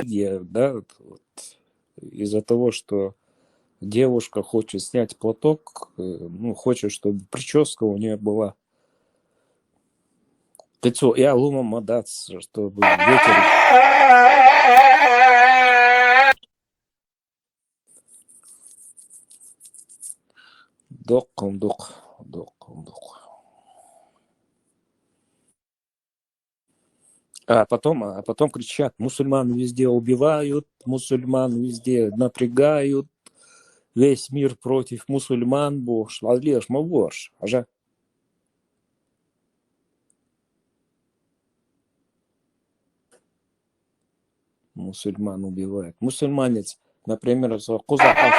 религия, да, вот, из-за того, что девушка хочет снять платок, ну, хочет, чтобы прическа у нее была. Лицо, я лума мадац, чтобы ветер... Док. А потом кричат, мусульман везде убивают, мусульман везде напрягают, весь мир против мусульман, бош, валеш, мавош, ажа. Мусульман убивает. Мусульманец, например, кузахов.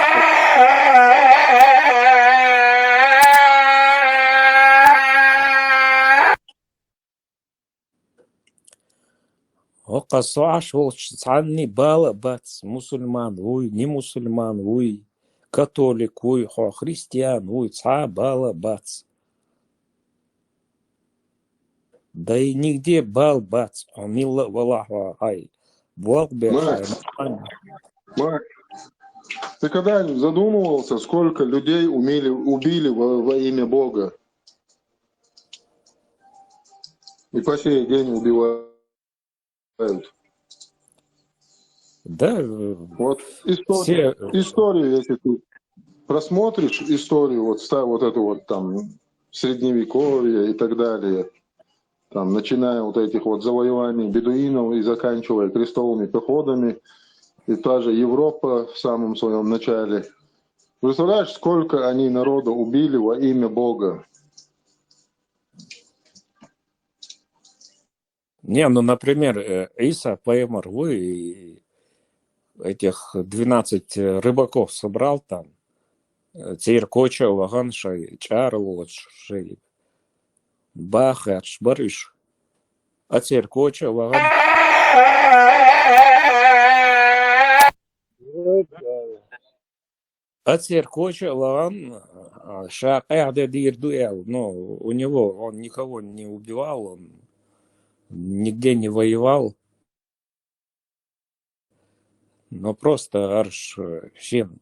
Оказаш санни бала бац, мусульман, уй, не мусульман, уй, католик, уй, христиан, уй, ца бала бац. Да и нигде бал бац, милла валаха, ай, Бог бешай. Марк, ты когда-нибудь задумывался, сколько людей убили во имя Бога? И по сей день убивают. Да, вот историю, если ты просмотришь историю, вот эту вот там средневековье и так далее, там, начиная вот этих вот завоеваний бедуинов и заканчивая крестовыми походами, и та же Европа в самом своем начале. Представляешь, сколько они народа убили во имя Бога? Не, ну, например, Иса Пеймар, вы этих 12 рыбаков собрал там, Циркоча, Ваганшай, Чарлочшей, Бахаш, Барыш, а Циркоча, Ваган... А Циркоча, Ваган, Шаэде Дир Дуэл, но у него, он никого не убивал, он нигде не воевал, но просто арш шин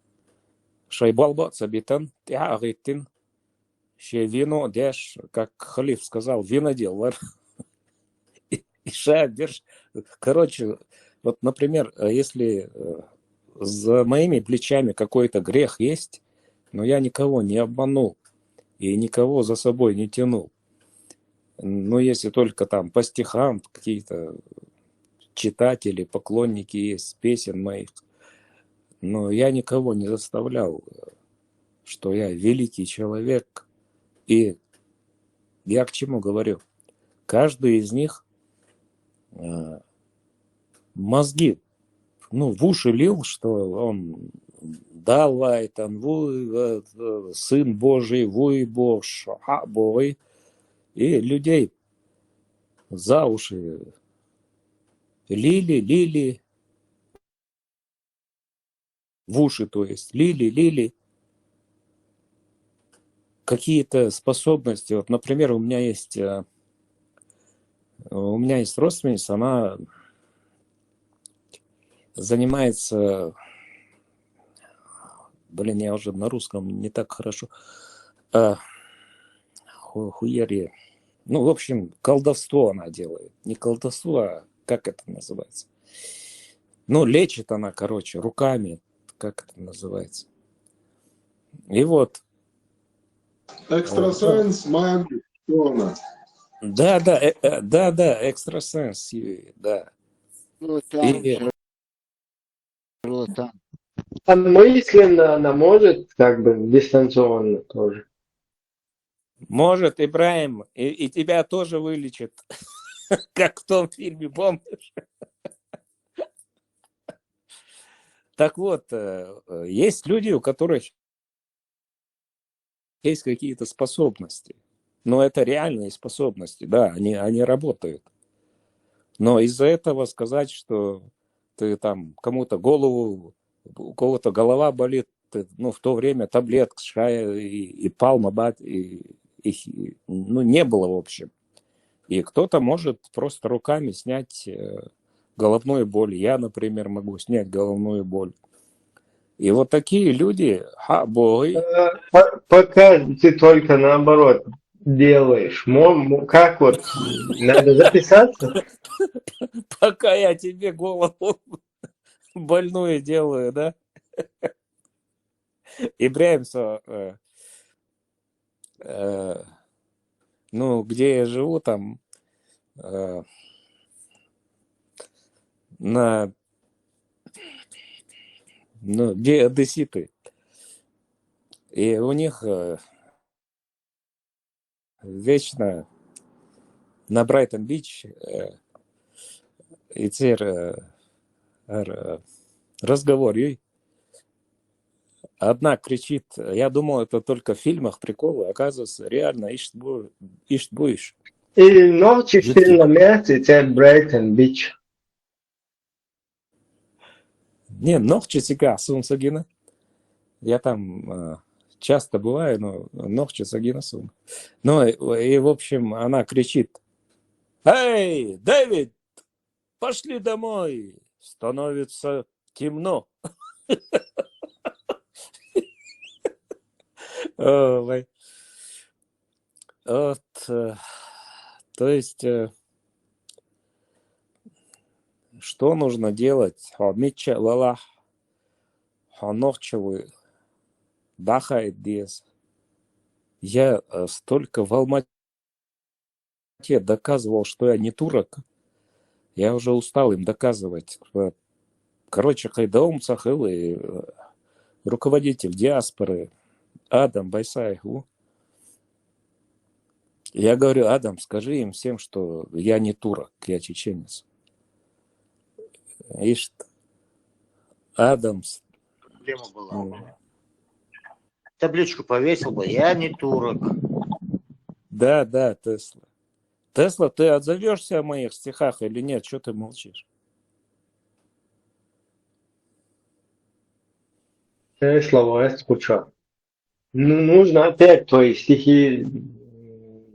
шайбалба цабитан тягитин ще вино деш, как халиф сказал, винодел вар и шадерш. Короче, вот, например, если за моими плечами какой-то грех есть, но я никого не обманул и никого за собой не тянул. Ну, если только там по стихам какие-то читатели, поклонники есть песен моих, но я никого не заставлял, что я великий человек. И я к чему говорю? Каждый из них мозги, ну, в уши лил, что он давай там, сын Божий, вуй Бож, бой, и людей за уши лили, в уши, то есть, лили какие-то способности. Вот, например, у меня есть родственница, она занимается, я уже на русском не так хорошо, хуерье. Ну, в общем, колдовство она делает. Не колдовство, а как это называется? Ну, лечит она, короче, руками, как это называется. И вот. Экстрасенс, магия, что она? Да, экстрасенс, да. А мысленно она может, как бы, дистанционно тоже. Может, Ибраим, и тебя тоже вылечит, как в том фильме, помнишь? Так вот, есть люди, у которых есть какие-то способности. Но это реальные способности, да, они работают. Но из-за этого сказать, что ты там кому-то голову, у кого-то голова болит, ну, в то время таблетка, шая и палмабат, ну, не было, в общем. И кто-то может просто руками снять головную боль. Я, например, могу снять головную боль. И вот такие люди, боги, Пока ты только наоборот делаешь. Как вот? Надо записаться? пока я тебе голову больную делаю, да? Ибраимса, ну, где я живу, там, на, ну, где одесситы. И у них вечно на Брайтон-Бич и разговор. И одна кричит, я думал, это только в фильмах приколы, оказывается, реально ишь будешь. Или ночи Жидкий. на месте, это Брайтон-Бич. Не, ногче сега, сумсагина. Я там часто бываю, но ногче сагина сум. Ну, и, в общем, она кричит, эй, Дэвид, пошли домой, становится темно. Ой. Вот, то есть, что нужно делать? Митча лала, ногчевый, дахает диез. Я столько в Алмате доказывал, что я не турок. Я уже устал им доказывать. Короче, Хайдаум Цахыл и руководитель диаспоры Адам Байсаев. Я говорю, Адам, скажи им всем, что я не турок, я чеченец. Ишь, Адамс. Проблема была бы. Табличку повесил бы, я не турок. Да, Тесла. Тесла, ты отзовешься о моих стихах или нет? Что ты молчишь? Слова я скучал. Ну, нужно опять твои стихи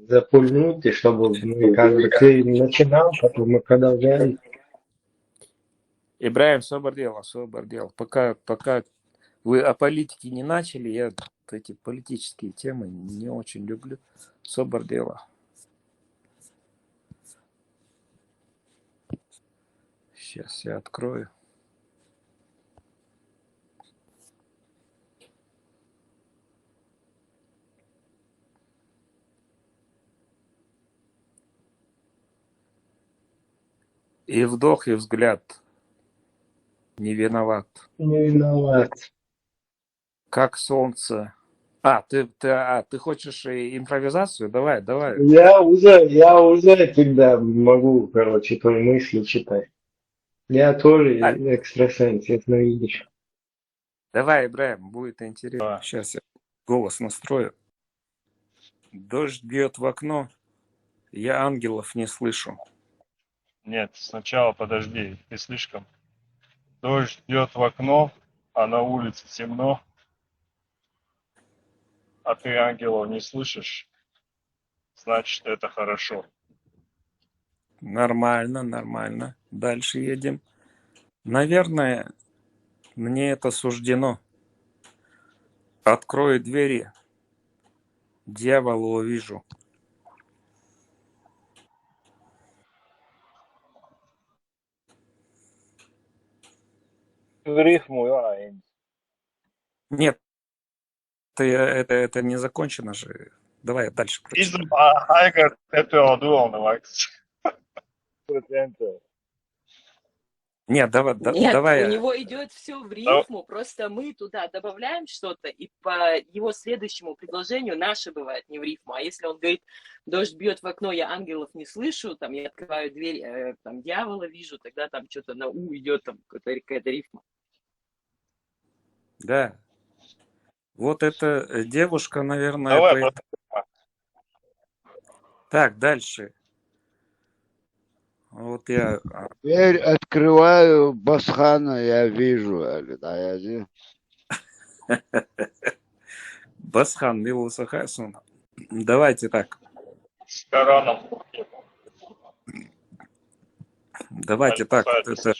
запульнуть, и чтобы мы как бы ты начинал, потом мы продолжали. Ибраим, собор дел. Пока вы о политике не начали, я эти политические темы не очень люблю. Собор дела. Сейчас я открою. И вдох, и взгляд. Не виноват. Не виноват. Как солнце. Ты хочешь импровизацию? Давай. Я уже тогда могу, короче, твои мысли читать. Я тоже А, экстрасенс, если видишь. Давай, Ибраим, будет интересно. Сейчас я голос настрою. Дождь бьет в окно, я ангелов не слышу. Нет, сначала подожди, ты слишком. Дождь бьет в окно, а на улице темно, а ты ангелов не слышишь, значит это хорошо. Нормально. Дальше едем. Наверное, мне это суждено. Открою двери, дьявола увижу. В рифму, Нет, это не закончено же. Давай я дальше прочитаю. Bizim aygır tepe olduğunu bak. Нет, Нет, давай. у него идет все в рифму, просто мы туда добавляем что-то, и по его следующему предложению наше бывает не в рифму. А если он говорит, дождь бьет в окно, я ангелов не слышу, там я открываю дверь, там дьявола вижу, тогда там что-то на у идет, там какая-то рифма. Да. Вот эта девушка, наверное, Давай, Так, дальше. Вот я... Дверь открываю, Басхана я вижу. Басхан Милуса Хайсон. Давайте так. с Кораном. Давайте так, Аль-Бухари.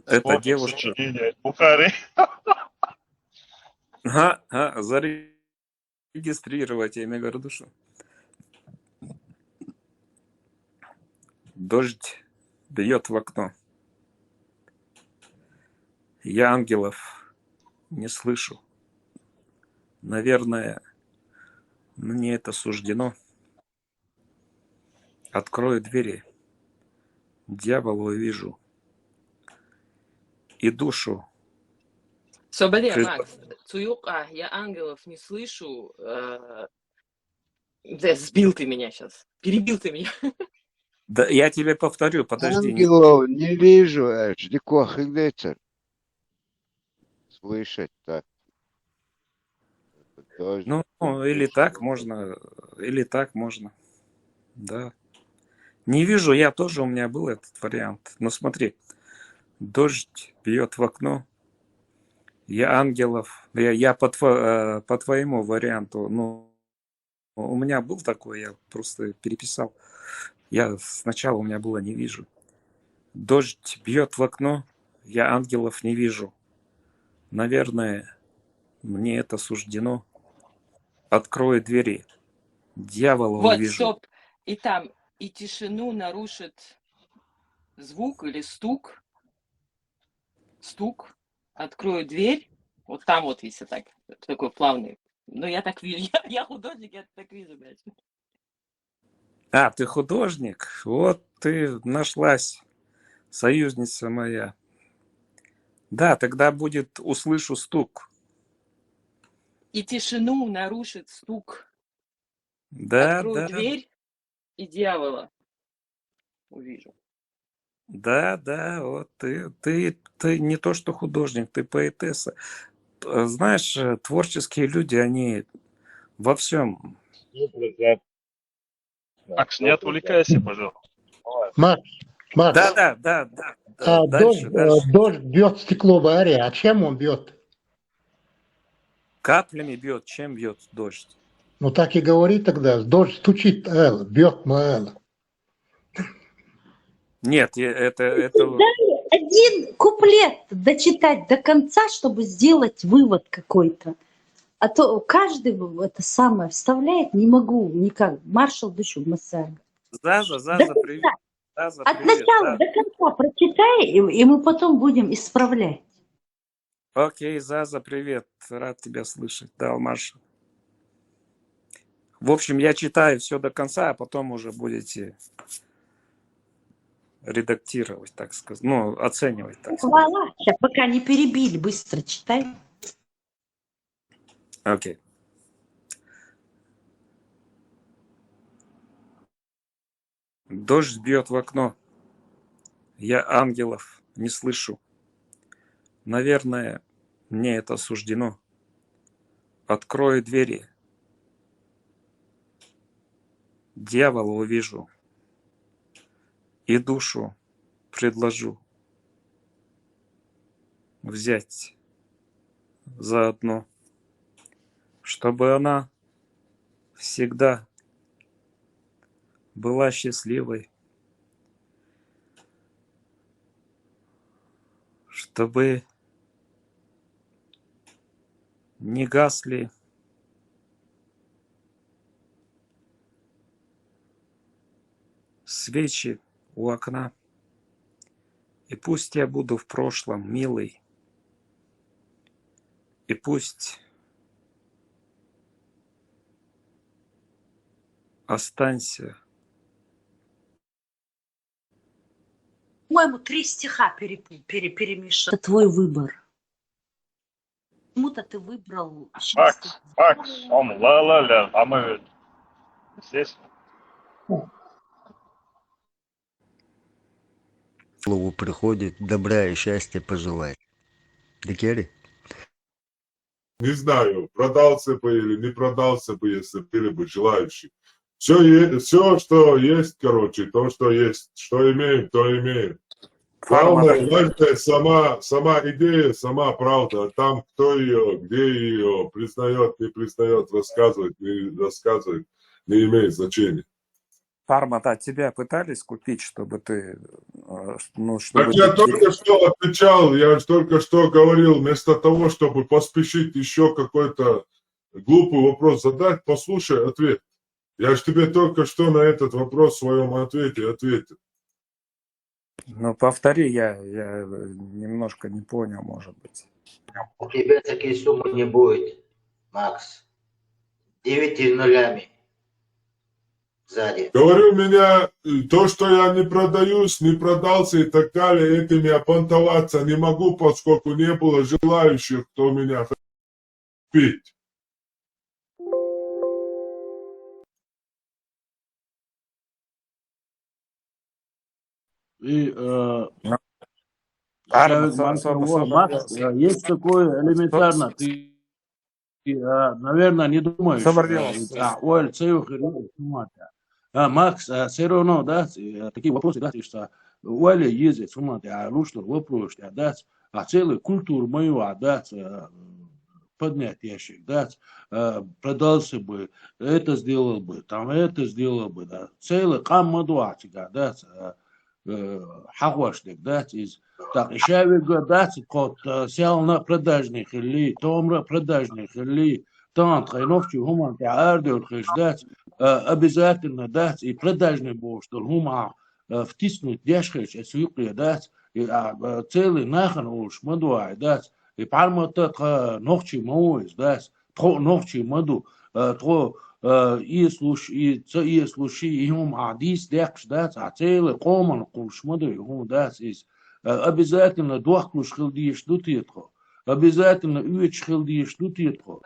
эта Вспомним девушка... сочинение Аль-Бухари. Зарегистрировать имя Гордушу. Дождь бьет в окно. Я ангелов не слышу. Наверное, мне это суждено. Открою двери, дьяволу вижу. И душу. Свободе, Макс. Цуюка, я ангелов не слышу. Да, сбил ты меня сейчас. Перебил ты меня. Да, я тебе повторю, подожди. Ангелов не вижу, ждiko хигдецер. Слышать так. Ну, или так можно, или так можно. Да. Не вижу, я тоже, у меня был этот вариант. Но смотри, дождь бьет в окно. Я ангелов, я по твоему варианту, ну, у меня был такой, я просто переписал. Я сначала у меня было не вижу. Дождь бьет в окно, я ангелов не вижу. Наверное, мне это суждено. Открою двери, дьявола Вот, увижу. стоп. И там, и тишину нарушит звук или стук. Стук. Открою дверь. Вот там вот, если так, такой плавный. Ну, я так вижу. Я художник, я так вижу, блядь. А, ты художник? Вот ты нашлась, союзница моя. Да, тогда будет «услышу стук». И тишину нарушит стук. Да, Открою да, дверь и дьявола увижу. да, да, вот ты не то что художник, ты поэтесса. Знаешь, творческие люди, они во всем. Макс, не отвлекайся, пожалуйста. Макс, Да. Дальше. дождь бьет стекло в аре. А чем он бьет? Каплями бьет, чем бьет дождь? Ну так и говори тогда. Дождь стучит, бьет на эл. Нет, это... Дали один куплет дочитать до конца, чтобы сделать вывод какой-то. А то каждый это самое вставляет, не могу никак. Маршал душу массаж. Заза, привет. Заза, От привет. начала до конца прочитай, и мы потом будем исправлять. Окей, Заза, привет. Рад тебя слышать. Да, Маша. В общем, я читаю все до конца, а потом уже будете редактировать, так сказать. Ну, оценивать, так сказать. Хвала, сейчас пока не перебили, быстро читай. Окей. Дождь бьет в окно. Я ангелов не слышу. Наверное, мне это суждено. Открою двери. Дьявола увижу. И душу предложу взять заодно, чтобы она всегда была счастливой, чтобы не гасли свечи у окна. И пусть я буду в прошлом милый, и пусть останься. По-моему, 3 стиха перемешал. Это твой выбор. Почему-то ты выбрал... Макс, он ла-ла-ля, а мы здесь. Слову приходит добра и счастья пожелать. Дикери? Не знаю, продался бы или не продался бы, если были бы желающие. Все, что есть, короче, то, что есть, что имеем, то имеем. Главное, важно сама идея, сама правда. А там, кто ее, где ее признает, не признает, рассказывает, не рассказывает, не имеет значения. Парма, да, тебя пытались купить, чтобы ты ну, Так чтобы я ты... только что отвечал, я же только что говорил, вместо того, чтобы поспешить еще какой-то глупый вопрос задать, послушай ответ. Я же тебе только что на этот вопрос в своем ответе ответил. Ну, повтори, я немножко не понял, может быть. У тебя такие суммы не будет, Макс. 9 нулями сзади. Говорю, меня, то, что я не продаюсь, не продался и так далее, этим я понтоваться не могу, поскольку не было желающих, кто меня купить. И Арно, Макс, есть такое элементарно. Ты, наверное, не думаешь. Макс, все равно, да, такие вопросы, да, что Уэли ездит, лучше вопрос, да, целую культуру мою, да, поднять ящик, да, продался бы, это сделал бы, там это сделал бы, да, целый камадуатика, да, хаваштик, да, из так, шавига, да, кот сел на продажных или томра продажных или там тренировки гуман теардер хиждать обязательно дать и продажный бог, что гума втиснуть дешхеш, свикли дать и целый нахан уж мадуай дать и пармата ногчи моуис дать тро ногчи маду тро и слуши и гум адис декш дать целый коман куш маду гум дать из обязательно двух клуш хилдиш дутитро обязательно уич хилдиш дутитро.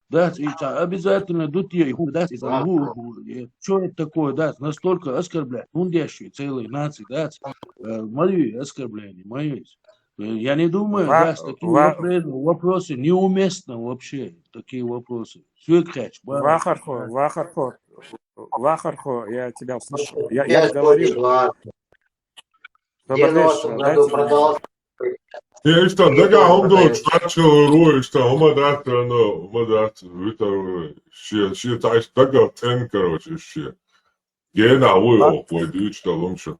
Да, обязательно тут я да, что это такое, да, настолько оскорблять, мундящие целые нации, да, мои оскорбления, мои. Я не думаю, да, такие вопросы неуместны вообще, такие вопросы. Вахархо, я тебя услышал. Я говорил. Ja, işte daga onda uçlarçıl ruh işte умадат, это все таş daga ten, короче, все. Гена вы пойду что лучше.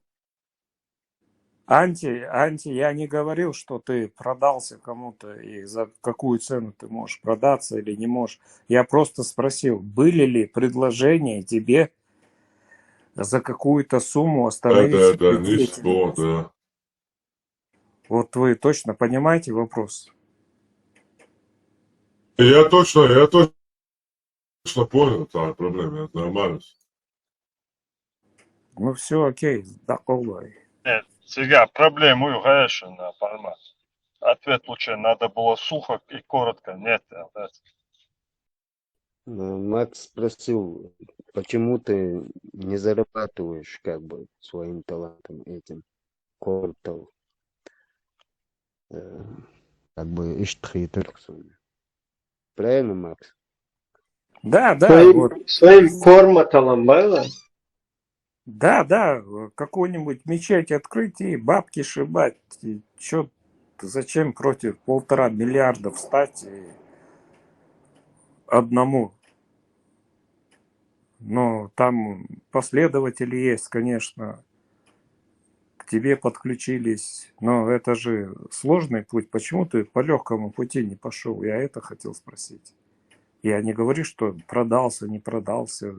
Анти, я не говорил, что ты продался кому-то и за какую цену ты можешь продаться или не можешь. Я просто спросил, были ли предложения тебе за какую-то сумму остановить? Это не спор, да. Вот вы точно понимаете вопрос? Я точно понял, да, проблема, это нормально. Ну все, окей, такой. Нет, сега проблему решена, формат. Ответ лучше надо было сухо и коротко, нет. Макс спросил, почему ты не зарабатываешь как бы своим талантом этим кортал, как бы иштхитерксом. Правильно, Макс? Да, Своим форматалом было? Да, какую-нибудь мечеть открыть и бабки шибать. Зачем против 1,5 миллиарда встать одному? Но там последователи есть, конечно. К тебе подключились. Но это же сложный путь. Почему ты по легкому пути не пошел? Я это хотел спросить. Я не говорю, что продался, не продался.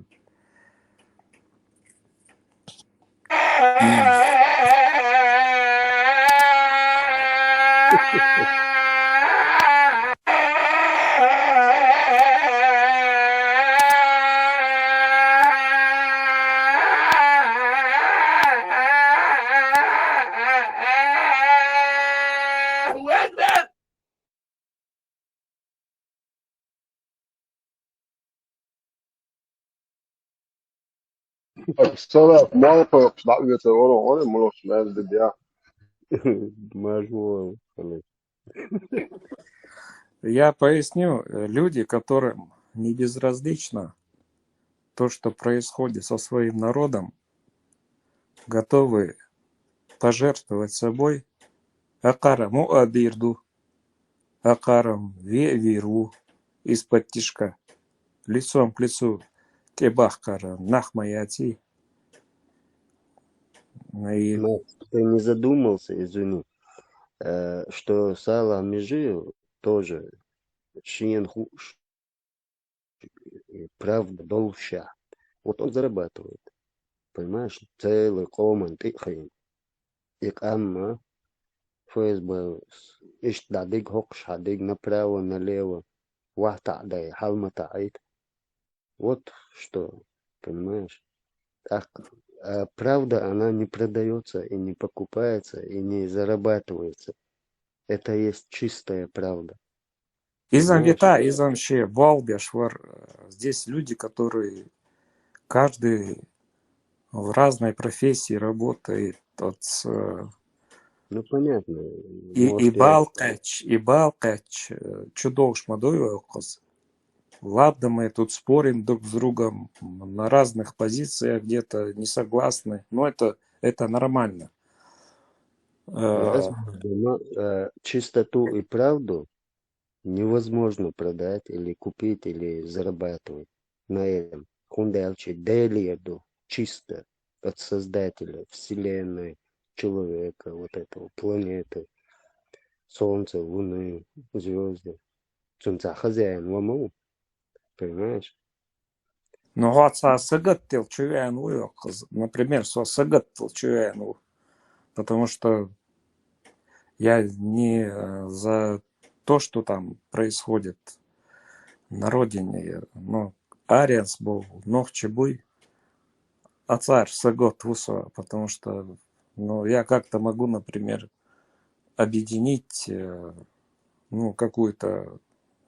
Я поясню, люди, которым не безразлично то, что происходит со своим народом, готовы пожертвовать собой, акараму адирду, акарам виру из-под тишка, лицом к лицу, кебахкара нахмаяти. И Макс, ты не задумался, извини, что Сала Межи тоже правда долша. Вот он зарабатывает, понимаешь, целый команд, их амма, ФСБ, иш дадик хокш, дадик направо, налево, вахтадай, халматаид. Вот что, понимаешь? Так, правда, она не продается и не покупается и не зарабатывается. Это есть чистая правда. изам Понимаешь? вита, изам ще балбяшвар. Здесь люди, которые каждый в разной профессии работает. Ну понятно. И Может, балкач, чудовш мадой кыз. Ладно, мы тут спорим друг с другом на разных позициях, где-то не согласны, но это нормально. возможно, чистоту и правду невозможно продать или купить или зарабатывать на этом. Кундалчи делиеду чисто от Создателя Вселенной, человека, вот этого планеты, Солнца, Луны, звезды. Солнца хозяин ломал, понимаешь? Но отца сагаттил чувян кыз. Например, сагаттил чувян, потому что я не за то, что там происходит на родине, но Арианс был ногчебуй, а царь сагот вусо, потому что я как-то могу, например, объединить какую-то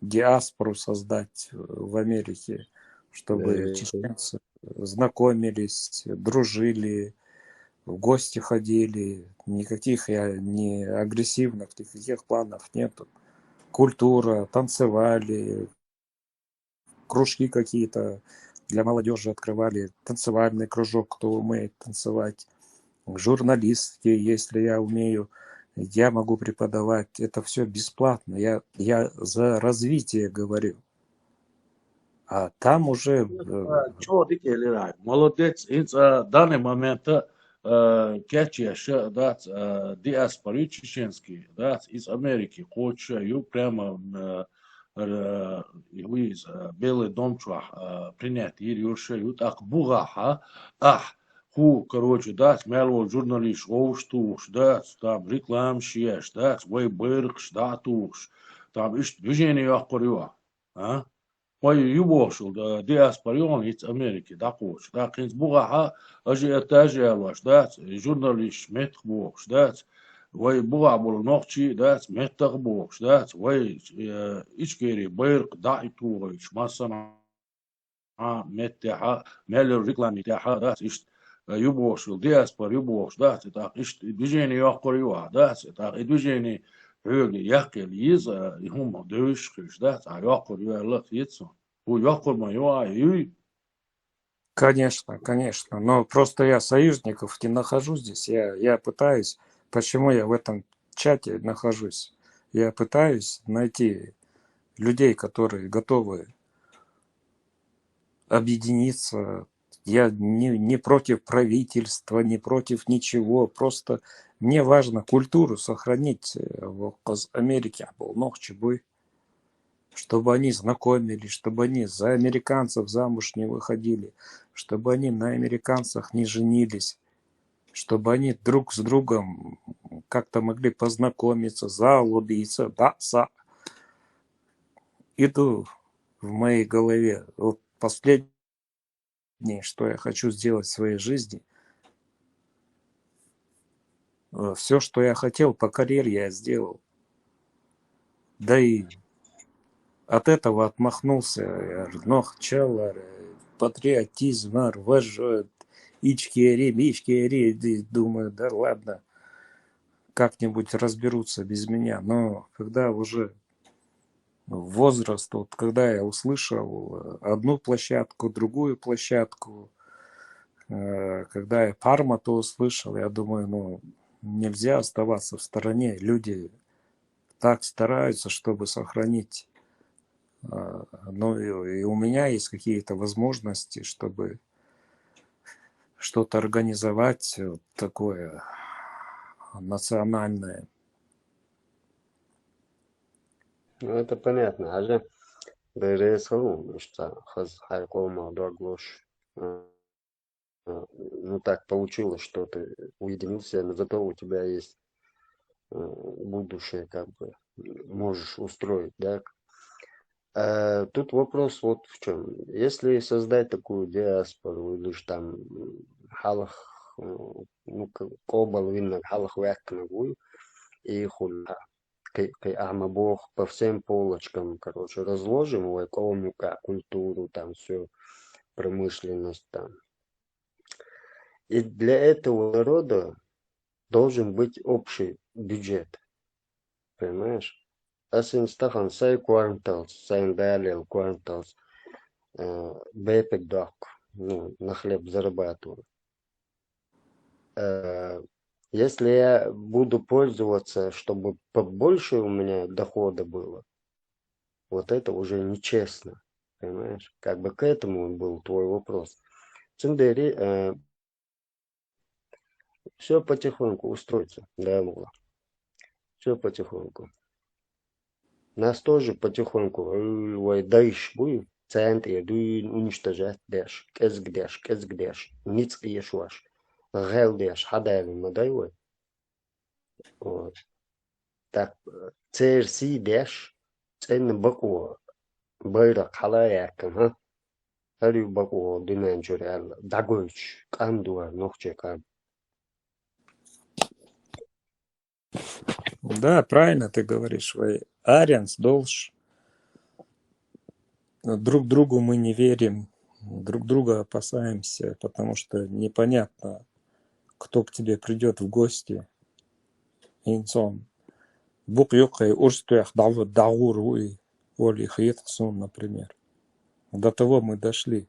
диаспору создать в Америке, чтобы чеченцы знакомились, дружили, в гости ходили. Никаких я не агрессивных, никаких планов нету. Культура, танцевали, кружки какие-то для молодежи открывали, танцевальный кружок, кто умеет танцевать, журналистики, если я умею, я могу преподавать, это все бесплатно, я за развитие говорю, а там уже... Чего дикелерай? Молодец, in данный момент кечеш, диаспоры чеченские, из Америки, хочет прямо из Белый дом принять и решают, ах бугаха, короче, мело журналист, оуштуш, там реклам шиеш, вей быркш, туш, там иш движение ахкорюа, Ой, юбошил, да, диаспорион из Америки, да, коч, да, кинс бугаха, ажиотажиаваш, да, журналист, метхбокш, да, вай буга был ногчи, да, метхбокш, да, вай ичкери, бэрк, да, и тугайч, массана, меттеха, мелер реклами теха, да, иш юбошил, диаспор юбош, да, это иш движение яхкориуа, да, это движение högre jäkelgiza i huma döshkish that I yakor you lot yitso. У yakor ma you Конечно, но просто я союзников не нахожу здесь, я пытаюсь, почему я в этом чате нахожусь, я пытаюсь найти людей, которые готовы объединиться. Я не против правительства, не против ничего. Просто мне важно культуру сохранить в Америке, чтобы они знакомились, чтобы они за американцев замуж не выходили, чтобы они на американцах не женились, чтобы они друг с другом как-то могли познакомиться, заулыбиться. Иду в моей голове. Вот последнее, что я хочу сделать в своей жизни, все, что я хотел по карьере, я сделал. Да и от этого отмахнулся. Патриотизм, вожжет, ички-ри, думаю, да ладно, как-нибудь разберутся без меня. Но когда уже возраст, вот когда я услышал одну площадку, другую площадку, когда я Парма-то услышал, я думаю, нельзя оставаться в стороне. Люди так стараются, чтобы сохранить. И у меня есть какие-то возможности, чтобы что-то организовать вот такое национальное. Ну, это понятно. А же ДРСУ, что хайкома доглош. Ну, так получилось, что ты уединился, но зато у тебя есть будущее, как бы, можешь устроить, да. Тут вопрос вот в чем. Если создать такую диаспору, или же там халах, ну, кобал виннак халах вяткнагую, и хуля, бог по всем полочкам, короче, разложим его экономика, культуру, там все, промышленность там. И для этого народа должен быть общий бюджет, понимаешь? Асин стахан сай кварталс, сай далее кварталс, бэпик док, ну, на хлеб зарабатываю. Если я буду пользоваться, чтобы побольше у меня дохода было, вот это уже нечестно, понимаешь? Как бы к этому был твой вопрос. Циндери, все потихоньку устроится, да, Мула. Все потихоньку. Нас тоже потихоньку, ой, дальше будет, центре, дуин уничтожать деш, кезгдеш, ниц ешваш, гелдеш, хадайлин, мадайвой. Вот. Так, церси деш, цен баку, байрак халаякан, ха? Харю баку, динан журял, дагойч, кандуа, нохче кан. Да, правильно ты говоришь. Арианс, Долж. Друг другу мы не верим, друг друга опасаемся, потому что непонятно, кто к тебе придет в гости. Инсон. Бук юкай урстуях даур и оли хитсон, например. До того мы дошли.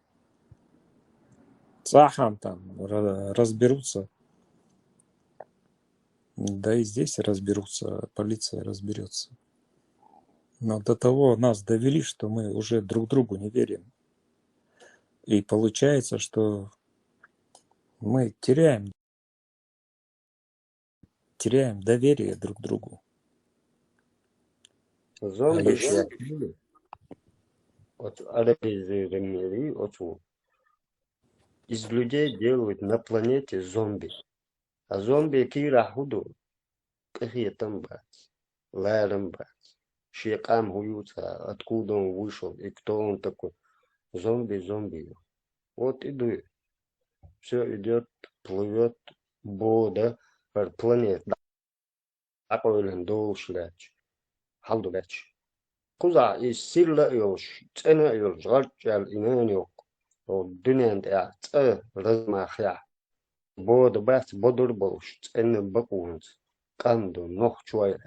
Цахан там разберутся. Да и здесь разберутся, полиция разберется. Но до того нас довели, что мы уже друг другу не верим. И получается, что мы теряем доверие друг к другу. Зомби если... шляпили. Вот арабизируемые, вот из людей делают на планете зомби. А зомби кира худу, какие там бац, ларем бац, шекам хуются, откуда он вышел и кто он такой. Зомби. Вот иду, все идет, плывет, бода, планет. Акойлен долшляч, халдуляч. Куза из силла юш, цена юш, гарчал инан юк. Дунян я, размахя. Bod best bodur bolsh en bakuns kando noch chwai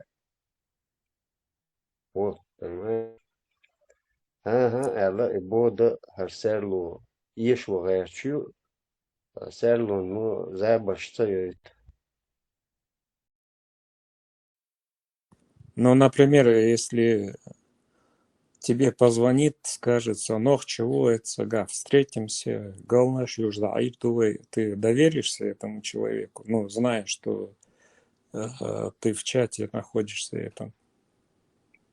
вот понимаешь ага ela bod hersello ешво гэрчу серло ну забашцает. Ну, например, если тебе позвонит, скажет, нох чего это, встретимся, голнаш южда, ты доверишься этому человеку, ну, зная, что ты в чате находишься этом.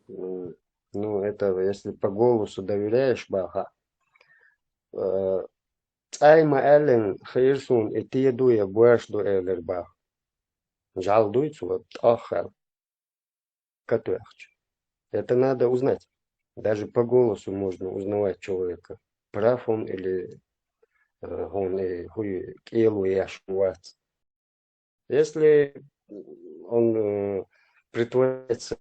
Ну, это если по голосу доверяешь, баха. Цайма элен хейрсун и ты дуя буэш ду элер бах. Жал дуйцу вот ахал. Катуяхч. Это надо узнать. Даже по голосу можно узнавать человека. Прав он или он и хуй келу яшкуват. Если он притворяется,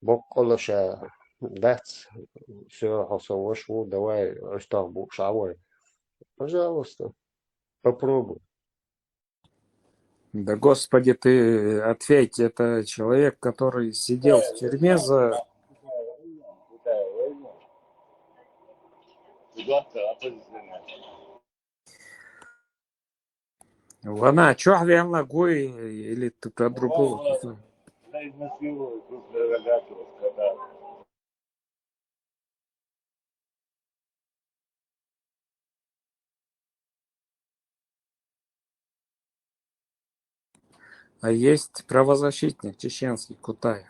бог колоша дать, все, хасавашу, давай, оставь шавой. Пожалуйста, попробуй. Да, Господи, ты ответь, это человек, который сидел в тюрьме за... Вона, чё верно гой, или ты про другого? А есть правозащитник чеченский Кутаев.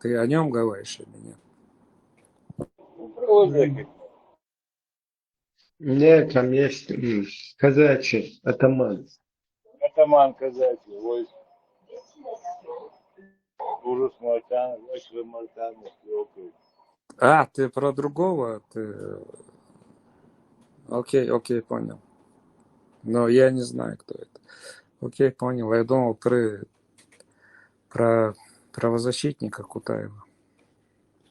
Ты о нем говоришь или нет? Нет, там есть казачий атаман. Атаман казачий, войск. Урус Мартан, войск Мартан, окей. А, ты про другого? Ты... Окей, понял. Но я не знаю, кто это. Окей, понял. Я думал, про правозащитника Кутаева.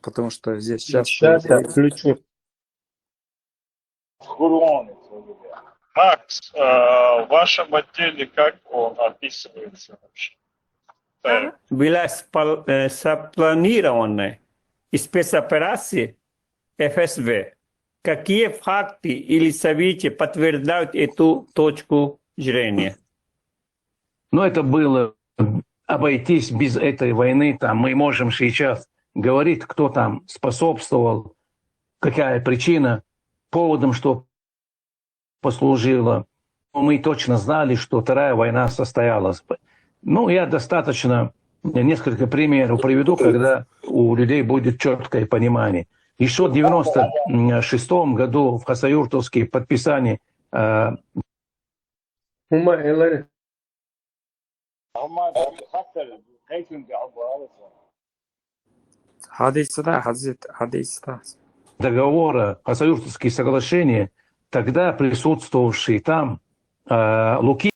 Потому что здесь Сейчас я включу. Макс, в вашем отделе как он описывается вообще? Была спланированная спецоперация ФСБ. Какие факты или события подтверждают эту точку зрения? Но это было обойтись без этой войны. Там мы можем сейчас говорить, кто там способствовал, какая причина, поводом, что послужило. Мы точно знали, что Вторая война состоялась. Ну, я достаточно несколько примеров приведу, когда у людей будет четкое понимание. Еще в 1996 году в Хасавюртовске подписание договора, Хасавюртовские соглашения, тогда присутствовавший там Лукин,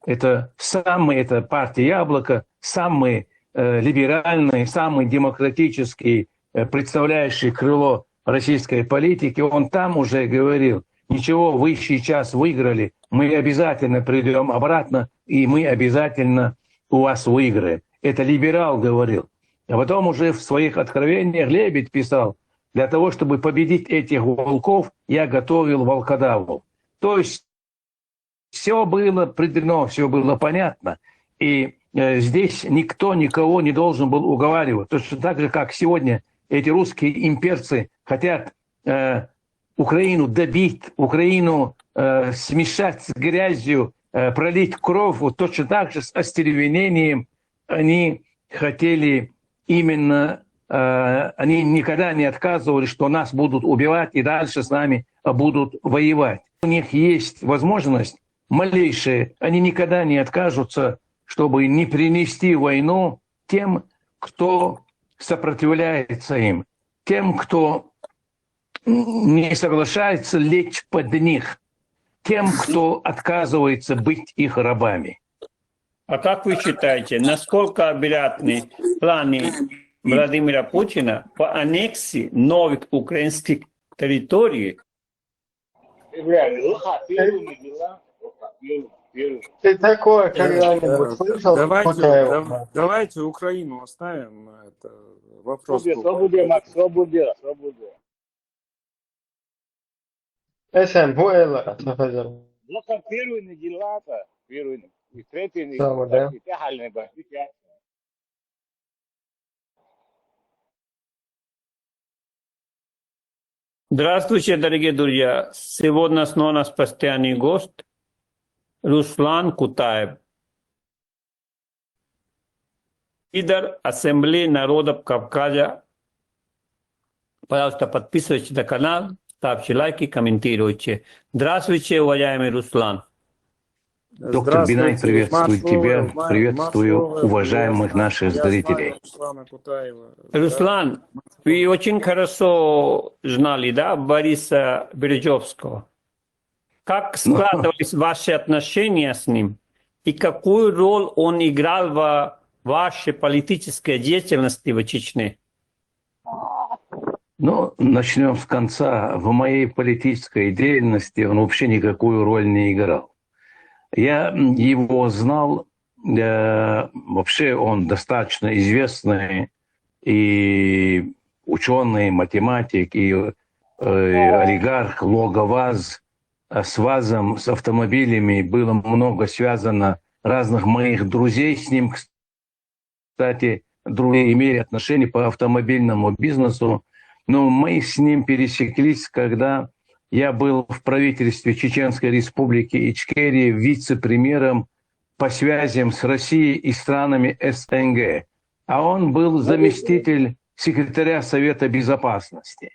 это партия «Яблоко», самый либеральный, самый демократический, представляющий крыло российской политики, он там уже говорил: ничего, вы сейчас выиграли, мы обязательно придем обратно, и мы обязательно у вас выиграем. Это либерал говорил. А потом уже в своих откровениях Лебедь писал: для того, чтобы победить этих волков, я готовил волкодавов. То есть все было предано, все было понятно. И здесь никто никого не должен был уговаривать. Точно так же, как сегодня эти русские имперцы хотят Украину добить, Украину смешать с грязью, пролить кровь. Вот точно так же с остервенением они хотели именно, они никогда не отказывали, что нас будут убивать и дальше с нами будут воевать. У них есть возможность малейшая, они никогда не откажутся, чтобы не принести войну тем, кто сопротивляется им, тем, кто не соглашается лечь под них, тем, кто отказывается быть их рабами. А как вы считаете, насколько вероятны планы Владимира Путина по аннексии новых украинских территорий? Ты такое когда-нибудь слышал? Давайте Украину оставим. Это вопрос. Здравствуйте, дорогие друзья. Сегодня снова у нас постоянный гость Руслан Кутаев, лидер Ассамблеи народов Кавказа. Пожалуйста, подписывайтесь на канал, ставьте лайки, комментируйте. Здравствуйте, уважаемый Руслан. Доктор Бинай, приветствую тебя, приветствую уважаемых наших зрителей. Руслан, вы очень хорошо знали, да, Бориса Березовского. Как складывались ваши отношения с ним и какую роль он играл в вашей политической деятельности в Чечне? Ну, начнем с конца. В моей политической деятельности он вообще никакую роль не играл. Я его знал, вообще он достаточно известный и ученый, математик, и олигарх, логоваз. С ВАЗом, с автомобилями было много связано разных моих друзей с ним. Кстати, другие имели отношения по автомобильному бизнесу. Но мы с ним пересеклись, когда я был в правительстве Чеченской Республики Ичкерия вице-премьером по связям с Россией и странами СНГ. А он был заместитель секретаря Совета Безопасности.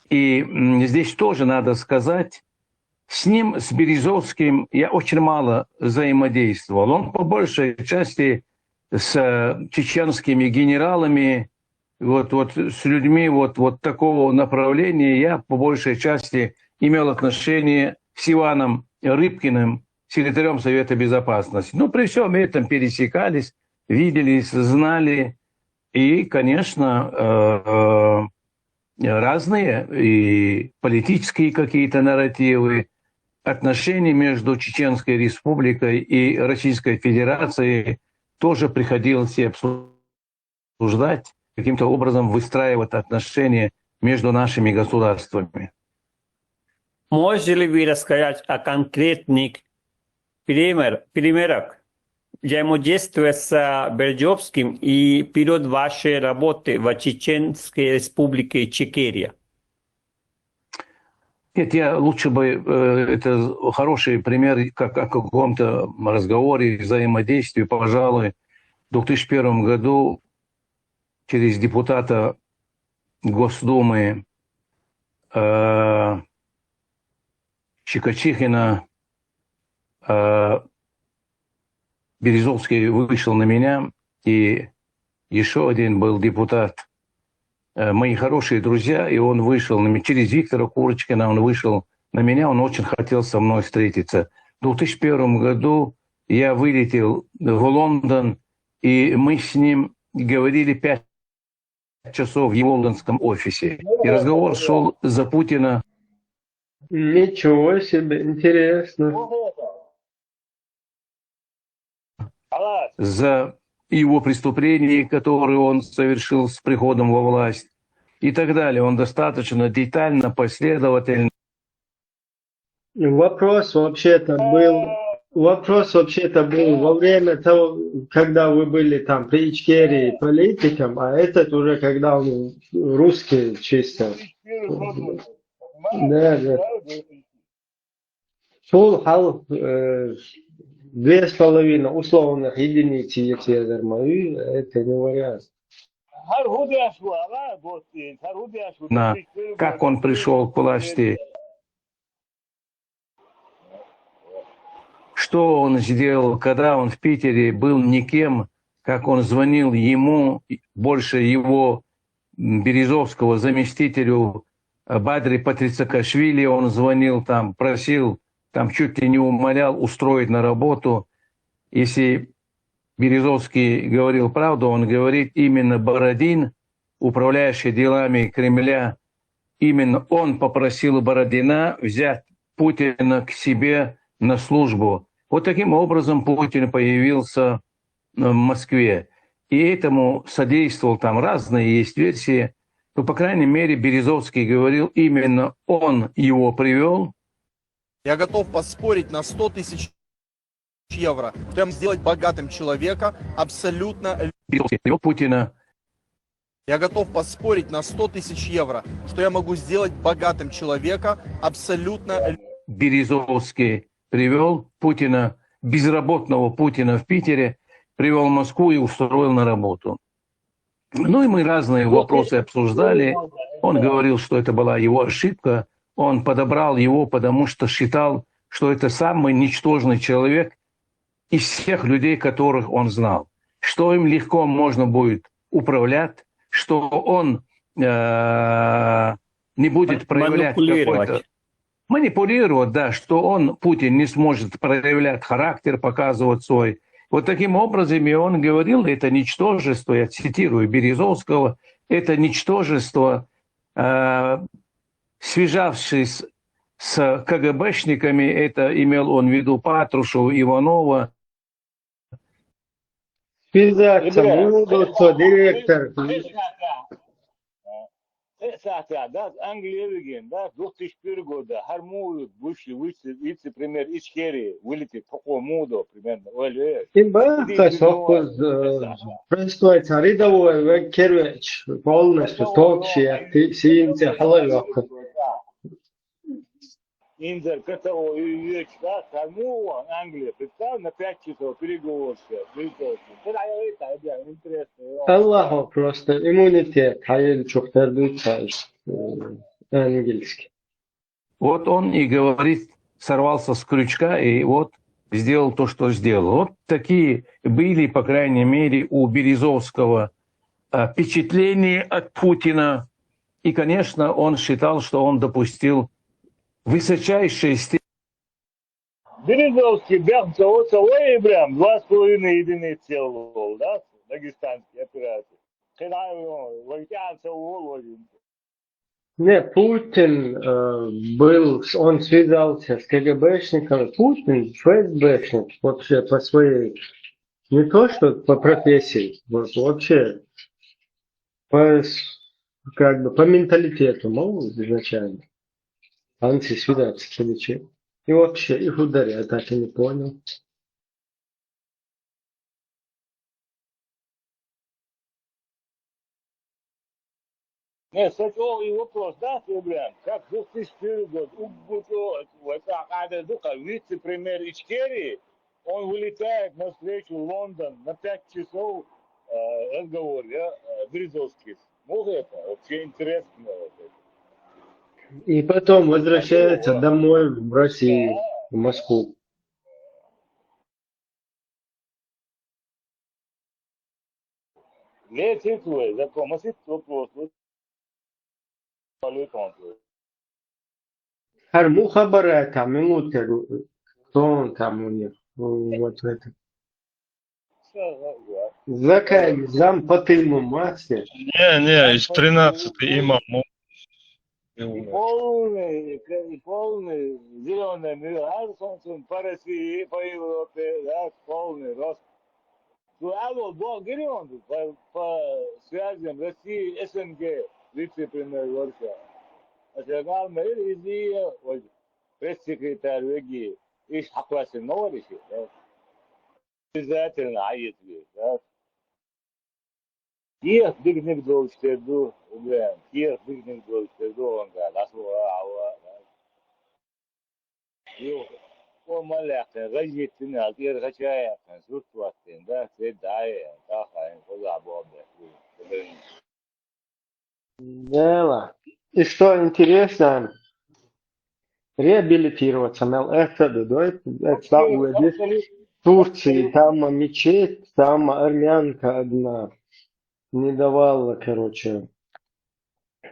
И здесь тоже надо сказать, с ним, с Березовским, я очень мало взаимодействовал. Он по большей части с чеченскими генералами, вот с людьми вот такого направления я по большей части имел отношение с Иваном Рыбкиным, секретарем Совета Безопасности. Но при всем этом пересекались, виделись, знали. И, конечно, разные и политические какие-то нарративы, отношения между Чеченской Республикой и Российской Федерацией тоже приходилось и обсуждать, каким-то образом выстраивать отношения между нашими государствами. Можете ли вы рассказать о конкретных примерах взаимодействия с Березовским и период вашей работы в Чеченской Республике Ичкерия? Нет, я лучше бы, это хороший пример, как о каком-то разговоре, взаимодействии, пожалуй, в 2001 году через депутата Госдумы Щекочихина Березовский вышел на меня, и еще один был депутат, мои хорошие друзья, и он вышел на меня, через Виктора Курочкина он вышел на меня, он очень хотел со мной встретиться. В 2001 году я вылетел в Лондон, и мы с ним говорили 5 часов в его лондонском офисе. И разговор шел за Путина. Ничего себе, интересно. За его преступления, которые он совершил с приходом во власть и так далее. Он достаточно детально, последовательно. Вопрос вообще-то был во время того, когда вы были там при Ичкерии политиком, а этот уже когда он русский чисто. Да. Сол хал 2,5 условных единицы, если я дармаю, это не вариант. Как он пришел к власти, что он сделал, когда он в Питере был никем, как он звонил ему, больше его Березовского заместителю Бадри Патрицакашвили, он звонил там, просил, там чуть ли не умолял устроить на работу. Если Березовский говорил правду, он говорит, именно Бородин, управляющий делами Кремля, именно он попросил Бородина взять Путина к себе на службу. Вот таким образом Путин появился в Москве. И этому содействовал, там разные есть версии, но, по крайней мере, Березовский говорил, именно он его привел. Я готов поспорить на 100 тысяч евро, прям сделать богатым человека абсолютно... Березовский привел Путина. Я готов поспорить на 100 тысяч евро, что я могу сделать богатым человека абсолютно... Березовский привел Путина, безработного Путина в Питере, привел в Москву и устроил на работу. Ну и мы разные вопросы обсуждали. Он говорил, что это была его ошибка. Он подобрал его, потому что считал, что это самый ничтожный человек из всех людей, которых он знал. Что им легко можно будет управлять, что он не будет проявлять какой-то... Манипулировать, да, что он, Путин, не сможет проявлять характер, показывать свой. Вот таким образом и он говорил, это ничтожество, я цитирую Березовского, это ничтожество, связавшись с КГБшниками, это имел он в виду Патрушева, Иванова. Связаться, директор. Да, Англия, да, в 2001 году Хармуев, бывший вице-премьер Ичкерии, вылетит такого мода, примерно. Происходит рядовой Кервич, полностью толкший, сиинцы халайвак. Индер, КТО, Ючка, Кормова, Англия. Представь, на 5 часов переговоры. Это интересно. Аллаху просто иммунитет, хайел чухтарду английский. Вот он и говорит, сорвался с крючка и вот сделал то, что сделал. Вот такие были, по крайней мере, у Березовского впечатления от Путина. И, конечно, он считал, что он допустил высочайшие степени. Березовский бяхм целый прям 2,5 единицы целого, да? Дагестанские операции. Когда его локтянца уволили. Не, Путин он связался с КГБшником. Путин ФСБшник вообще по своей, не то что по профессии, вот, вообще по менталитету, изначально. Он связался с людьми. И вообще их ударяют, так и не понял. Нет, кстати, и вопрос, да, Фебрян? Как 2001 год, вице-премьер Ичкерии, он вылетает на встречу в Лондон на 5 часов разговор, Березовский. Мог это? Вообще интересно. И потом возвращается домой в Россию, в Москву. Летит вы, закончит вопрос. Харму хабара там, кто он там у них, вот это. Закай, зам по тыльному массе. Не, из 13-й имам. И полный зеленый мир, по России, по Европе, да, полный рост. По связям России, СНГ, вице-премьер Горша. Ашагал Мэр из пресс-секретарь ВГИ. Иш Хакласин Новориши, да. Обязательно аятли, да. Киев бигник долчтерду, блин, Киев бигник долчтерду, он говорит, асуа, да. О, маляхтен, газеттин, алтер хачаяхтен, суртваттен, да, цедая, тахаин, позабобе. Дело. И что интересно, реабилитироваться, в Турции, там мечеть, там армянка одна не давала,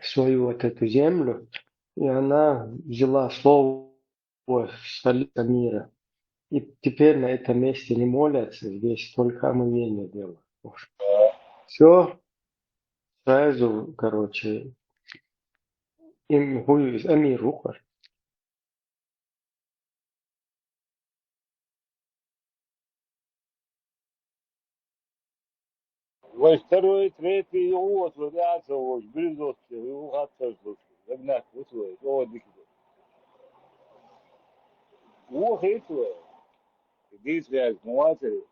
свою вот эту землю, и она взяла слово столица мира. И теперь на этом месте не молятся, здесь только омовение делают. Все сразу, им амир ухар. Во второй, третий, вот, вариация, вот, Березовский, его отца, загнать, усвоить, вот, дикие. Вот, это, иди связь, матери.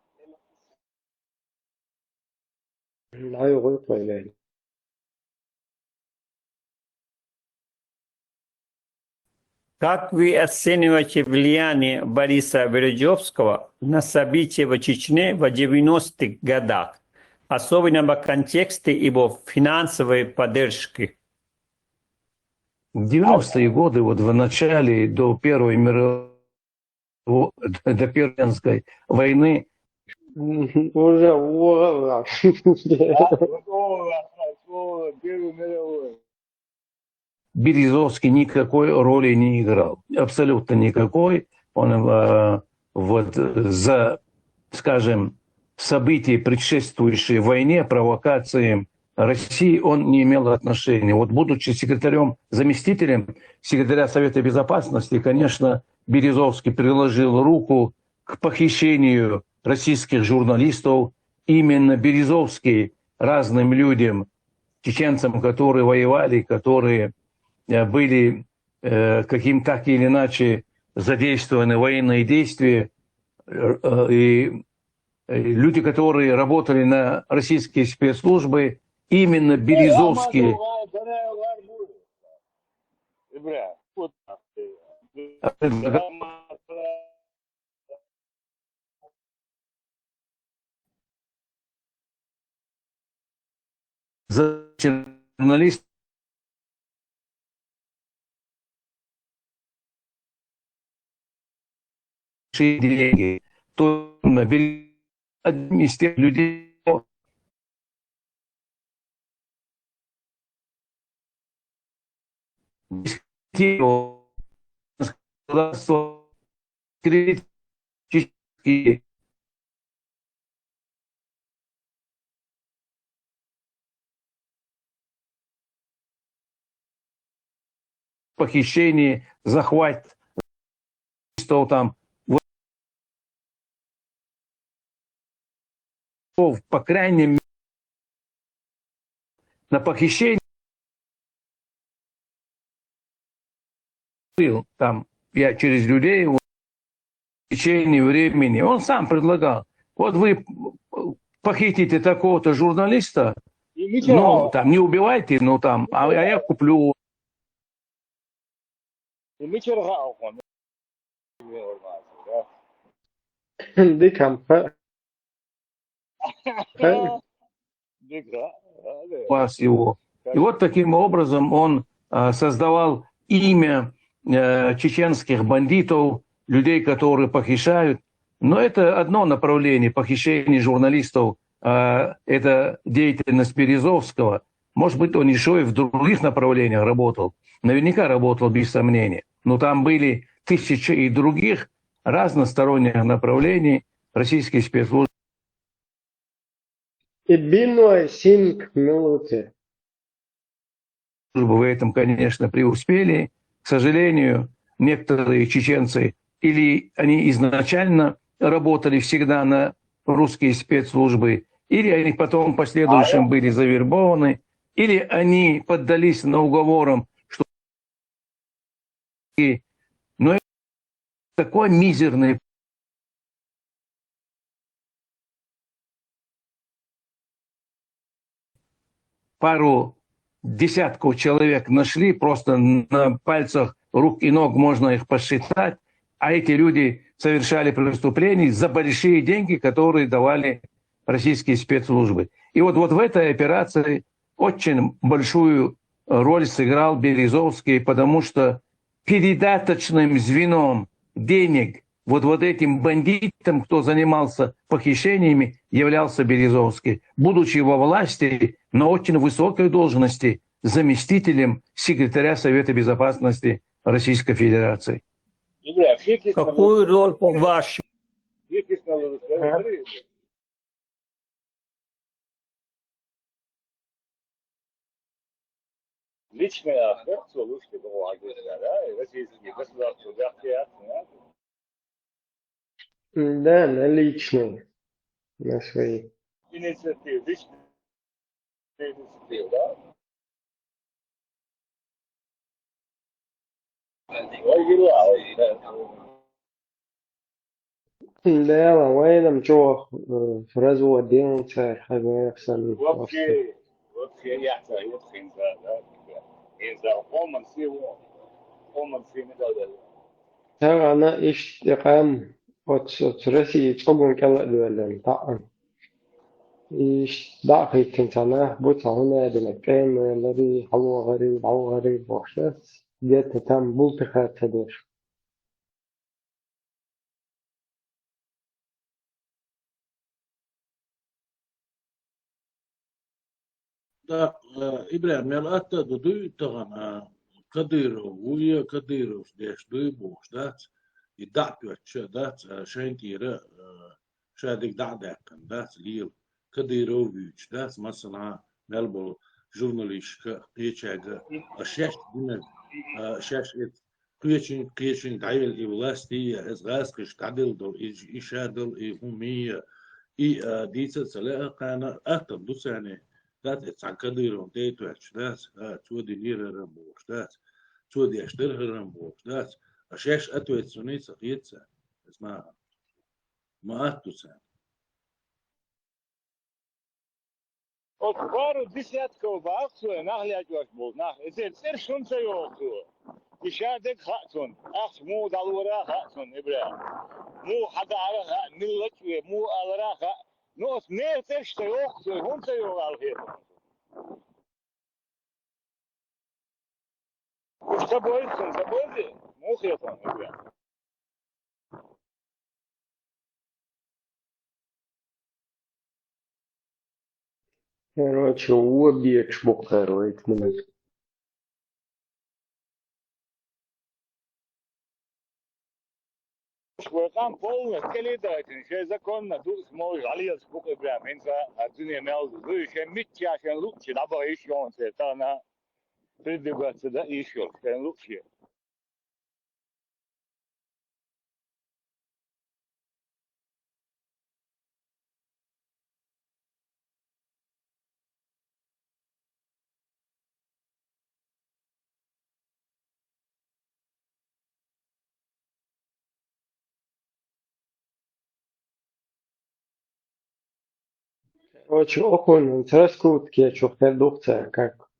Как вы оцениваете влияние Бориса Березовского на события в Чечне в 90-х годах, особенно в контексте его финансовой поддержки? В 90-е годы, вот в начале, до Первой мировой, до Первой войны, уже Березовский никакой роли не играл. Абсолютно никакой. Он за, скажем, события, предшествующие войне, провокациям России, он не имел отношения. Вот будучи заместителем секретаря Совета Безопасности, конечно, Березовский приложил руку к похищению российских журналистов. Именно Березовский разным людям, чеченцам, которые воевали, которые были каким так или иначе задействованы в военные действия, и люди, которые работали на российские спецслужбы, именно Березовский. Журналист деньги, то одним из тех людей, критические похищение, захват, что там, по крайней мере, на похищение там я через людей в течение времени, он сам предлагал, вот вы похитите такого-то журналиста, ну, там, не убивайте, ну, там, а я куплю. Вас его. И вот таким образом он создавал имя чеченских бандитов, людей, которые похищают. Но это одно направление похищения журналистов, это деятельность Березовского. Может быть, он еще и в других направлениях работал. Наверняка работал, без сомнения. Но там были тысячи и других разносторонних направлений российские спецслужбы. В этом, конечно, преуспели. К сожалению, некоторые чеченцы или они изначально работали всегда на русские спецслужбы, или они потом в последующем были завербованы, или они поддались на уговорам, что... Но это такой мизерный пару десятков человек нашли, просто на пальцах рук и ног можно их посчитать, а эти люди совершали преступления за большие деньги, которые давали российские спецслужбы. И вот в этой операции очень большую роль сыграл Березовский, потому что передаточным звеном денег вот этим бандитам, кто занимался похищениями, являлся Березовский, будучи во власти на очень высокой должности заместителем секретаря Совета Безопасности Российской Федерации. Какую роль по-вашему? Личная охрана, слушайте, российские государства, Да, на личные, на свои. инициативы, личные инициативы, да? Да, وين مجوخ فرزوا الدين صار حاجة يحصل вообще яхта, إنسان قوم سي مدى ترى أنا اشتقام وترسي تقوم كلا دولا طعم إيش ضعفي تنسانا بوتا هنا دلكين الذي هو غريب وحشاس جات تم بوتخا تدير إبراهيم يلقى دودو تغنى كديرو ويا كديرو ديش دوي بوش دات يدعتو دات شاينتيرا شادك دعداكن دات ليل كديرو ويش دات مثلا ملبل جورناليش قيتشاga أشاش دينا أشاش قيتشين دعيل إيولاستي إزغاسقش تعدل دول إيشادل إيهومية ديتا سلاقة قانا أهتم دوساني dat het aan kaderen deed dat zo die leren boos dat zo die sterren boos dat als je het weet zo niet zeg je het is maar het zijn От пару десятков баксов нахлядь вас был, это шунца его. يشادك خاتون أخ مو دالورا خاتون إبراهيم مو حدا على نلك مو على خا نوس نيتش تيوخ هون تيوخ على الخير وش تبوي مو خيطون إبراهيم Короче, обе шмухарует меня. وكان فوق كلي ده شيء إذا كنا دوس موج عليه سبوق إبراهيم إنسا الدنيا مالد ذو شيء متى عشان لوكشي دابا إيش يوم سيتانا تدي بس ده إيش يوم عشان لوكشي Очень очень интересно, я чувствую доктор, как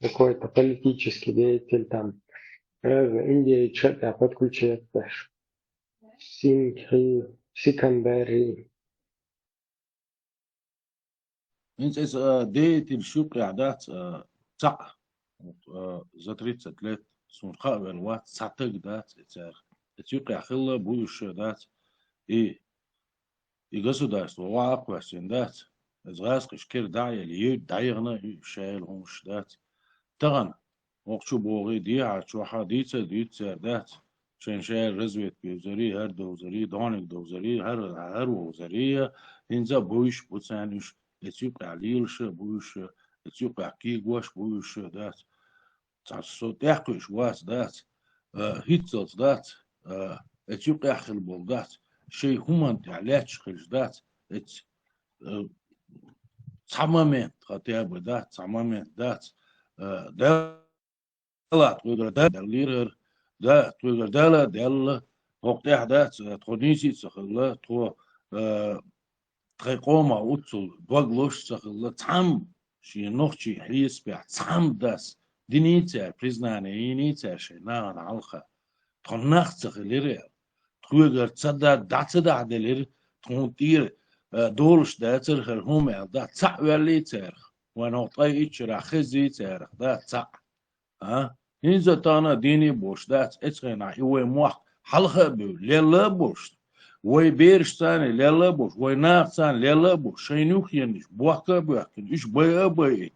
какой-то политический деятель там в Индии что-то подключается. Сингхи, Сикандари. Viņš деятель шукря, да, ца, за 30 лет, сунха велва, цатык, да, цер. Шукря хилла будущее, да, и государство, ваапвасин, да, згасқыш кер дая ли, дайгна, шайл хумш, да. Таган, оқчу боғи дия, чуха дица, да, شان شايل رزوة بوزري هر دوزري دانك دوزري هر وزرية إنزا بوش بوتسانش اتيوب عليلش بوش اتيوب كيغوش بوش دات تعصو تحقش واس دات هيتزلز دات اتيوب اخل بول دات شيء همان تعلاتش خلش دات ات تماما خطيابة دات تماما دات دلات ويقول دات دلير ده تقول ده وقتها ده تونسي سخلا تو تقوم أوتل بغلوش سخلا تام شيء نوخشي حيس بيع تام داس دينيتها بريزنانة ينيتها شيء نان علخا تنخ سخلير تقول تصدق داتدا دلير تونتير دولش داتر خرهم ده تعوالي تارخ ونقطة إتشرا خزي تارخ ده تع ها إنزا تانا ديني بوش دات اتغينا إيوه موح حلقة بيو ليلا بوش وي بيرش تاني ليلا بوش وي ناق تاني ليلا بوش شينوخ ينش بوحكا بوحكا إش بيا بيا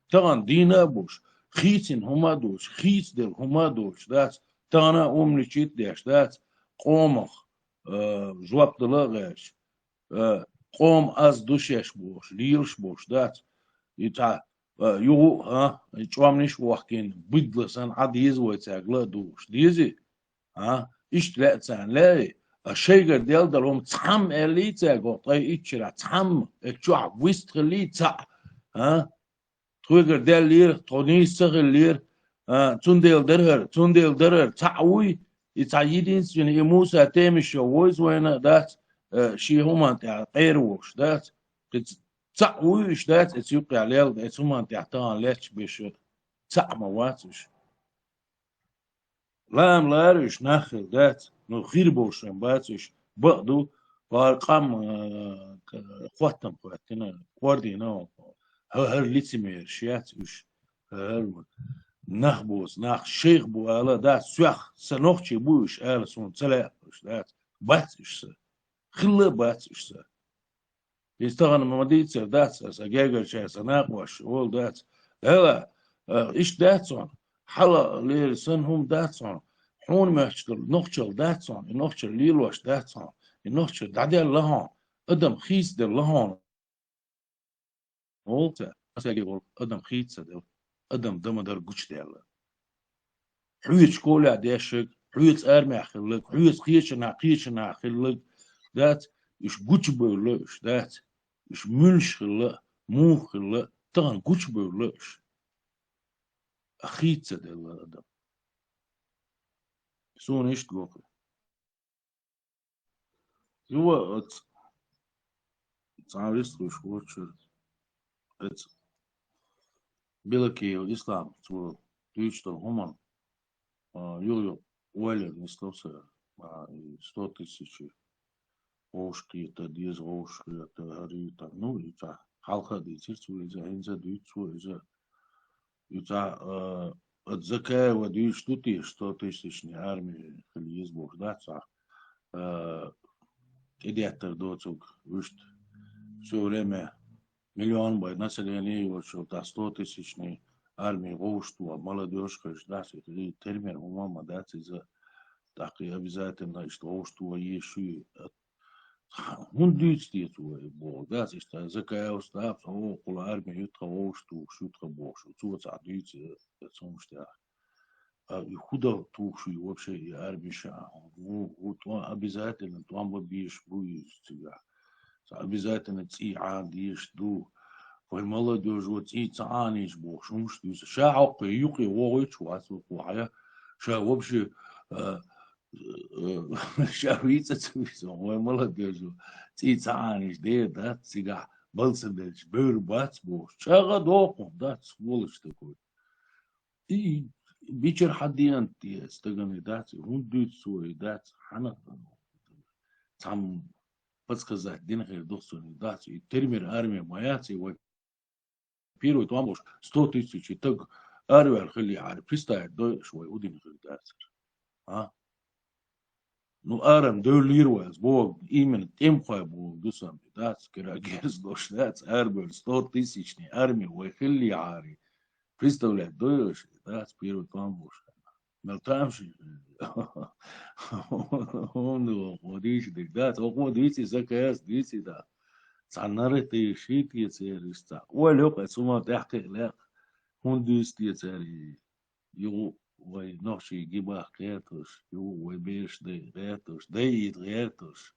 تغن دينا بوش خيتين هما دوش خيت دل هما دوش دات تانا نشيت داش دات قومخ جواب دلاغاش قوم از دوشش بوش ليلش بوش دات يتا يو ها يتوامنش وحكين بدلسان عديز ويتاقلا دوش ديزي ها إيش تلاتسان لاي الشيء ديال دلهم تحم اللي تاقو طي إيشرا تحم اتشوع ويستغلي تا ها تويقر ديال لير توني سغل لير تنديل درهر تعوي يتعيدين سجن يموسى تيمش ويز وين دات شي هما تاع غير وش دات تعويش دات اتيوبيا عليل اتومان تحتان ليش بيش تعمى واتش لام لارش ناخل دات نو خير بوشن باتش بقدو وارقام قوتن قوتنا قوردينا هر ليتمير شيات وش هر نخبوس ناخ شيخ بو على دات سوخ سنوخشي بوش على سون تلا وش دات باتش خلا باتش يستغنى مديت داتس أجاجر شيء سناقوش أول داتس هلا إيش داتسون حلا ليرسنهم داتسون حون ماشتل نخشل داتسون نخشل ليلوش داتسون نخشل دعدل لهون أدم خيس دل لهون قلت أسأجي أدم خيس دل أدم دم در قش دل حويج كولا داشك حويج أرمي خلق حويج قيشنا خلق دات إيش قش بيلوش دات إيش ملشخلة موخلة تغن قش بيلوش أخيت دل أدم سون إيش تقول هو تعرفت وش وشر بلكي الإسلام تو تيجتل همان Юрий Уэллер не слился, 100 тысяч ошки, это 10 ошки, это говорит, ну, и так, халка дитирц, инза дитц, и от Закаева дают штуки, 100 тысячной армии, или есть бог, да, идеатор доцуг, все время миллион бой населения, вот что 100 тысячной армии, вошту, а молодежь, да, это термин, мама, да, за так и обязательно, что вошту еще он дюйстит бог, да, что Закаев став, около армии, ютка вошту, шутка бог, что цуца дюйти, это что и худо тухший вообще и армиша, вот обязательно там побьешь будет тебя, обязательно ци андишь ду, кой молодежь вот ци цанишь бог, шумш ты, ша алка юки вогич вас вухая, ша вообще ша вица цвisa, кой молодежь ци цанишь де да цига, балсадеш бер бац бог, ша гадок да сволочь такой. И вечер хадиан те стаганы дать, рундует свой дать, хана там подсказать, денег достойный дать, и термин армия моя, его первый там уж 100 тысяч, и так армия хали, представить, да, свой удин дать, а? Ну, арм дөлируясь, бог именно тем хай бог дусам дать, керагерс дош дать, армия 100 тысячный армия, ой хали ари. Представляет, да, с первой помощи. Но там же он ходит, да, он видите, заказ, видите, да. Цанары ты шит яцериста. Ой, лёка, сума тахтелек. Он дюстит яцери. Ю, ой, ночи гибах ретуш. Ю, ой, беш де ретуш. Дейт ретуш.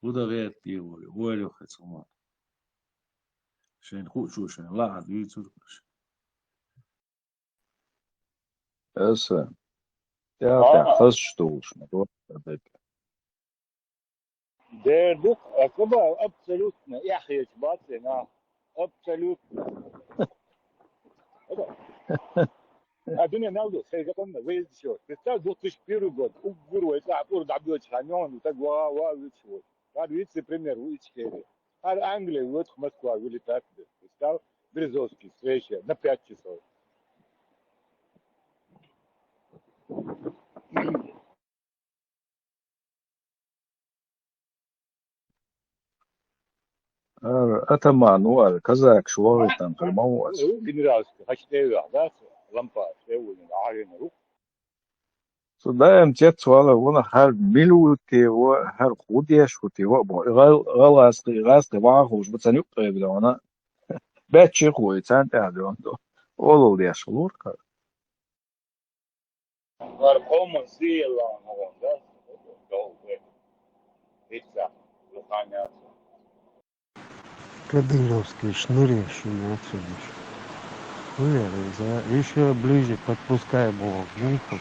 Куда рет его? Ой, лёка, сума. Шен хучу, шен ла, дюйцуркаш. Essa ja faststoß met wat dat Der Duch, Akuba, абсолютно, я хочу баться, на абсолютно. А дуня науду, все законно, выезд еще. Представь, 2001 год, угру, это апур добьется, ханён, так ва, вычего. А видите, пример, вычкери. А Англия, вот в Москва вылетает. Представь, Березовский, встреча, на 5 часов. атаман уар казак шуаритан калмауас Генеральский, хачтева, да, лампа, шеуин, арина, судаем тет суала вона хар милути ва хар худеш хути ва галас вахуш бцанюк била она бачи хуй цант адондо олол деш лурка Варкоман сила, да, долго. Ица, луханя. Кадыровский шныряющий отсюда. Еще ближе подпускай было в Мунху.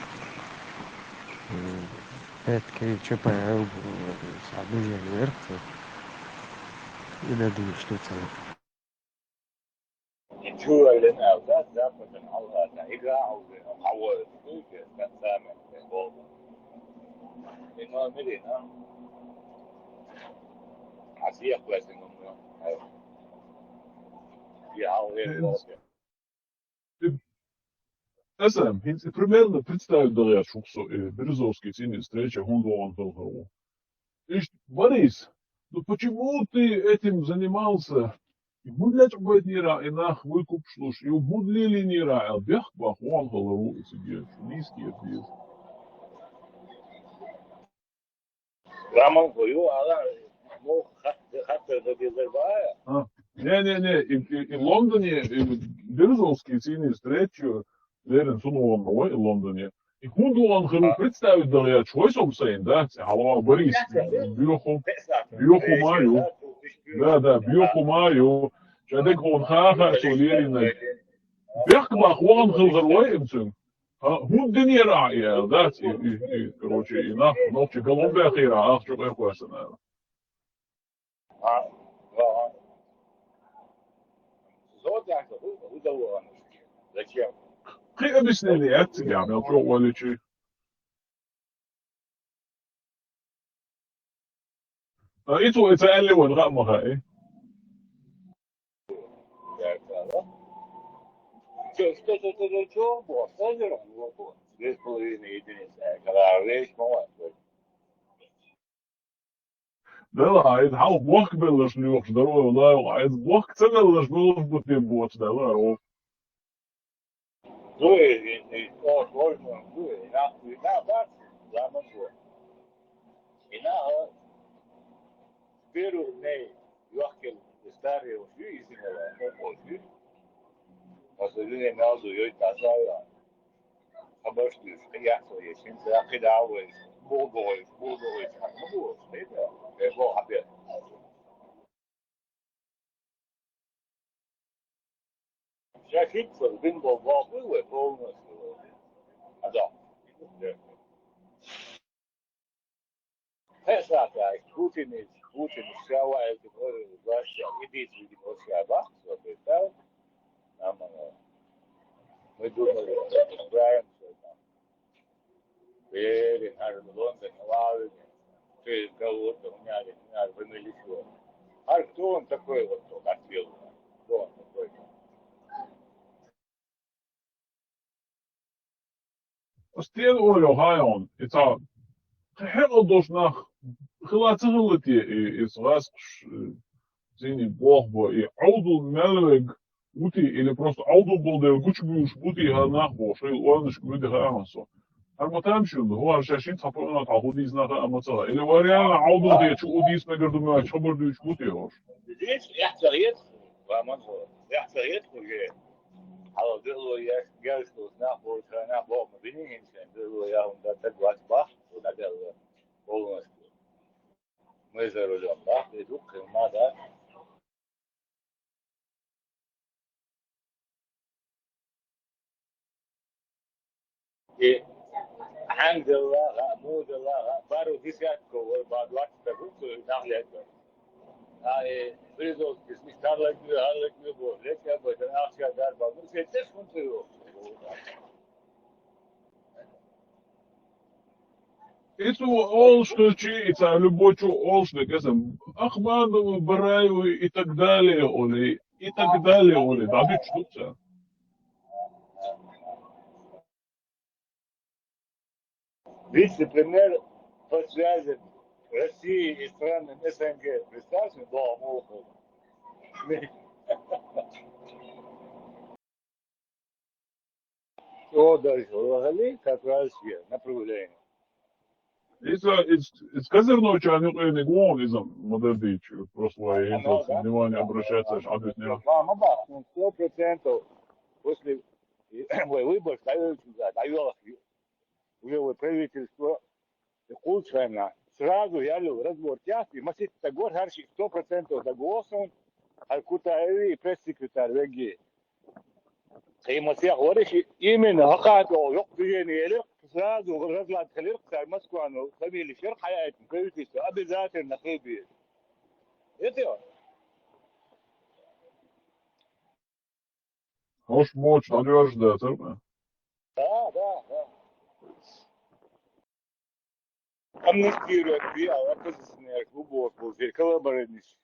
5 ЧП с оружием вверх. И дадут что-то. شو لنا أولاد دافع الله تعيقها أو معوض كان سامع والله إنه مدينة عسية كويس إنه Ne znam, примерно представь, да я шуксо, Березовский цини встреча, он был. Борис, ну почему ты этим занимался? И будет быть не ра, и нах выкуп шлуш, и будли ли не ра, а бег бахуан голову и сидеть, низкий ответ. Рамон говорю, ну, хатер до безербая. Не, и в Лондоне, Березовский цини встречу, верен сунуван новой в Лондоне. И хундуан херу представить, да я чой сом сейн, да, халава Борис, бьёху маю. Да, бьёху маю. Чадек он хаха солерина. Бехкбах вон хилгерой имцун. Хундини рая, да, и короче, и ночи Колумбия хира, ах, что какое сценарий. Зачем? Skrev snillighet, ja, men jag tror lite. Itu Italia ونغمر هاي. Что, босс, озеро, вот, 2,5 единицы, когда весь молодой. Да, это хау бог был лишь не здорово, да, это бог ценил лишь был в бутылке бот, да, да. Ну и сложно, ну и на бац, да, могу. И на первую дней легким старый уже изменила, но последнее мелду ее тазая. Обошли, я свои синцы, акидавы, булгой, ну, это его обед. Я хитцер, bin был воплывый полностью. А да. Песака, Путин сявает, Russia, идет в Россия, вот это, мы думали, что справимся, Берин, Лондон, Лавин, ты кого-то уняли, вымели все. А кто он такой вот, отвел? Кто он такой? Stel oorlog hajon, het zou heel dus nach gelaten is rask zini bohbo и аудул мелвег ути или просто аудул болде гучбуш ути ханах бош и оныш гуде хансо. Арматамшун هو شاشين تفاوضنا تعهدي زنا امتصا или вариант аудул де чудис мегерду ма чобордуш ути хош. Здесь яхтарет, ваманхо, яхтарет уже. Hallo, dulu ya, guys, tuh nah, boleh nah, bawa begini kan, dulu ya, udah terbuat bah, udah ada bonus. Mezer udah bah, itu kemana? Alhamdulillah, alhamdulillah, baru disiap kau, baru waktu terbuka, dah lihat. Призов, если стало любовь, лет об этом, сказать, ну, все те смотрю. Itu all что чиится, любочу all что казам, Ахмадову, Бараеву и так далее, Оли, да ты что-то. Вице-премьер по связи России и стран СНГ. Представьте, да, мол, что дальше? Лагали, как Россия, направление. Из козырного чайника не гон, из модердич, просто внимание обращается, объясняю. 100% после выборов даёт уже правительство Кулчана. Сразу я разбор тяжкий, масит Тагор Харшик 100% доголосон, Аль-Кутаеви и пресс-секретарь ВГ. И масия говоришь, именно Ахату, Йоктугенелек, сразу разлад Халирк, Москвану, фамилии Шерх Хаятин, правительство, обязательно хлебит. Это Уж мочь, надежда, да? Да. Amnestiye bir oppositionner bu bir kalabalığız.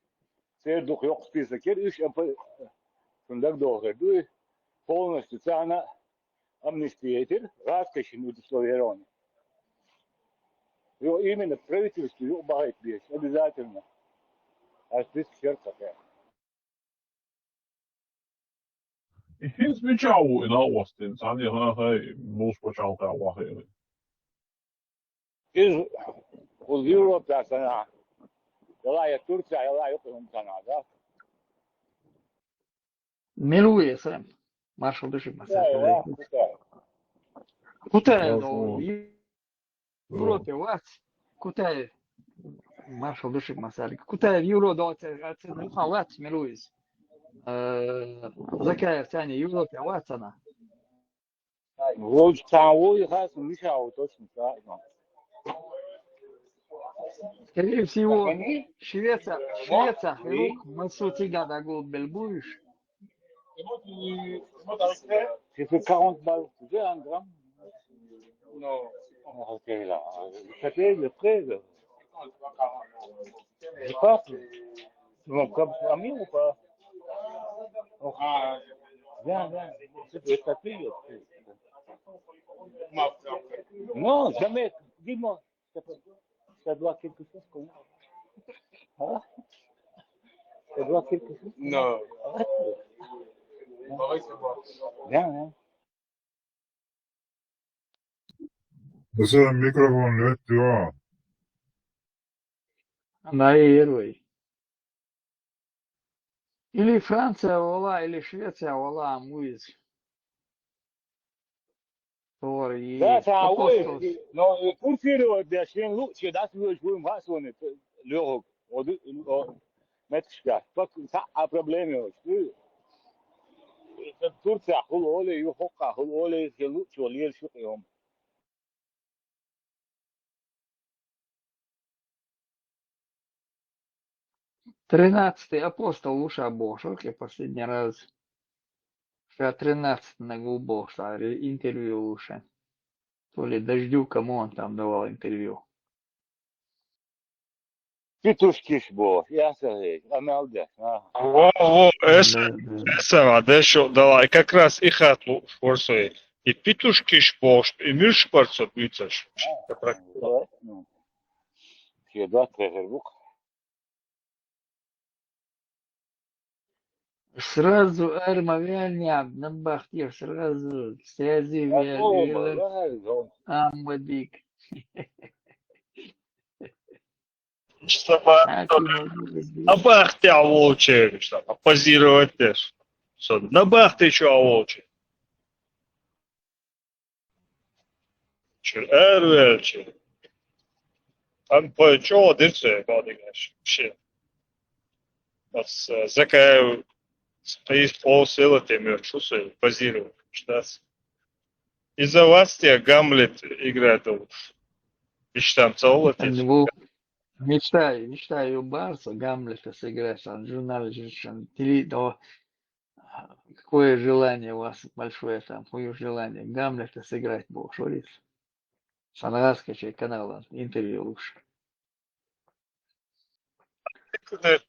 Serduh yok spesifik iş yapı sundak doğru. Полностью цена амнистиетер, раскошен удостоверен. Его именно правительство его бывает здесь, обязательно. А список сердца. Ik vind het met jou in Austin, zijn die graag los wat jou daar wachten. Из Европы страна. Ялая Турция, ялая страна, да? Милуя сам. Маршал дышит на себя. Кутая, но в Европе у вас, кутая, маршал дышит на себя. Кутая в Европе, это у вас, милуясь. Закая в цене Европе, у вас она. Вот того и раз мешал точно, да. Скорее всего, Швеция, Масу Тигада Голд Бельбуиш. J'ai fait 40 balles. J'ai un gramme. Non. Ok, là. Ça fait le prêt, là. Je passe. Tu m'en comme ami ou pas? Oh. Viens, viens. Tu peux taper le prêt. Non, jamais. Dis-moi. Ça doit quelque chose comme ça. Hein? Ça doit quelque chose comme ça. Non. Arrête. Viens, viens. Mesela mikrofon net diyor. Наверное. Или Франция вала, или Швеция вала, муиз. Da, Tori تعودت apostles. لو يكون في ده شيء لو شيء ده شوي ما سوني لو ما تشجع فك ساعة بروبليم شو تورسع هو أولي يحقق هو أولي يلو شو ليه شو يوم 13-й апостол уша Бошок, я последний раз. Что 13 на Гулбоша, интервью уша. То ли Дождю, кому он там давал интервью. Петушки бо, я сагей, амалда. Во, Да. esam dešo dalai как раз их отлу форсой. И петушки шпош, и мирш парцо бицаш. Ну, кеда трезербук. Сразу армавяня, набахтир, сразу связи велик, амбадик. Чтобы набах ты волче, что позировать też. Что набах ты что волче. Чер эрвелче. Там по чего дырце гадыгаш. Вообще. Нас закая стоит полсела темер, что се позировать. Что из-за вас тебя Гамлет играет. И там целовать. Мечтаю Барса, Гамлета сыграть, журналистом. Какое желание у вас большое там, какое желание Гамлета сыграть был, шорис. Сангаскачай канала, интервью лучше.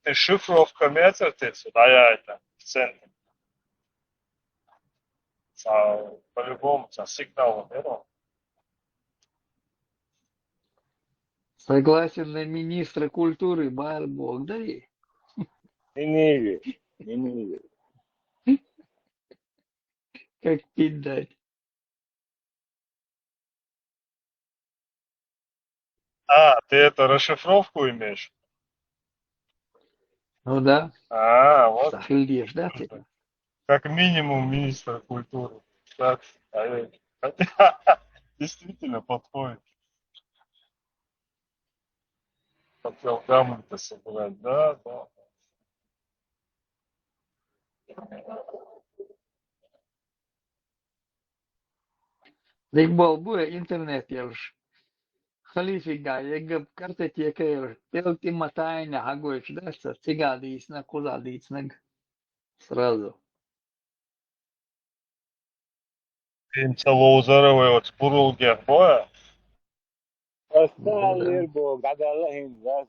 Ты шифровка метр, ты сюда я это в центре. По-любому, сигнал верно. Согласен на министра культуры Барбок, да и? Не верю. Как пить дать. Ты это расшифровку имеешь? Ну да. Вот. Сахильдеш, да, типа? Как минимум министр культуры. Так, действительно подходит. Хотел Гамлета собрать, да. Дикбол буя интернет елш. Халифига, егаб картотека елш. Пелти матайна хагойч, да, цигадисна, кузадисна. Сразу. Им Лоузаровой вот Бурулгер боя. Осталир бо, когда Аллахин заз.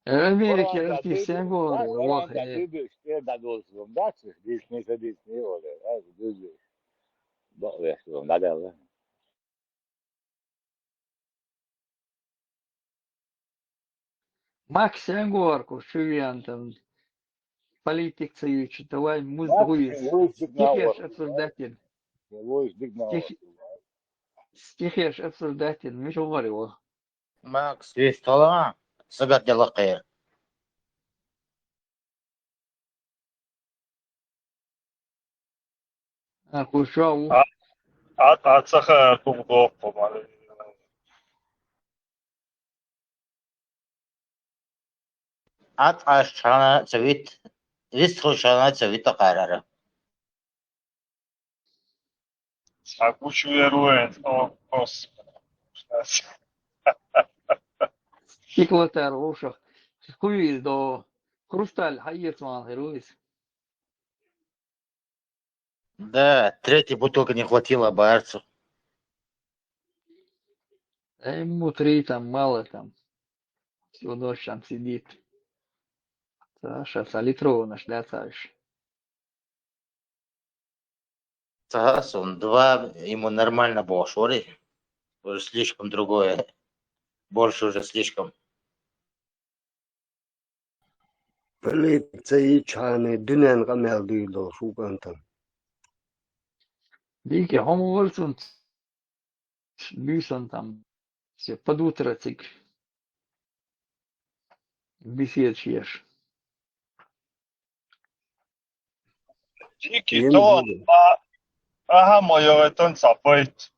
Америки артистен говорю, ох. Да, должен, да, здесь не садись, не воля, да, надо. Макс Ягорку, шивентом. Политик цеючи, давай муздруис. Стихеш обсуждатель. Стихеш обсуждатель, миш говорю. Макс, здесь طلع سقط يلا خير. Акушау. Ацаха тугдок помали. عشان سويت ريسك شغلات سويت قراره. Акучу верует, Стеклотар в ушах. Хуй до хрусталь хайесман Руис. Да, третьей бутылки не хватило барцу. Ему 3 там мало там. Всю ночь там сидит. Сейчас литровую нашляцаешь. Раз, он 2, ему нормально было, шори. Уже слишком другое. Больше уже слишком. Полит цаичаны дюнен гамел дюйло шубантам. Вики, хомовольцун бюсон там. Все под утро цик. Беседчешь. Tiki to, aha, moja on sapait.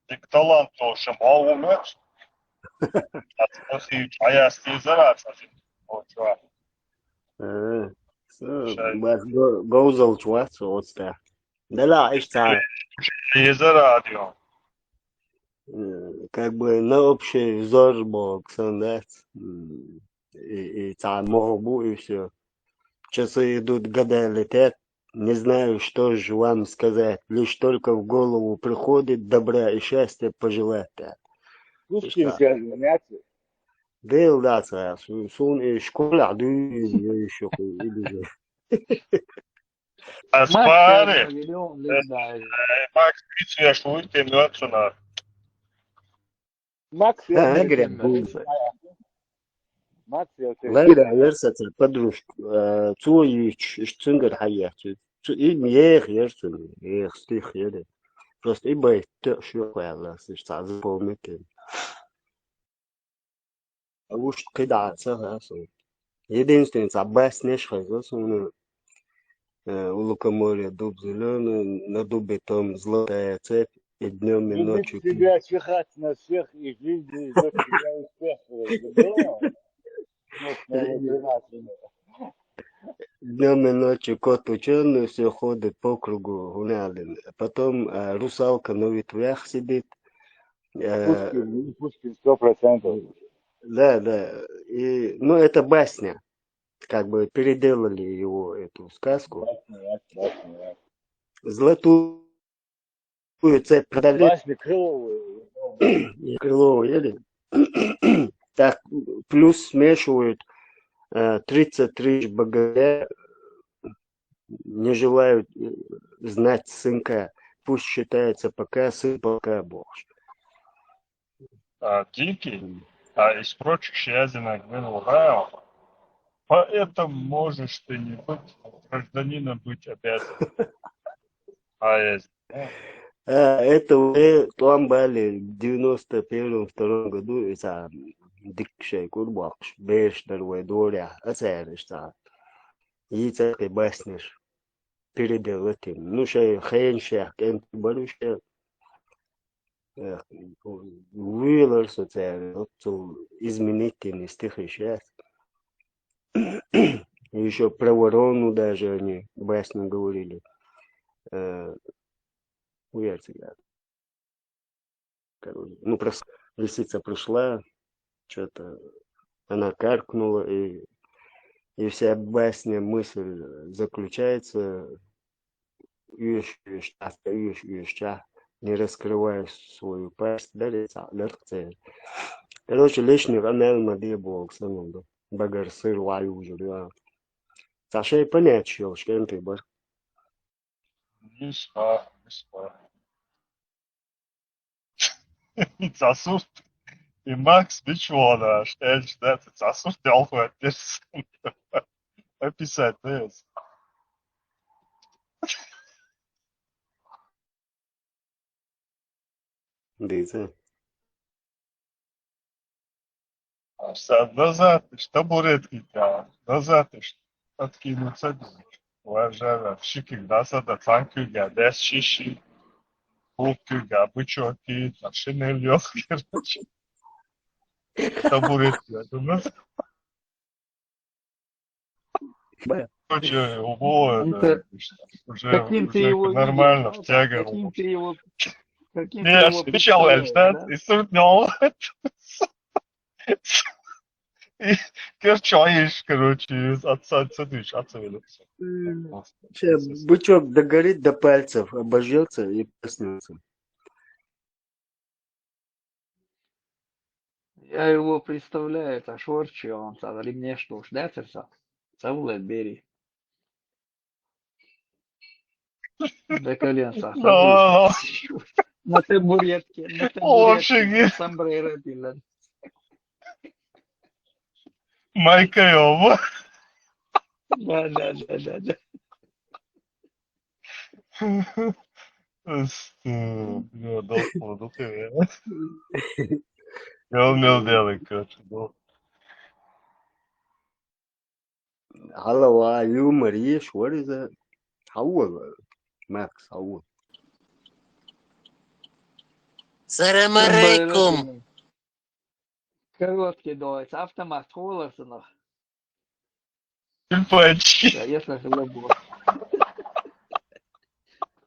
Tik talent tošam augumets. Atspasīju čajās izarāts. بس جوزل شوات وستا ده لا ايش تعال Izarādījām. как бы на общий взор бог сандать и там могу и все. Часы идут, года летят. Не знаю, что же вам сказать. Лишь только в голову приходит добра и счастья пожелать. Русским заняться. Дел да, сон и школа ду еще или Aspāri. Maks viciešu lītiem vecināt. Макс, Да, говорят, Макс, لا لا يرسل بدروش توي تشتنجر حياته يخ يرسل يخ ستيخ يده просто ибо شو على استعذب ومكن وش قدعة سهلة единственный забас нешха засуну лукоморье дуб зеленый на дубе там золотая цепь и днем и ночью тебя чихать на всех и жизни за тебя успех. Днем и ночью кот ученый все ходит по кругу гуляли. Потом русалка на ветвях сидит. Пушкин 100%. Да, да. И, ну, это басня. Как бы переделали его, эту сказку. Золотую цепь продали. Басня Крыловую. Крыловую ели. Так, плюс смешивают 33 богатыря, не желают знать сынка. Пусть считается пока сын, пока Бог. Дикий, из прочих я зинак вынул рау. Поэтому можешь ты не быть гражданином, быть обязан. Это уже там были в 91-2 году, это дикшей курбакш, беш дарвой доря, ацеришта. И цепи баснеш переделать им. Ну, что хеншах, кем баруше, вылор социальный, вот изменительный стих сейчас. Еще про ворону даже они басню говорили. Ну, просто лисица пришла, что-то она каркнула, и вся басня, мысль заключается, не раскрывая свою пасть, короче, лишний ранел маде бог, самом багар сыр ваю уже, да. Саша и понять, что ты бар. Не спа. Zasurt i Max Bičvonā šķēļš, zasurt jalkoties. Описать, да? Дивіться. Сад назад, табуретки тя, назад, откинуться. Уважаю, всяких сада цанкюга, дес шиши. Полкюга, бычоки, шинелёк, короче. Табуретки, я думаю. Короче, ого, уже нормально втягивал. Не, встречал Эльштадт и сутнул. И, короче, аишь, короче, отца цедыш, отца велится. Сейчас бычок догорит до пальцев, обожжется и проснется. Я его представляю, это Шорчи, он там ремне что уж дается, цавлет бери. До коленца Да, садись. На табуретке, вообще, сомбреро пилен. майка его. Да. Я дал ты. Мел делай, короче, да. Hello, are you Marish? What is it? How Max, how? Салам Сомбреро алейкум. пилен. Короткий дойц, автомат холосынах. Тюльпанчики. Да, если хлебо.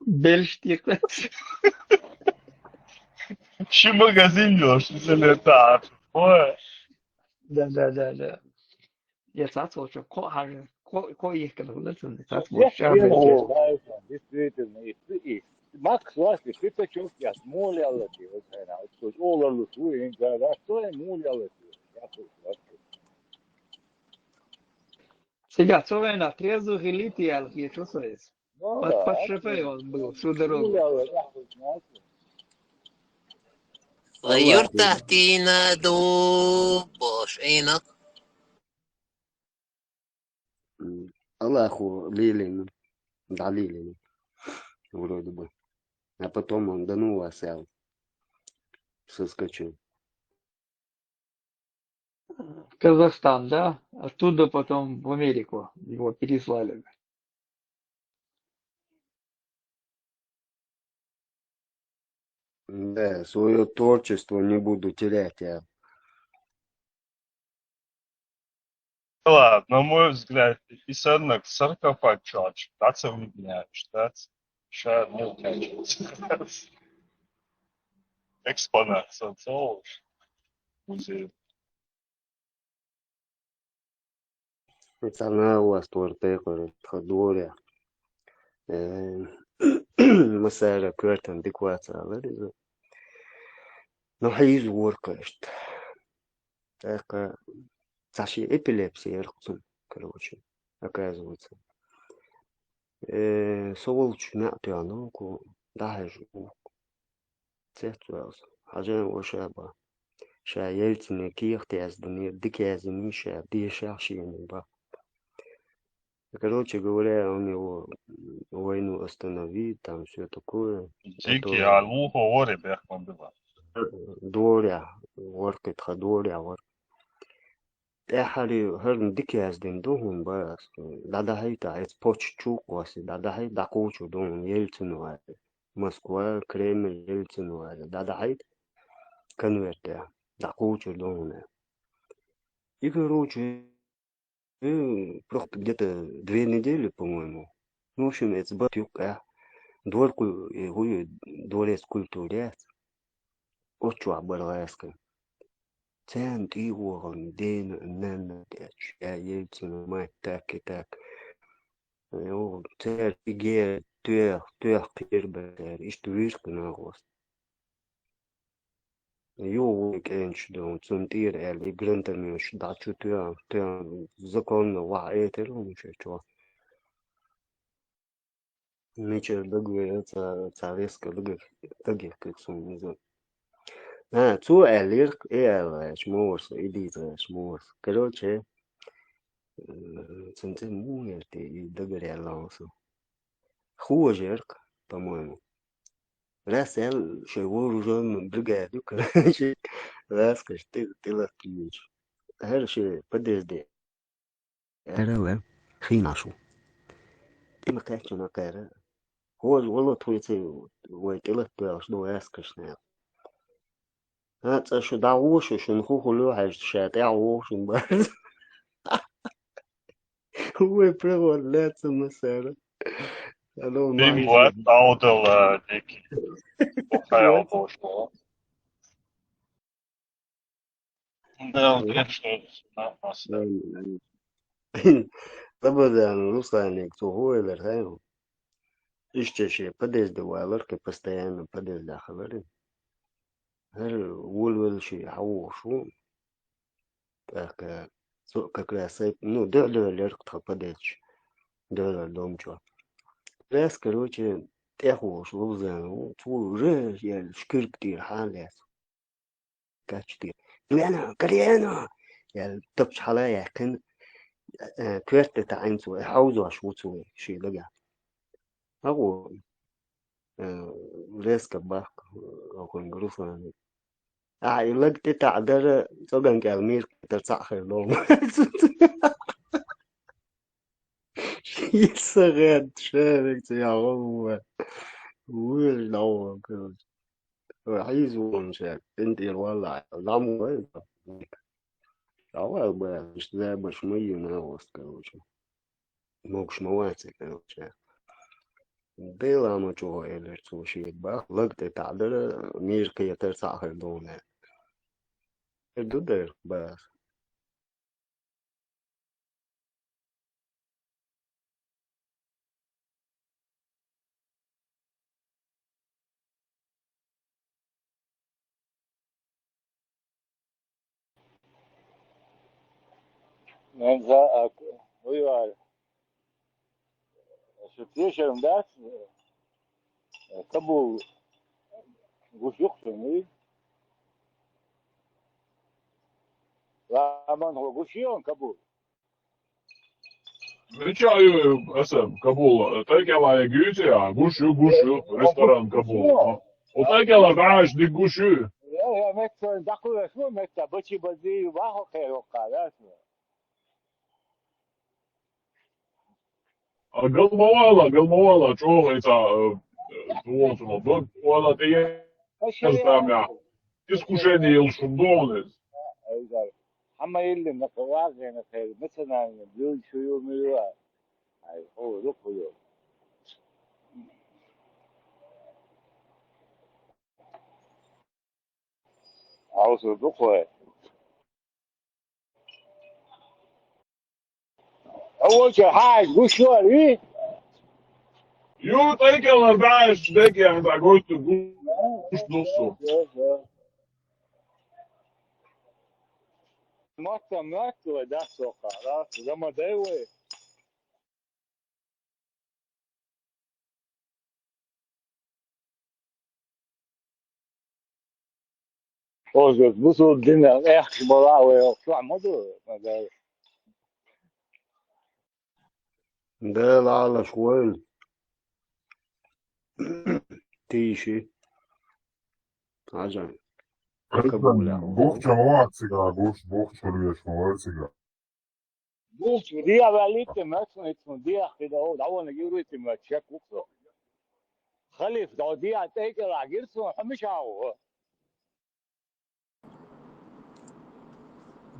Бельштик. Ще магазин идешь, залетаешь. Ой. Да. Я сацвочу, ко их когда-то, Я сацвочу, первого лайфа, действительно, и Макс Васли, ты почему я смолил эти, вот это, что олалу свой, да, что я молил эти, я просто. Сега, цовена, трезу гелити, алки, что соис? Ну Под да, шофе он был всю дорогу. молил, я знаю. ويرتحتينا دوبوش عينك. Аллаху Лилин, Далилин, вроде бы. А потом он, да ну вас, я соскочил. Казахстан, да? Оттуда потом в Америку его переслали. Да, свое творчество не буду терять, я. Ладно, на мой взгляд, и садник саркофаг чач, да, це видняє, штат, ще не вкачується. Експонат, це уж музей. Это на у вас творте, ходоря. Масара квартан деквация, алариза. Но хайз воркашт. Так, Саши эпилепсия, короче, оказывается. Соволч на пианку, даже цехтуэлс. Хажен ошаба. Ша ельцины кихтязданы, дикязины, ша дешашины, ба. Короче говоря, он его войну остановил, там все такое. Дикий, а лухо оре бехман была. Доря, воркет ходоря, ворк. Эхари херн дикяздын дохун бас. Дадахайта, эц поч чук васи, дадахай дакучу дохун ельцин вари. Москва, Кремль, ельцин вари. Дадахайт конверте, дакучу дохун. И короче, просто где-то 2 недели, по-моему. Ну, в общем, это батюк, дворку, и дворец культуры, очень оборвайска. Цент и ворон, день, нен, я ельцин, мать, так и так. Цент и гер, трех, кирбер, и что вишка на гост. Уикенд, да, центир, и грантамеш, да, что законно, это, что. Ничего, договориться, царевская, таких, как сон, не знаю. Цу элир, шморс, идите, шморс. Короче, центр муерти и договорялся. Хужерк, по-моему. Раз я вооруженным бригаду, короче, раз, ты латвич. Короче, подожди. РЛ, хинашу. Ты макачу на кара. Воло твои войти что я скажу. Это что дауши, что он хулю, а что это дауши, баз. Ой, проводляться масара. Алло, Им вот аудал дикий. Похаял пошло. Да, вот это что طبعا نصاني هو الرهيب اشتشي بديس دوالر كبستيان بديس داخلين هل ولول شي حوشو كاك سو كاسيب نو دولار لرك بديش دولار دومجو لاس كروتشي تاخوش وزان تو ريش يا شكر كتير حالات كاتشتير انا كريانا يا تبش حلايا كن كويرت تعين سوى حوزو شو سوى شي لقى هو ليس كباك أكون جروفان لقت تعذر سوغان كالمير ترصح لهم يسغد شارك يا هو ويش دوا كل عايز ونشاك انت والله لام وين أول مش زي مش مية وسط موكش مواسك كروش بيلا ما جوا إلى توشي بق لقت تعذر مير كي ترصح لهم الدودر بس Men za uyar situation that kabu gushuk shuni raman ho gushion kabu Pričaju, esam, Kabul, teikēlā ir gūtījā, gušu, restoran Kabul. Un teikēlā gājuši dik gušu. ya mekta dakul esmu mekta bachi bazi baho khero kadas Galmavālā, čolīcā, tuotuma, vālā tie jāstāmjā, izkušēni ilšum donis. ama yille nakawage na khero mesela blue shuyu miwa ai ho rukuyo auso rukoy أول شيء هاي قشوا لي Jū teikēlā gājuši dekjā, tā gotu gušu nusu. مات ودا سوق خلاص لما داوي اوزوس بوسو الدنيا اخ بلاوي شو عمدو ده على شوال تيشي عجب Buhčam vācīgā, buhču riešmu vācīgā. بوش دي باليت مثلا دي كده هو دعوه نجيب ما تشك وكسو خليف ده دي هتيجي راجيرسو مش هو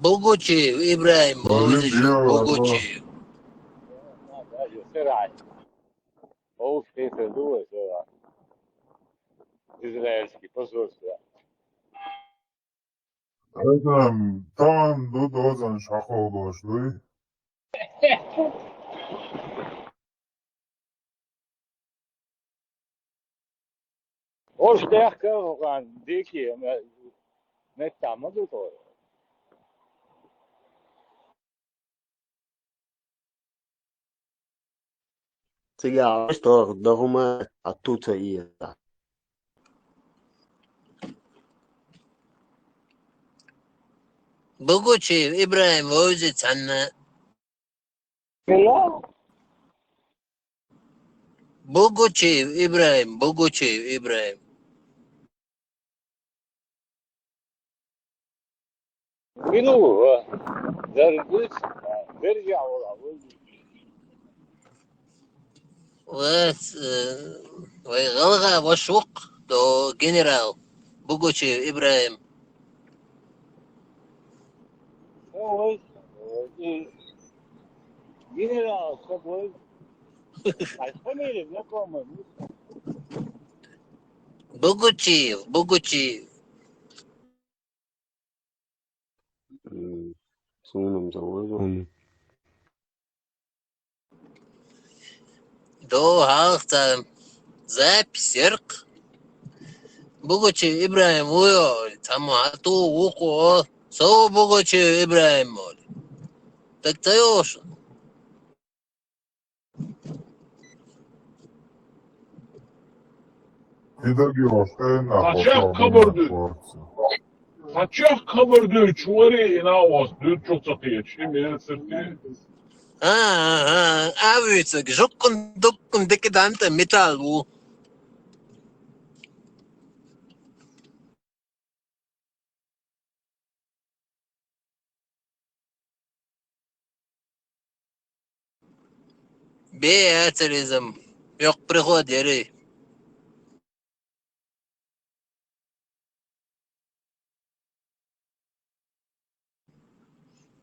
بوغوتشي إبراهيم بوغوتشي سرعه هو كيف هو سرعه израильский посольство Esam, tān dodozan šaholgošli. هو اشتاق كان ديكي متى ما دكتور تيجي اشتغل ده هما عطوتا ايه بوغوتشي إبراهيم ووزت عنا بوغوتشي إبراهيم منو زرقوس بيرجع ورا ويغلغى وشوق دو جنرال بوغوتشي إبراهيم هو جنرال كبوي الفاميليا نكمل بوغوتشي Сунам завозу. До халта запись серк. Бугучи Ибраим уё, тамату уко. Со бугучи Ибраим мол. Так таёш. Kaçak kabırdı. Kaçak kabırdı. Çuvarı inavaz. Dün çok satıyor. Şimdi sırtı. Авицак, жуккун дуккун декаданта металл у. Беатеризм. Yok приход yeri.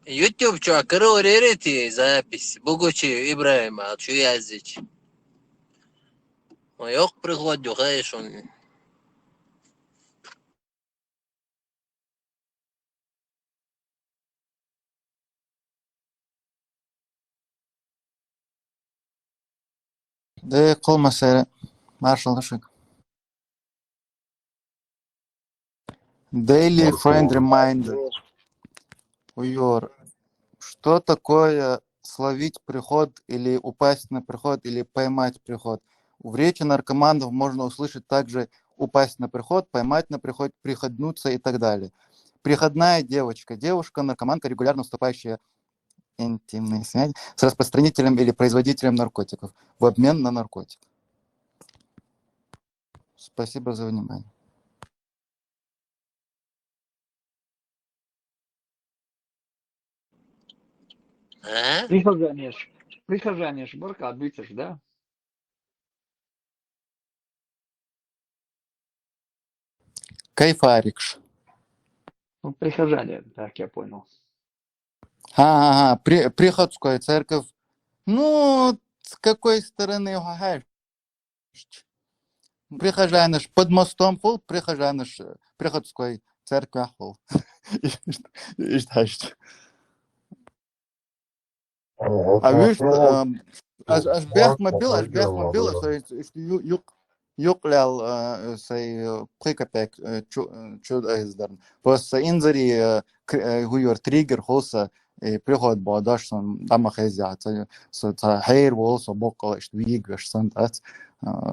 YouTube чувак, рерити запись. Бугучи Ибраима, чу языч. Yok приход, дюхаешь он. Да колмаса маршал шик. Daily friend reminder. Уйор. Что такое словить приход или упасть на приход или поймать приход? В речи наркоманов можно услышать также упасть на приход, поймать на приход, приходнуться и так далее. Приходная девочка. Девушка-наркоманка, регулярно вступающая в интимные связи с распространителем или производителем наркотиков в обмен на наркотик. Спасибо за внимание. Прихожане ж барка отбытишь, да? Кайфарикш. Ну, прихожане, так я понял. Приходская церковь. Ну, с какой стороны угаешь? Прихожане ж под мостом пол, прихожане ж приходской церковь пол. И что? А видишь, аж бях мобил, юклял сей прикопек чудо издарн. Просто инзари гуйор триггер холса и приход бодаш сон дамах изяца. Со хейр волс обокол иш двигаш сон тац.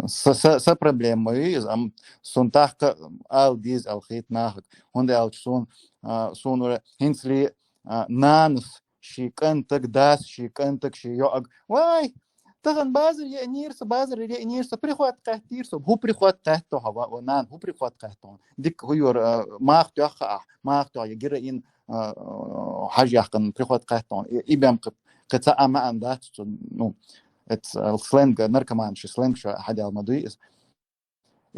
Со проблемой ам сон тахка ал диз ал хит нахак. Онде ал сон уре хинсли нанс шикантак дас шикантак шиёг. Вай تغن بازر يا نيرسا بازر يا نيرسا بريخوات قهتيرسا هو بريخوات قهتو هوا ونان هو بريخوات قهتون ديك هيور ماختو يخا ماختو يجرا إن حاجة يخن بريخوات قهتون إبام قطع أما أندات نو ات السلنج نركمان شي سلنج شو حدا المضيء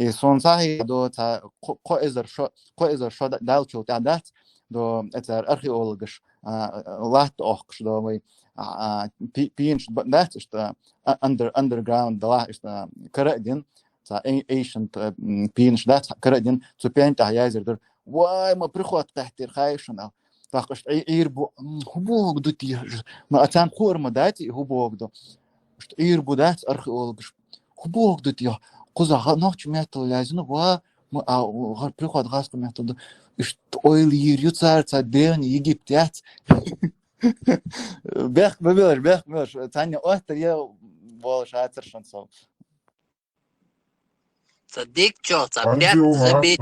سون صاحي دو تا قو إزر شو دالشو تعدات دو اتر أرخيولوجش لات أخش دو وي بينش ده ist underground da ist Karadin ta ancient بينش ده Karadin zu paint هيازر در واي ما بريخوت تحت الخايشنا تاقش عير بو هو دتي ما اتان خور مداتي هو بوغدو عير بودات ارخيولوجش هو بوغدتي قزا نوچ ميتل لازم وا ما بريخوت غاست ميتل ist oil يريوتار تا دين يجيبتات بيخ مبلش تاني أهتر يا والله شاطر شنصو صديق شو صبيت صبيت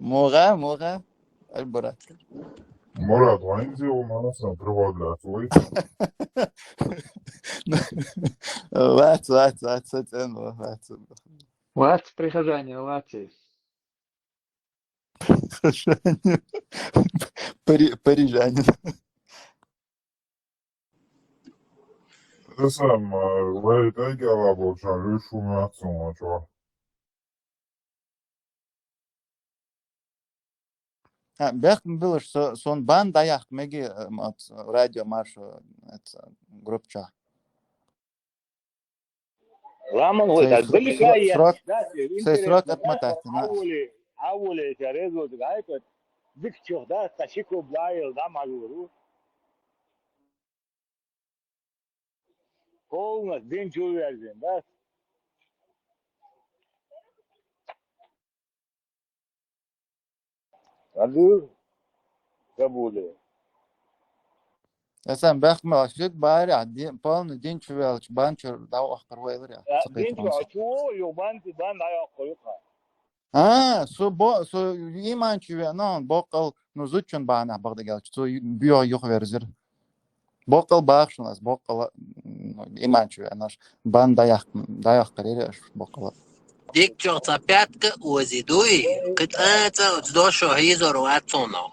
موغا البرات Murat, vanzi o manasam privodlja tvoj. Лац прихожане, лацы. Парижанин. Это сам, вы таки лабоча, решу нацума, чё. Бях было, что сон бан даях меги от радио маршу это группча. Рамон вот так далеко срок отмотать. أول شريط قاعد Дикчо, да, тачико блайл, да, магуру. Полно, день чувязен, да. Аду, кабуле. Sen bakma şut bari addi palnu din çuvalç bançur dav akar waylar ya sakay День Fransa. чувачу, юбан тидан ая коюка. Ha so iman çuva non bokal no zuçun bana bagda gelç so biyo yok verzir. Bokal bağışlas bokal iman çuva naş ban dayak karere bokal. ديك جوتا بياتك وزيدوي قد أنت وتدوشو هيزور واتسونو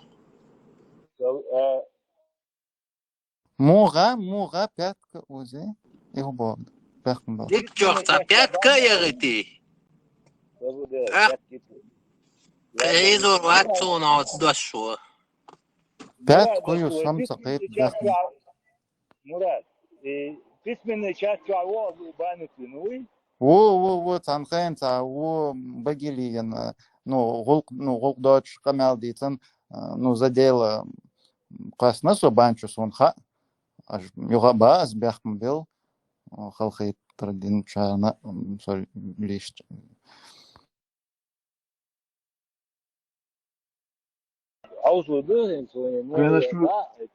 Muğa piatka uzi. Iho bo bakın bo. ديك جوتا بياتك يا غتي هيزور واتسونو وتدوشو Piat koyu sam sakayıp bakın. Мурат, письменная часть чего банки, ну и? Во танхайн та во багилиен голк доч камел дитен задела класна со банчу сонха аж юга баз бахм бил халхайт традин чана сори лишт.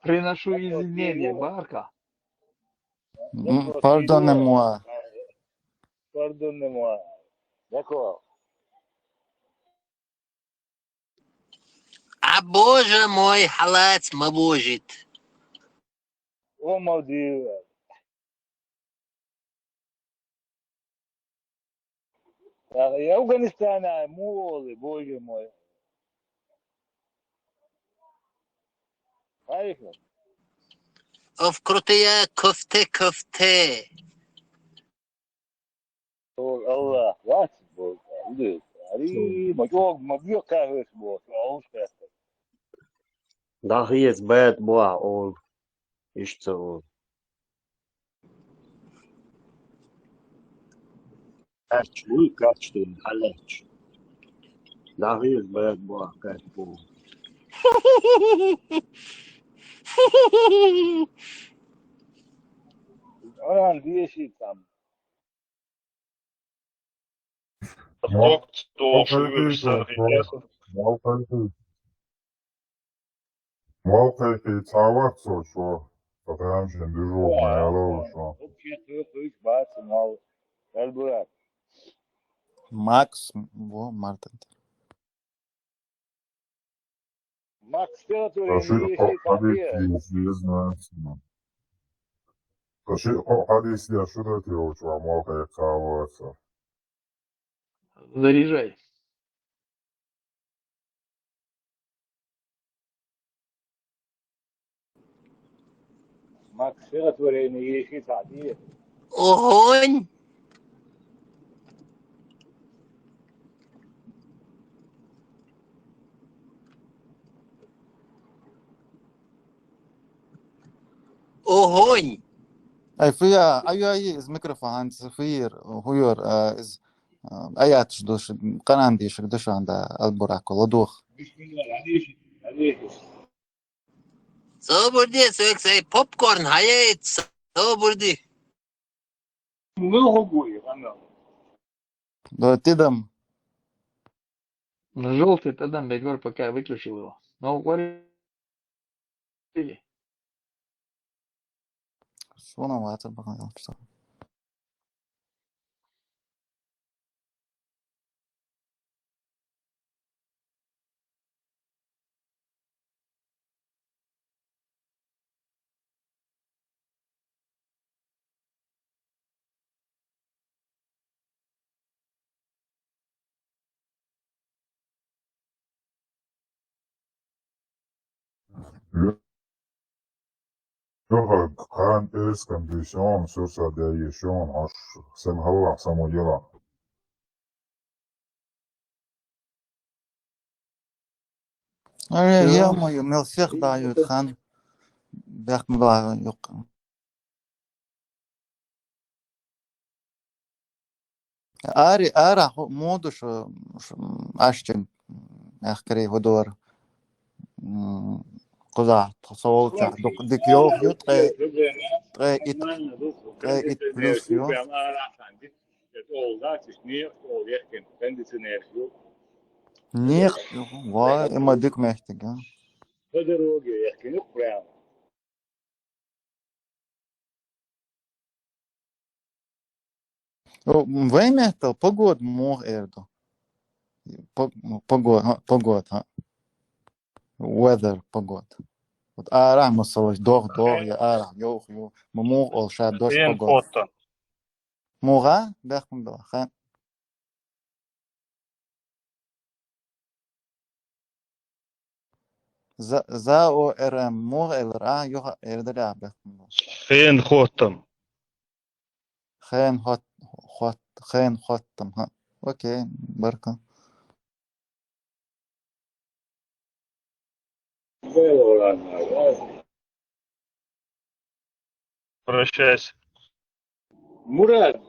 Приношу извинения, Барка. Pardonnez-moi. Pardonnez-moi. D'accord. Боже мой, халат мабожит. О, Малдивы. Я Афганистана, молы, боже мой. Поехали. Of крутые кофте. Allah, what? Look, Ali, my car is both. Da he is bad boy or is so. Actually, catch the halach. Da he is bad boy, catch boy. Oran diye şey tam. Малкайки цаватсо шо. Потамшин дежур наяло шо. Max во Мартин. Макс, что ты Taşı hadis izlezmezsin. Taşı hadis yaşıda diyor şu an malkaya kahvaltı. Заряжай. Макс, что ты не تعديل. Огонь. Огонь. Фия, из микрофон фир хуйор из аят ждош кананди шгдош анда албурако ладох. Соборди, söksey popcorn hayat. Соборди. Много будет, Да тидам. Желтый тогда Бегор пока выключил его. Ну, говори. Шона ватер баган что. Yok, kan es condition sur sa derrière aş sen hava samoyela. Я мой мел всех дают хан. Бахмла yok. Ара моду шо ашчен ахкре водор. Куда соолчах дик ёв ют ит плюс ё. Них ва има дик мехтиг. Веймехтал погод мох эрдо. Погод, ха. Weather погод. Вот арах масалаш дох я арах ёх мох ол шад дождь Эн погод. фото. Муга бехм бела ха. За о рм мох элра ёха эрдля бехм. Эн хотом. Хэн хоттам ха. Окей, барка. Прощайся. Мурат,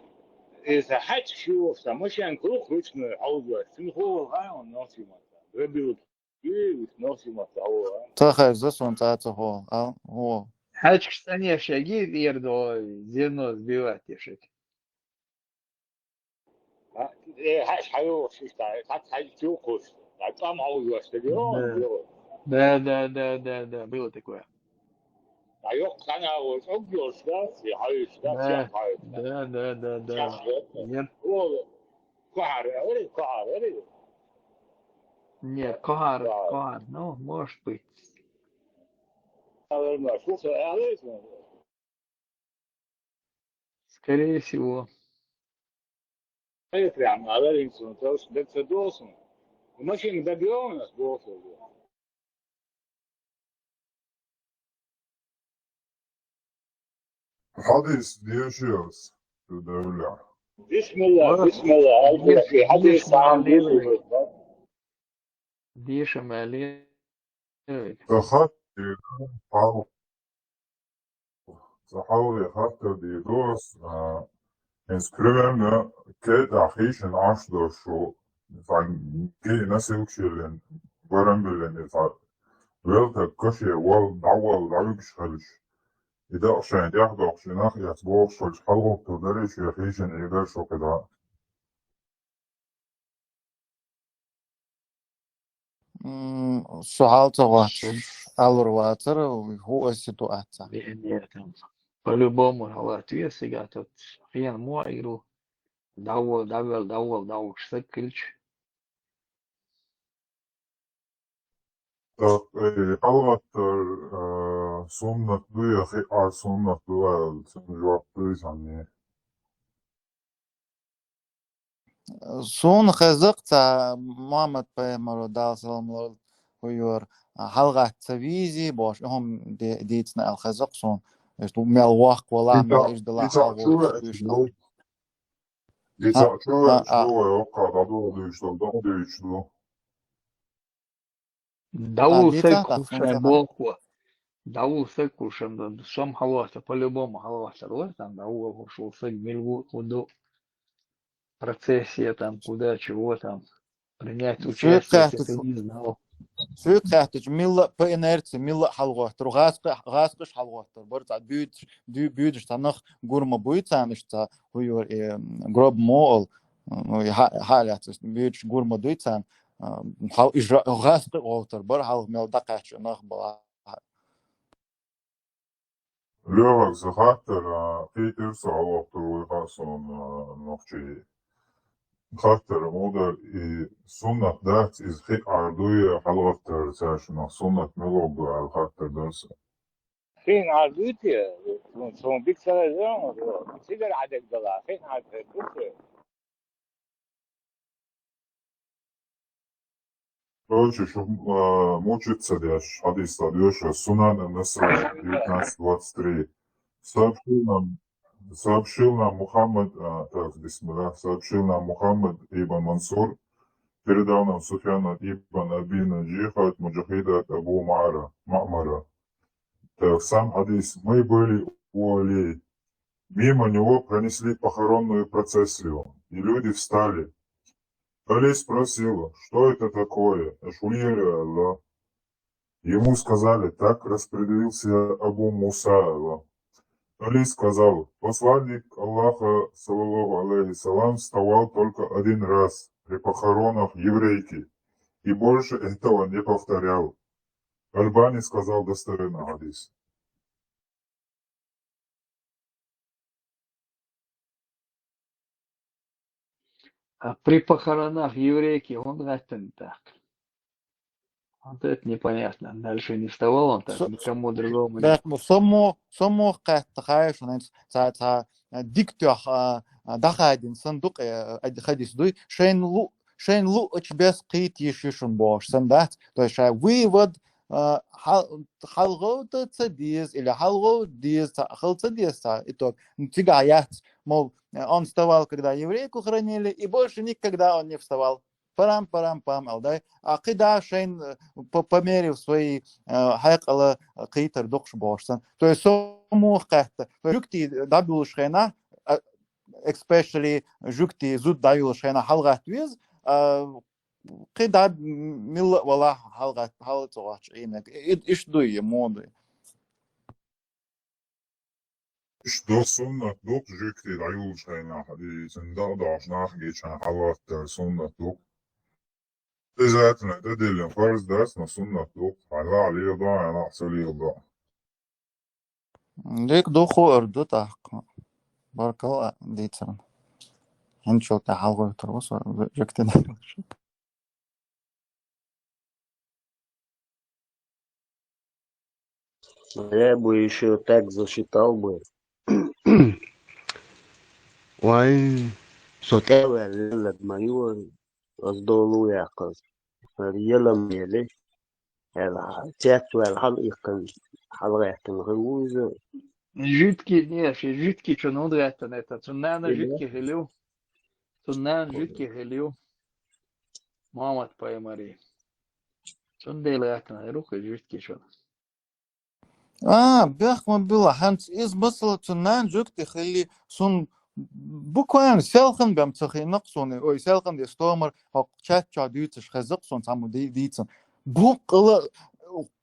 إذا حد شوف مشان كل خشنا عوضة سنخو هاي والناس يمتا ربيو كي والناس يمتا هو Тахай засон таца хо. А о. Хач, кстати, шаги ердо зерно сбивать ешить. هاش حيو شيء هات حاج شو خش طعم عوضة استديو Да, было такое. أيوة أنا وأجو شخص هاي شخص Да, هاي да. Нет, هو كهر нет, Kohar, ну, может быть. Скорее всего. حديث ديشيوس تدولع. بسم الله حديث عن Диша Малевич. تخطي تحاول خاطر دي دوس انسكريبن كده حيشن عشدة شو فعن كي ناس يوكشلن برم بلن ويلتا كشي وال دعوال دعوكش خلش إذا أشان يحضر شناخ يتبوغ شلش حلغو تدريش يخيشن إيدر شو كده سؤال تغوات алур ватер هو ситуация. Нет, там по-любому ответ сега тут. Хрен мой игру. Давал, что ключ. Так, алваттар сумнат дуя хиар сумнат дуя жуап дуйсанни. Сун хазык та Мамад паймаро далсалмлар хуйор халга тавизи бош هم ديتنا الخزق سون اشتو ملواق ولا ما ايش دلا حاول Лица чуя, что когда долго что долго что. Давул секушай блоку. Давул секушай, сам халваса, по-любому халваса. Вот там давул ушел сек мильгу куду. Процессия там, куда, чего там. Принять участие, если ты не знал. سوق خاتج ميلا بإنرتي ميلا حلواتر غاسقش حلواتر برتا بيدش تنخ غورما بويتان اشتا هو غروب مول حالات بيدش غورما دويتان حال إجراء غاسق واتر بر حال ميل دقاش نخ بلا Лёвак захаттер Питер саалоктор уйгасон нохчи. خاطر موضع سنة دات إز خيك عردوية حلوة ساشنا سنة ملوغ على خاطر درسة فين عربيتي سون بيك سلام سيجر عدد دولار فين عربيتي Короче, чтобы мучиться дальше, хадис стадиош, Сунан Наср 19:23. Сообщил нам Мухаммад, сообщил нам Мухаммад ибн Мансур, передал нам Суфьяна ибн Аби Наджиха от Муджахида от Абу Ма'мара. Так, сам хадис. Мы были у Алии. Мимо него пронесли похоронную процессию, и люди встали. Али спросила, что это такое? Ашулири Аллах. Ему сказали, так распределился Абу Муса. Али сказал, посланник Аллаха, саллаллаху алейхиссалам, вставал только один раз при похоронах еврейки и больше этого не повторял. Альбани сказал достоверный хадис. А при похоронах еврейки он это не так. Вот это непонятно. Дальше не вставал он так, никому другому не. Сомо кайтахаеш,ца диктух дахадин сандук хадис дуй шейн лу очбес кит ешишун бош сандат. То есть вывод халгота цадиз или халго диз халцадиз итог тигаят, мол, он вставал, когда еврейку хоронили, и больше никогда он не вставал. Парам-парам-пам, алдай. А когда шейн померив свои хайкала китер духш бошсан. То есть сому кахта. Жукти дабил шейна, especially жукти зуд дабил шейна халгат виз, когда мил вала халгат халцогач инак. Иш дуй моды. Что суннат дук жукти дабил шейна хадис. Даш nachgechen halvat der sunnat duк. Обязательно, это делим фарз даст на суннат дук. Алла алия да, она салия да. Лек духу орду так. Баркала дицан. Хенчо та халго турус жукти дабил. Я бы еще так засчитал бы. Вай, сотева лелад майор, аздолу яказ. Рьелам мели, эла тетуэл хал ихкан, халгайтан гууза. Жидкий, не, жидкий, что ну это. Цунна жидкий гелю. Цунна жидкий гелю. Мамат поймари. Цундел это, рука жидкий что. Бяхма было, ханц из басла цунан жукти хили сун буквально селхан бям цахи нақсуны, ой селхан де стомар, хақ чат дүйцеш хазық сон саму дейцен. Букла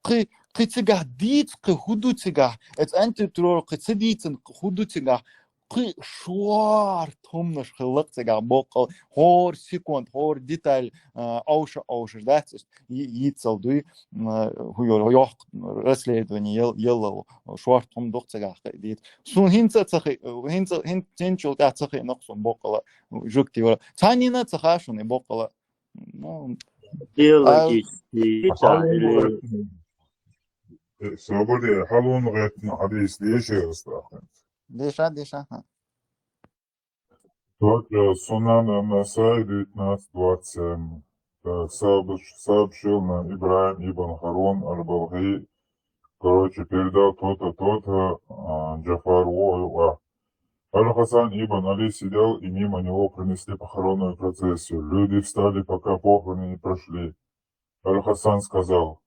қитсига дейц қи худу цига, эц антитрор қитси дейцен худу цига, қи шуар томнаш хилық цига букла, хор секунд, хор деталь ауша, да, яйцал дуй, хуйор расследование еллау, шуар томдуқ цига дейц. Сун хинца цахи, хинчул та цахи нақсун букла, жукти вара. Цанина цахашуны букла. Делать Свободе халун ретн хадис дешер стахен. Деша. Так, Сунан Насай 19:27. Сообщил нам Ибраим ибн Харун аль-Балхи, передал то-то, Джафару. Аль-Хасан ибн Али сидел, и мимо него принесли похоронную процессию. Люди встали, пока похороны не прошли. Аль-Хасан сказал,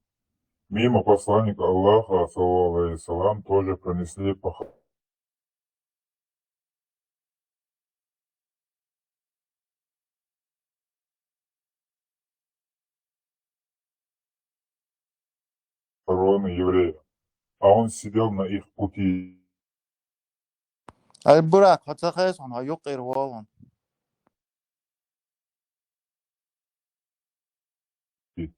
мимо посланника Аллаха, саллаллаху алейхи салам, тоже принесли похороны евреев, а он сидел на их пути. Аль-Бурак, хацахайс он аюк ирвалан. И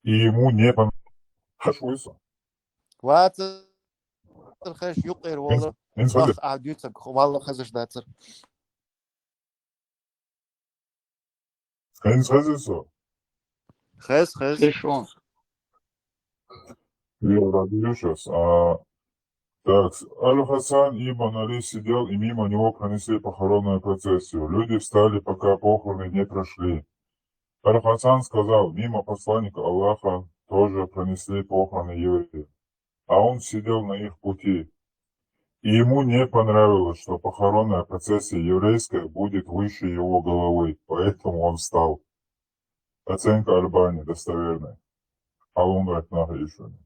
ему не понравилось. Вацахайс юк ирвалан. Ах, адюцак, хвалла хазаш дацар. Хэс. Решен. Так, Аль-Хасан ибн Али сидел, и мимо него пронесли похоронную процессию. Люди встали, пока похороны не прошли. Аль-Хасан сказал, мимо посланника Аллаха тоже пронесли похороны евреев, а он сидел на их пути. И ему не понравилось, что похоронная процессия еврейская будет выше его головы, поэтому он встал. Оценка Альбани достоверная. Алун Ратнах решение.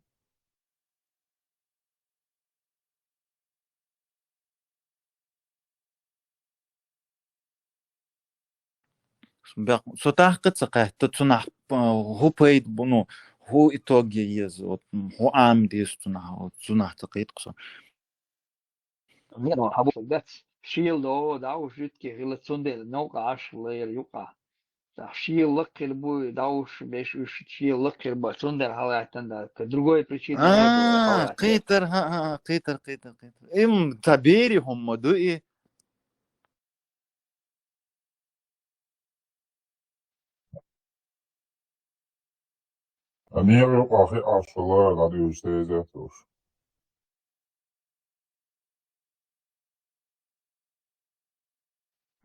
Сотах кыцакай, тцунах хупейд буну هو итоге يز هو عام ديستنا هو زنا تقيت قصة Не, ну, а вот да, шилдо, да, уж жидкий релационный, наука аж лэр юка. Да, шил лакер бой, да уж беш уж шил лакер бой, сундер халатан да, другой причины не было халат. قيتر ها قيتر تبيري هم دوئي Niye yok ahi aşılar da diyor işte yazıyor.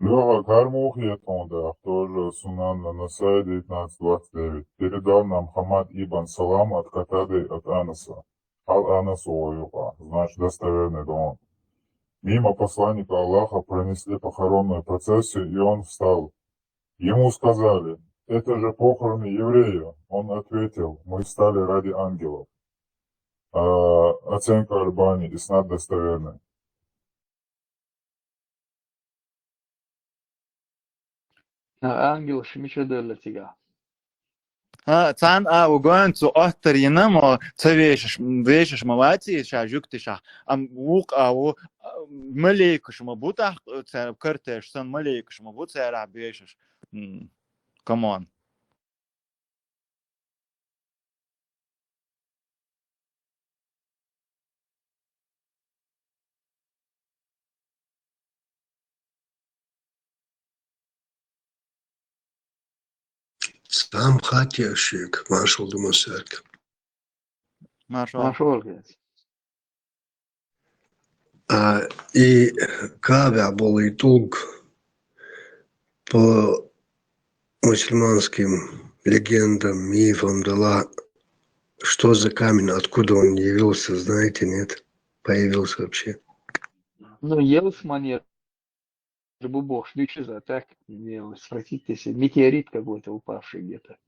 Леха Кармухиятонда, тоже Сунан Насай 1929. Передал нам Хамад Ибн Салам от Катады от Анаса. Ал-Анасу Оюха, значит достоверный дом. Мимо посланника Аллаха пронесли похоронную процессию, и он встал. Ему сказали, это же похороны еврея. Он ответил, мы встали ради ангелов. Оценка Альбани, иснад достоверный. Ангел шмича дөлла тига. Цан угон цу охтер йнамо це вешеш мавати ша жуктиша вук у малейкуш мабута це картеш сан малейкуш мабут це рабешеш come on Сам хатящик, маршал Думасерк. Маршал. И Кавя был и Тулг по мусульманским легендам, мифам дала, что за камень, откуда он явился, знаете, нет? Появился вообще. Ну, Елс манер. Бог, ну что за так? Спросите, если метеорит какой-то упавший где-то.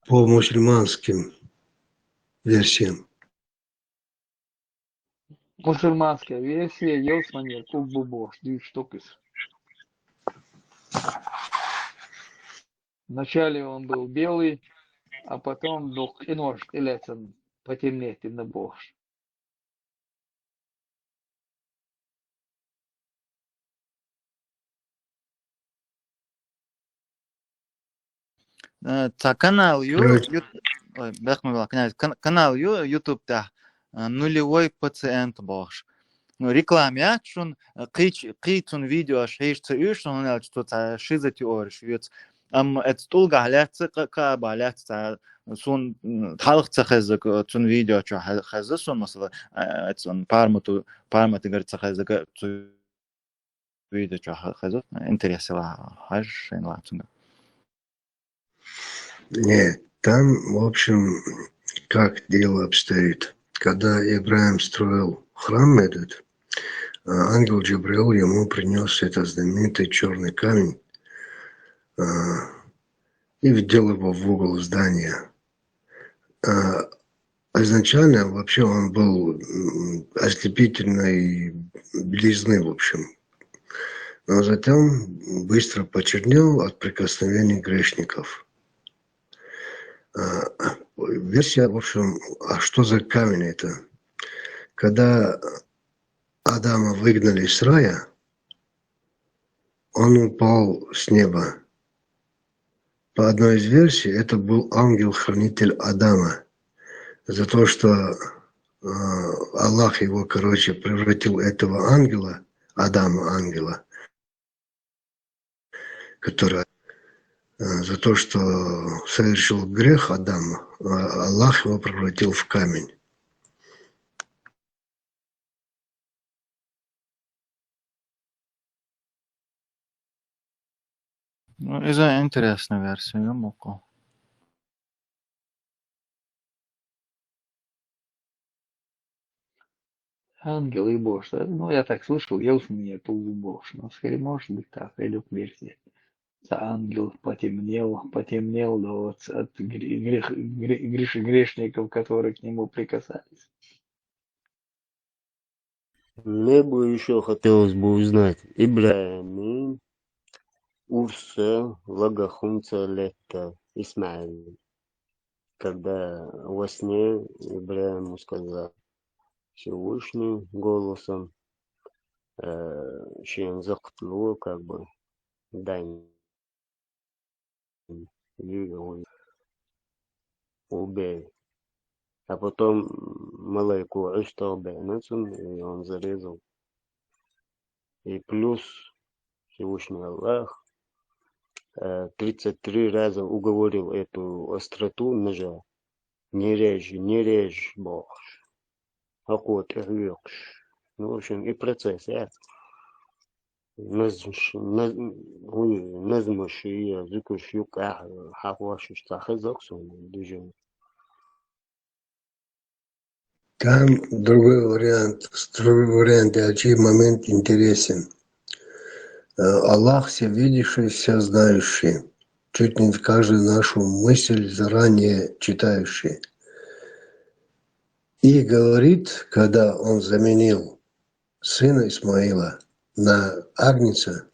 По мусульманским версиям. Мусульманская версия, Елс манер, Бог, ну что Вначале он был белый, а потом вдруг и нож, и лецен потемнеть на Бог. Та канал канал YouTube та нулевой пациент бош. Ну рекламе шун қитун видео шейш цюш он что та шиза теория швец это толга халяться как баляться сон халх цахазак тун видео чо хаза сон масала это пармату говорится хазак видео чо хаза интересно хаш инлатунга. Нет, там, в общем, как дело обстоит. Когда Ибраим строил храм этот, ангел Джабраил ему принес этот знаменитый черный камень и вдел его в угол здания. Изначально вообще он был ослепительной белизны, в общем. Но затем быстро почернел от прикосновений грешников. Версия, в общем, а что за камень это? Когда Адама выгнали из рая, он упал с неба. По одной из версий, это был ангел-хранитель Адама. За то, что Аллах его, превратил этого ангела, Адама ангела, который за то, что совершил грех Адам, Аллах его превратил в камень. Ну, это интересная версия, я могу. Ангел и Бог. Ну, я так слышал, я уж мне полубог. Но скорее может быть так, идет версия. Ангел потемнел от грешников, которые к нему прикасались. Мне бы еще хотелось бы узнать, Ибраим, Урса, Лагахунца, Летта. Исмаил, когда во сне Ибраиму сказал Всевышний голосом, чем захотел, как бы, дай его убей. А потом малайку Иштал Бейнацун, и он зарезал. И плюс Всевышний Аллах 33 раза уговорил эту остроту ножа. Не режь, Бог. Охот, рвешь. Ну, в общем, и процесс, назмешь и языкуш юка, хавашиш, сахазоксон, движение. Там другой вариант, и очей момент интересен. Аллах всевидящий, всезнающий, чуть не каждую нашу мысль заранее читающий. И говорит, когда он заменил сына Исмаила на агнца,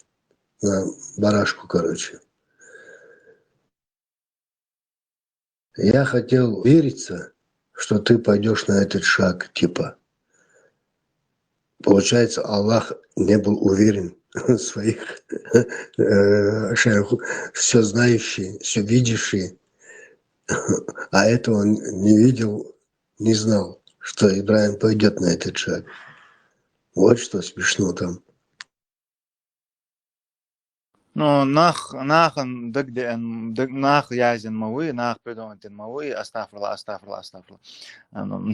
на барашку, короче. Я хотел вериться, что ты пойдешь на этот шаг, типа. Получается, Аллах не был уверен в своих, все знающий, все видящий, а этого он не видел, не знал, что Ибраим пойдет на этот шаг. Вот что смешно там. Ну, нах язин мауи, нах придуматин мауи, астафрла. Ну,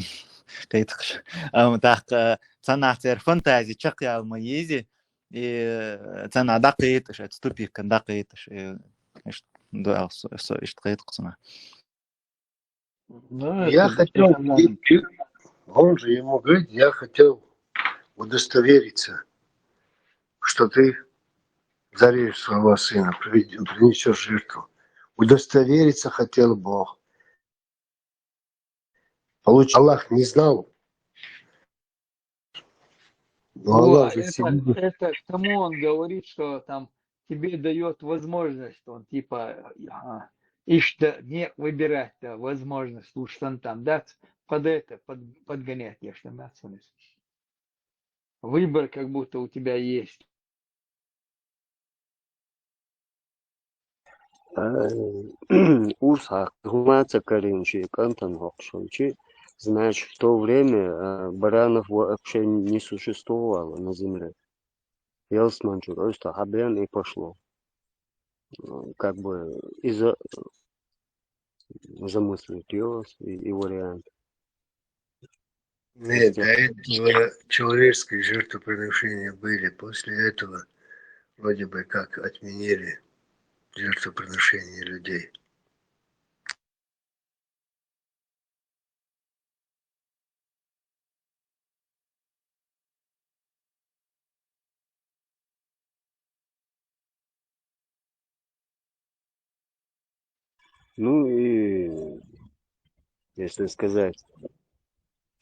кайтыш. Так, цанах цер фантазии, чак ял маизи, и цана дакайтыш, это ступик, дакайтыш. Да, кайтыш. Ну, Я это хотел, достоверно. он же ему говорит, я хотел удостовериться, что ты зарежешь своего сына, принесешь жертву. Удостовериться хотел Бог. Получается, Аллах не знал. Но Аллах же всегда... Это к тому он говорит, что там тебе дает возможность, он типа, и что не выбирать-то возможность, лучше там дать под это, подгонять, я что выбор как будто у тебя есть. Урсах, гумаца коренчи, кантан хокшончи. Значит, в то время баранов вообще не существовало на земле. Елсманчур, просто хабян и пошло. Как бы из-за замыслить и вариант. Нет, до этого человеческие жертвоприношения были. После этого вроде бы как отменили жертвоприношения людей. Ну и, если сказать,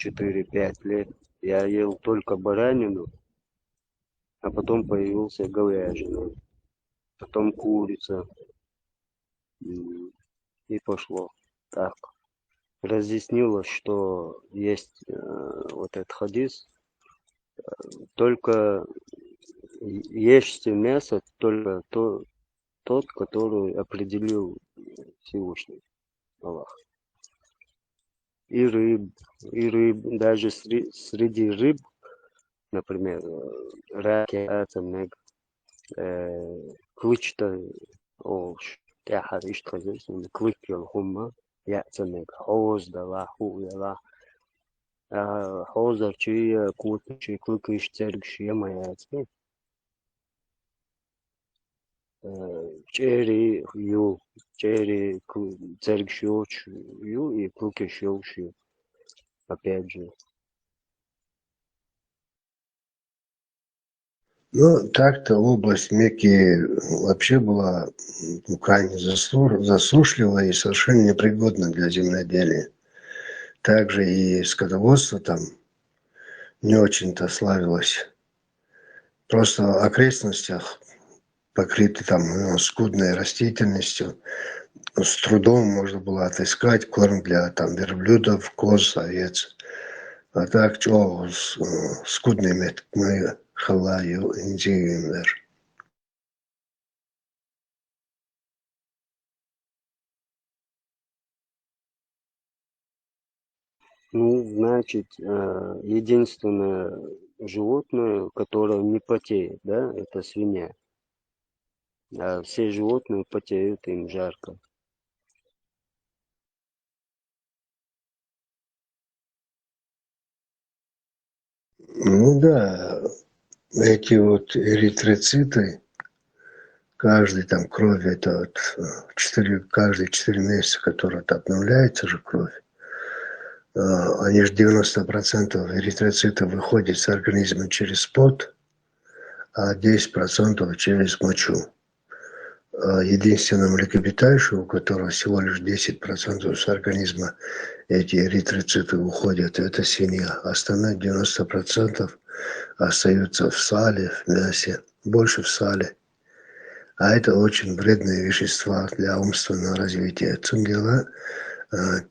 4-5 лет я ел только баранину, а потом появился говяжина, потом курица, и пошло так. Разъяснилось, что есть вот этот хадис, только ешьте мясо, только тот, который определил Всевышний Аллах. И рыб, даже среди рыб, например, раки, ацамнег, клычта, тяхар иштхазис, клыкел хумма, яцамнег, хозда, лаху, яла, хозар, чия, кутчи, клыкыш, цергши, ямаяцми, чери, ю, чери, цергшиоч, ю и клыкешиоши, опять же. Ну, так-то область Мекки вообще была крайне засушливая и совершенно непригодна для земледелия. Также и скотоводство там не очень-то славилось. Просто в окрестностях покрыты там скудной растительностью. с трудом можно было отыскать корм для там верблюдов, коз, овец. А так, что скудный мет мы халаю индивидуумер. Ну, значит, единственное животное, которое не потеет, да, это свинья. А все животные потеют, им жарко. Ну да, эти вот эритроциты, каждый там кровь, это вот каждые 4 месяца, которая обновляется же кровь, они же 90% эритроцитов выходит с организма через пот, а 10% через мочу. Единственное млекопитающее, у которого всего лишь 10% с организма эти эритроциты уходят, это свинья. Остальные 90% остаются в сале, в мясе, больше в сале. А это очень вредные вещества для умственного развития. Цунгела,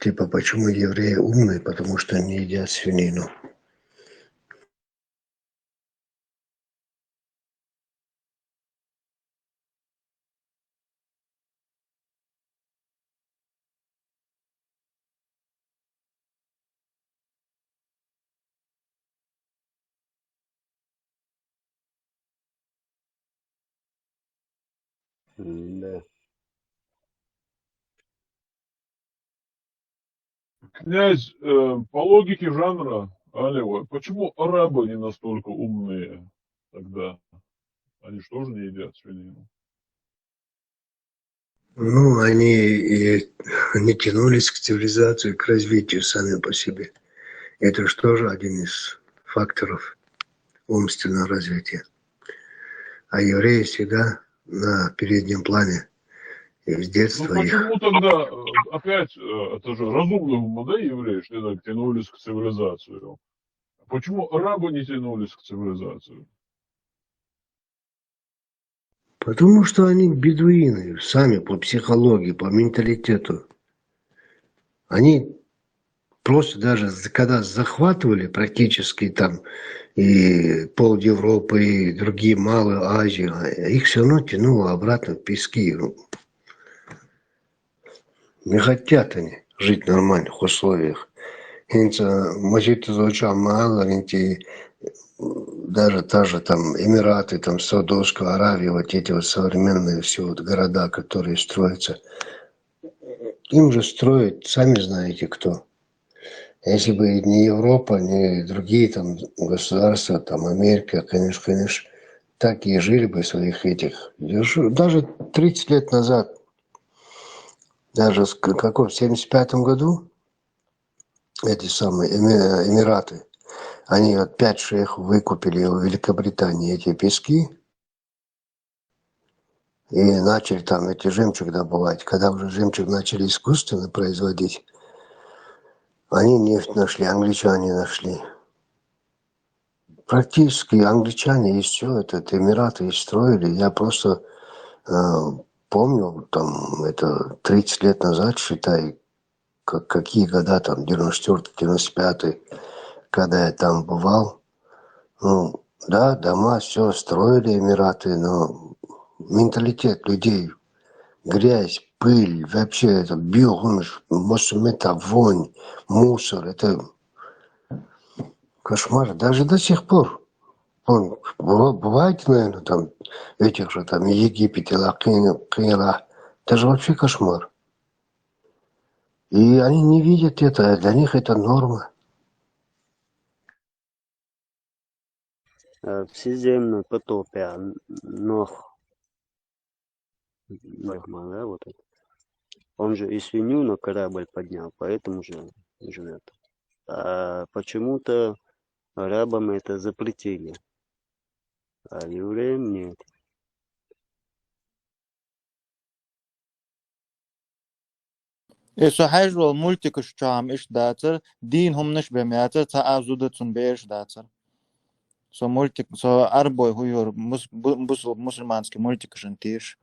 типа, почему евреи умные? Потому что не едят свинину. Да. Князь, по логике жанра, Алева, почему арабы не настолько умные тогда? Они же тоже не едят свинину. Ну, они не тянулись к цивилизации, к развитию сами по себе. Это же тоже один из факторов умственного развития. А евреи всегда на переднем плане. И с Ну детства их. почему тогда, опять, это же разумные умы, да, евреи, что так тянулись к цивилизации? Почему арабы не тянулись к цивилизации? Потому что они бедуины, сами по психологии, по менталитету. Они просто даже когда захватывали практически там и пол Европы, и другие Малые Азии, их все равно тянуло обратно в пески. Не хотят они жить в нормальных условиях. Может, звучало мало, даже та же там Эмираты, там Саудовская Аравия, вот эти вот современные все вот города, которые строятся, им же строят, сами знаете кто. Если бы не Европа, не другие там государства, там Америка, конечно, так и жили бы в своих этих. Даже 30 лет назад, даже в 75-м году, эти самые Эмираты, они от 5 шейхов выкупили у Великобритании эти пески и начали там эти жемчуг добывать. Когда уже жемчуг начали искусственно производить, они нефть нашли, англичане нашли. Практически англичане и все, это Эмираты и строили. Я просто помню, там, это 30 лет назад, считай, какие года там, 94-95, когда я там бывал. Ну, да, дома все строили Эмираты, но менталитет людей, грязь, пыль, вообще это биогумиш, мосумета, вонь, мусор, это кошмар. Даже до сих пор. Бывает, наверное, там, этих же там Египет, Кыла, это же вообще кошмар. И они не видят это, для них это норма. В всеземном потопе Нох, да, вот это. Он же и свинью на корабль поднял, поэтому же живет. А почему-то арабам это запретили, а евреям нет. Så her rol multikus cham ish dater, din hum nish bemeter, ta azuda tun beish dater. So so arboy huyur musulmanski multikus tish.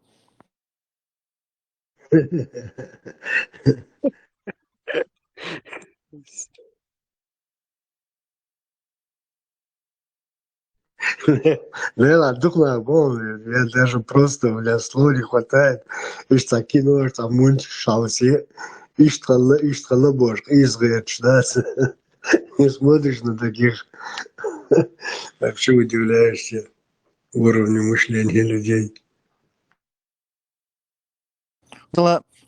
Наверное, духла голову, я даже просто, бля, слов не хватает. Ишь, кино, там мультик шалсе, ишь, бож, изгоешь, да? И смотришь на таких, вообще удивляешься уровню мышления людей.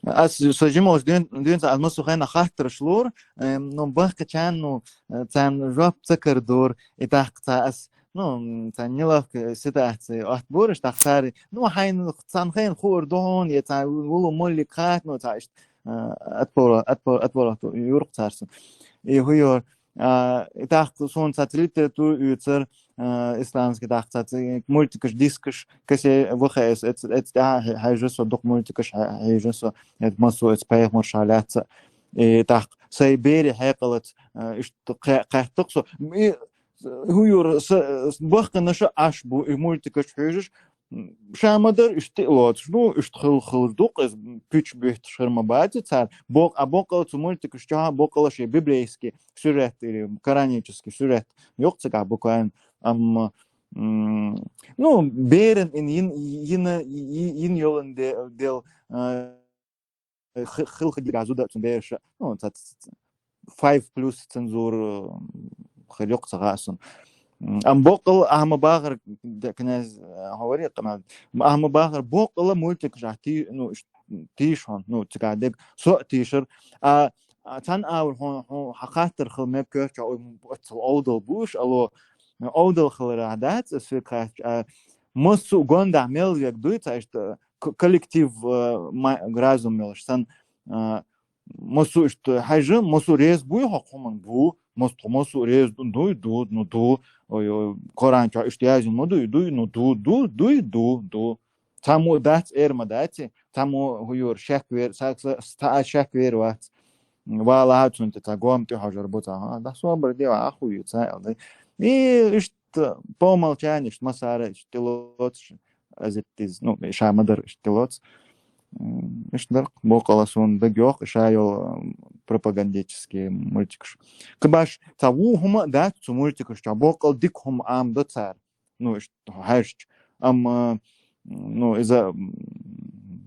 as sojimos dün az musu khayna khahtr shlur no bakh chan no tan job tsakardur itaqta as no tan nilak sitat atburish taqtar no hayn tan khayn khurdon yata wulu mulli khat no taist atbor yurqtarsun huyor itaqta son satellitte tu utser islamski taqtat multikus diskus kase vkhs et hajus dok multikus hajus et masu et spayg marshalat taq sayberi haqalat ist qahtiqso huyor bakna sha ashbu multikus hajus شامدر اشتقلات شنو اشتخل خلدوق از پیچ بهت شرم باتی цар бог а бокал цумультик что бокал ши библейский сюжет или коранический сюжет yok цага буквально ну берен ин yolunda del хилхи газуда цумбеш ну цат 5+ цензур хилyok цагасын بوقل أهم باغر كناز هوري قناة أهم باغر بوقل مولتك جاتي نو تيشون نو تقعدك سوء تيشر تان هون حقاتر خل مبكر أو أودل بوش أو أودل خل رعدات الفكرة مصو جون دعمل يقدوي تعيش كولكتيف ما غرازم ملش تان مصو إشت حاجة مصو ريز بوي حكومن بو مصو ريز دو Koranca ihtiyacın mı du tamu dat ermadati tamu huyur şekver sta şekver vat valla hatun ta gomti hajar buta da sobr diye ahuyu tsayaldı işte помолчание что масара штилот азеттиз ну шамадар штилот işte бокаласон да гёх шайол пропагандический мультик. Кабаш таву хума да цу мультик что бокал дик хум ам да цар. Ну что хаш ну из-за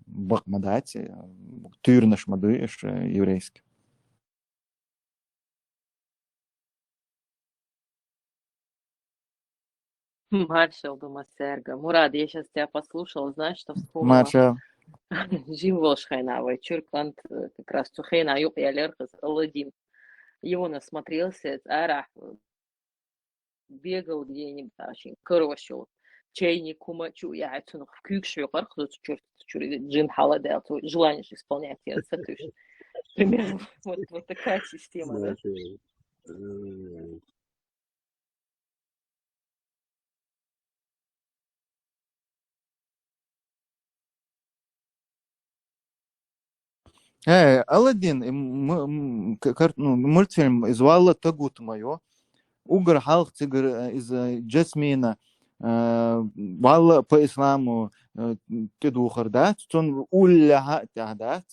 бакмадати тюрнаш мадыш еврейский. Маршал Думасерга. Мурад, я сейчас тебя послушала, знаешь, что вспомнила? Маршал. Жимвош Хайнавой, Чуркант, как раз Цухейна, Юк и Алерхас, Аладдин. Его насмотрелся, арах, бегал где-нибудь, очень корощил. Чайник, кумачу, я отсюда в кюкшу, карху, джин халадел, желание исполнять, я сатуш. Примерно вот такая система, да? Аладдин, мультфильм из Валла Тагут моё. Угар халк цигар из Джасмина. Валла по исламу тедухар да. Тон улля тядат.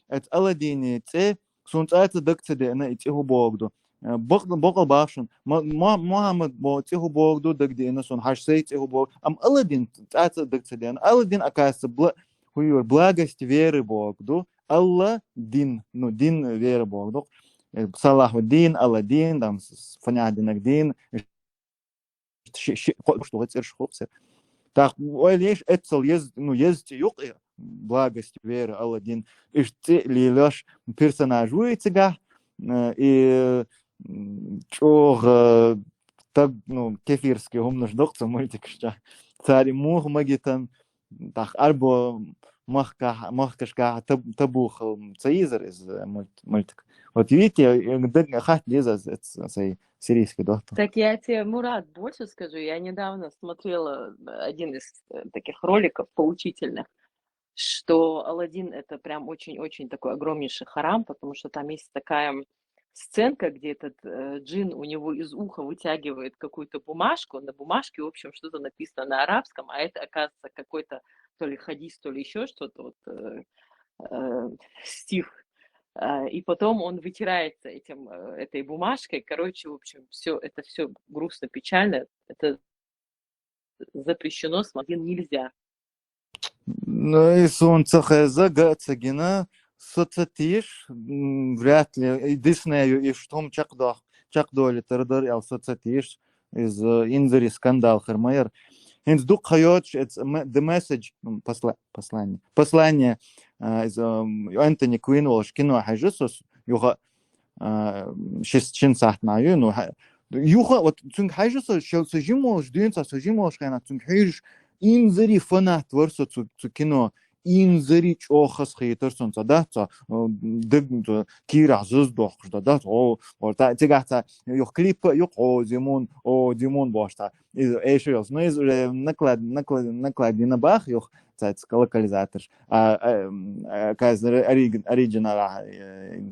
Эт Аладдин це сунцайта дакцеде на итиху богду. Бокал башун. Мухаммад бо итиху богду дакде на сон хашсей итиху бог. Аладдин цайта дакцеде. Аладдин оказывается хуйор благость веры Богу. Алладдин, ну дин веры Богу. Салахуддин, Аладдин, там понятен дин. Что это шхопсе. Так, ойлеш этцел есть юк благость веры Аладдин. И ты лилаш персонаж уйцега и чог так ну кефирский умнож доктор мультик что царь мух магитан так альбо махкашка табух цаизер из мультик. Вот видите, хат лиза цей сирийский доктор. Так я тебе, Мурат, больше скажу. Я недавно смотрела один из таких роликов поучительных, что Аладдин это прям очень-очень такой огромнейший харам, потому что там есть такая сценка, где этот джин у него из уха вытягивает какую-то бумажку, на бумажке, в общем, что-то написано на арабском, а это, оказывается, какой-то то ли хадис, то ли еще что-то, стих. И потом он вытирается этой бумажкой. Короче, в общем, это все грустно, печально. Это запрещено, смотреть нельзя. Ну и солнце загацагина соцсетиш вряд ли. Единственное, и в том чакдо литератур ал соцсетиш из инзари скандал хермайер. Hence дук хайот the message послание из Антони Куин волш кино хажусус юха шин сахтнаю ну юха вот цунг хажусус сожимош дюнца сожимош хана цунг хирш инзари фанат ворсо цу кино инзари чохас хитерсон цадатса дэг кира зуз дохшда да о орта тигата юх клип юх о Димон башта эшиос ну из накладина бах юх цац локализатор казер оригинал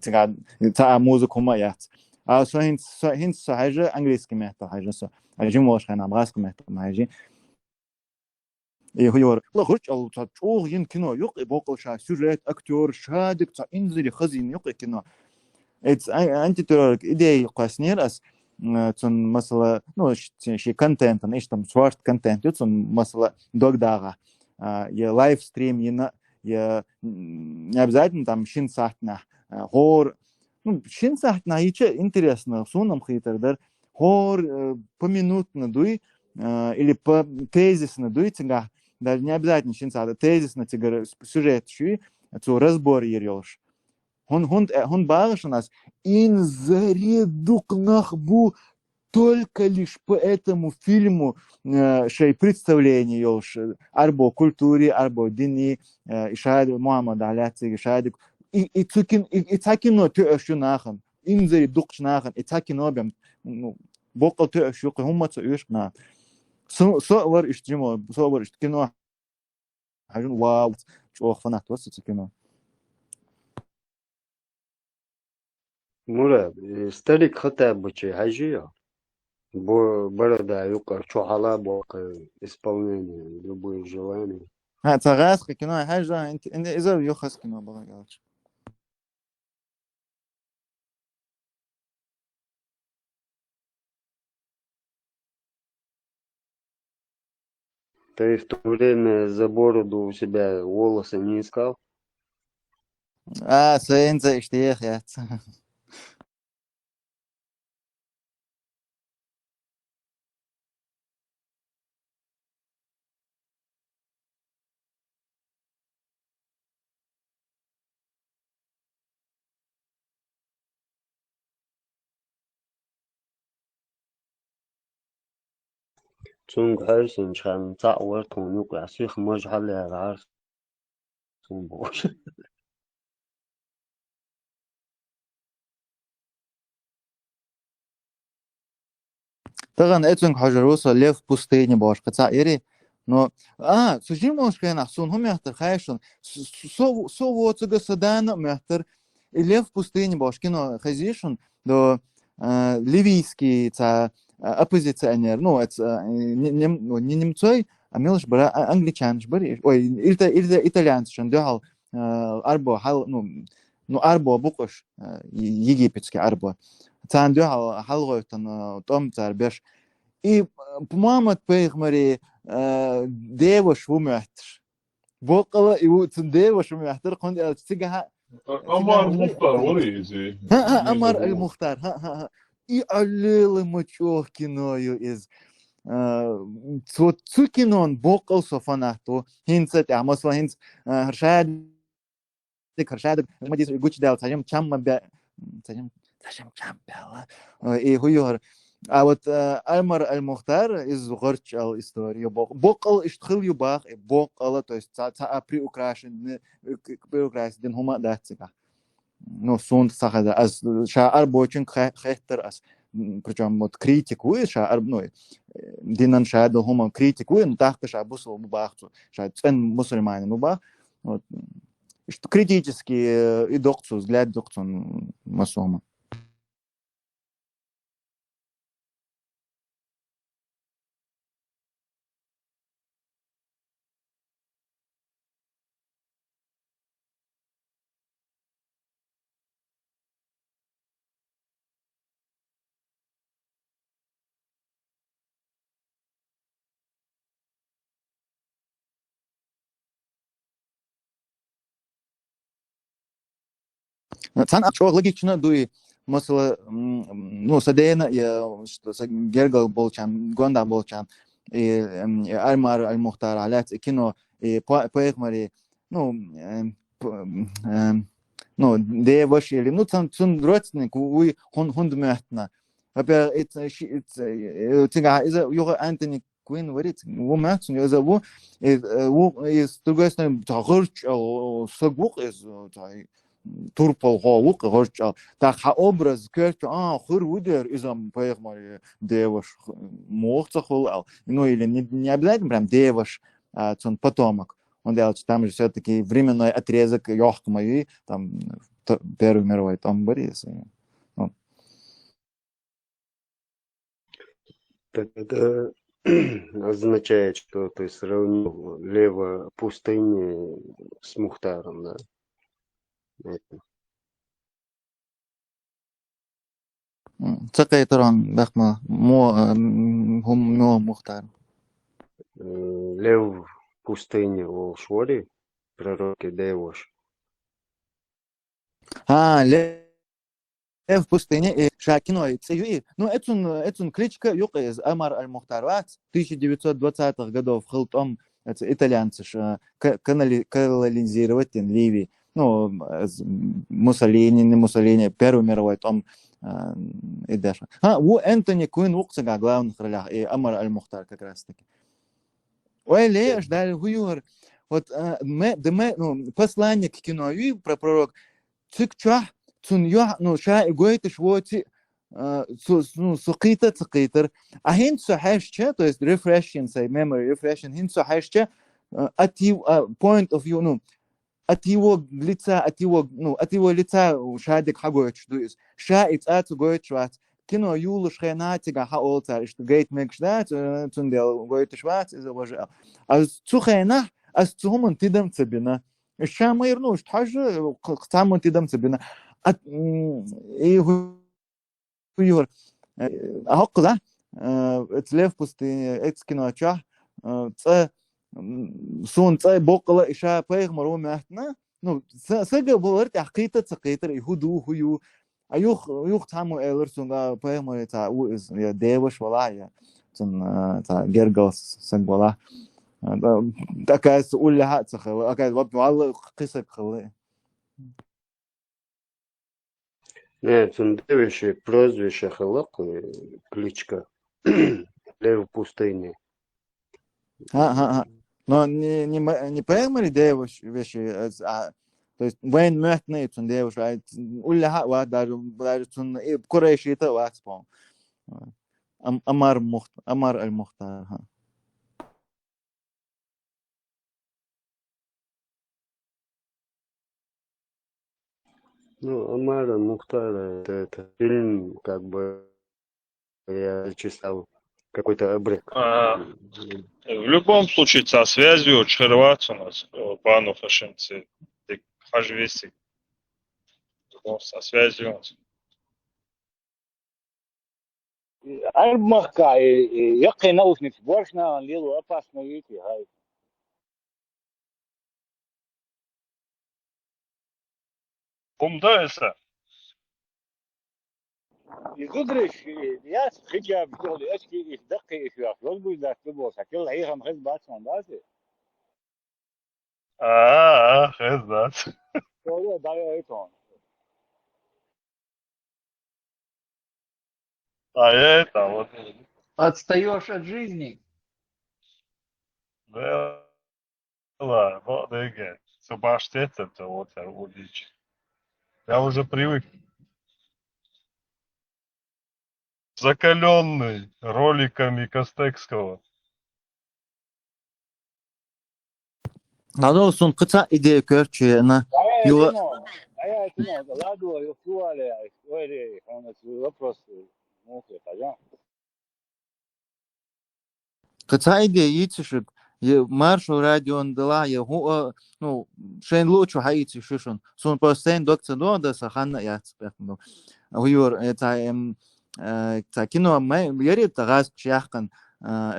тига та музыку маят so hins haje английский мета haje so ajim вош хана амраск мета маji هو لغرش أو تشوه ين كنا يق بقول شا سجلت أكتور شادك تا إنزلي خزين يق كنا it's أنت ترى إيدي قاسنير أس تون مثلا نو شيء content أنا إيش تام سوارت content تون مثلا دوغ داغا يا لايف ستريم ينا يا обязательно там шин сахтна хор ну шин сахтна иче интересно сунам хитер хор поминутно дуй или по тезисно дуй тига даже не обязательно шинца тезисно тига сюжет чуй цу разбор ерёш он багаш у нас ин заредук нахбу только лишь по этому фильму шей представление ёш арбо культуре арбо дини ишад Мухаммад аляци ишад и цукин и цакино тёшу нахан ин заредук нахан и цакино бем ну бокал тёшу هم تؤيشنا صور اشتموا صور اشتكنوا حاجون واو شو خفنا توسط كنوا Мура, старик хотя бы че хажия. Борода юка чухала бока исполнение любое желание. تغاس كنوا حاجة انت إذا يخص كنوا بقى Ты в то время за бороду у себя волосы не искал? سينزا اشتياخ يا Цунг хайсен чхан цауэр тонук асих мож халягар сумбош. طبعا اتون حجروسا ليف بوستيني باش قطع إيري но سجين مشكلة نحسون هم يحتر خايشون سو واتسجا سدانا ميحتر ليف بوستيني باش كنا خزيشون до ливийский та оппозиционер ну это не немцой а милш бра англичан бри ой или итальянец шон дехал арбо хал ну арбо букош египетский арбо тан дехал халгойтан том цар беш и по-моему пейхмари дева швумяхтер بوقلا يوتن ديوا شو يحتر قند تيجا عمر المختار وريزي ها أمر المختار ها يعلل مچوه كنويو إز تو كنون بوقل صفناتو هنسة عمسوا هنس هرشاد ما ديس يقولش دال تجمع كم تجمع كم بلا إيه هو вот Альмар Аль-Мухтар из Горчал историю бокал иштхил юбах бокала то есть приукрашен хума датсика ну сунд сахада аз шаар бочин хехтер аз причем вот критикует шаар ну динан шаад хума критикует тахта шабусу мубах шаад цен мусульмане мубах вот что критически и докцу взгляд докцу масома Цан что логично дуй, مثلا ну садена я что гергал болчан, гонда болчан, и Альмар Аль-Мухтар алят кино и поехали, ну ну девош или ну цун родственник уй хунд мятна. Во-первых, это тига из его Антони Куин говорит, वो мятн из его с другой стороны тагырч сагук из турпал хаук горч та образ керч хыр удер изам поехали девош мохца хол ну или не обязательно прям девош цун потомок. Он делает, там же все-таки временной отрезок легкой, там Первой мировой, там Борис. Ну. Это означает, что ты сравнил лево пустыни с Мухтаром, да? Цакайторон, бахма, Мухтар. Лев пустыни у Швори, пророки Девош. В пустыне и Шакиной Цеюи. Ну, это кличка юка из Амар Аль-Мухтарат 1920-х годов. Хилтом итальянцы колонизировать Ливии. Ну, Муссолини, не Муссолини, Первый мировой том и дальше. У Энтони Куин Уксага главных ролях и Амар Аль-Мухтар как раз таки. Ой, леж, далее хуюр. Вот посланник кино про пророк Цикча цун я ну ша игоит швоти ну сукита цикитер а хин сахашча то есть refreshing say memory refreshing хин сахашча at point of view ну от его лица от его лица шадик хагоит что есть ша ицат гоит шват кино юл шхенатига хаолца что гейт мекшдат цун дел гоит шват из обожа а цухена а цуман тидам цебина الشام يرنوش حاجة قطعة تدم سبنا إيه هو أحق ده تلف بستي إتسكنوا أشاه سون بقلة إشاء بيغ مرو مهتنا نو سجى بورت حقيقة سقيتر يهودو هيو أيوخ تعمو إلرسون بيغ مرو تا وإز يا ديوش ولا يا تا جرجس سنج ولا такая улля цахала, такая вот мало кисок халы. Нет, он девище прозвище халак, кличка Лев пустыни. Но не поэмали девиш вещи, то есть вен мертный цун девиш, улля ва даже цун курейши это ва спом. Амар Аль-Мухтар. Ну, Амар Мухтар это фильм, как бы я читал какой-то обрек. В любом случае, со связью червац у нас пану фашинцы, хажвести, со связью. Армахка яқи наушник боршна лилу опасно идти, хай. Умдается. يقدرش ياس خجاب شغل اشكي دقي اشواف يقول ذاك تبوس كل هي خمس باتون داسي خزات. هو ده ايتون Это вот. Отстаешь от жизни. Да, вот да, собаштет это вот удичь. Я уже привык. Закаленный роликами Костекского. Надо сон кыца идея көрче на его. Я кино, ладно, я фуале, ой, он это вопрос, ну, хотя. Кыца идея йитшик, я маршал радион дала, я ну шен лучше хайти шишон. Сон постен доктор да сахана я спехну. Хуйор это кино мы ярит газ чахкан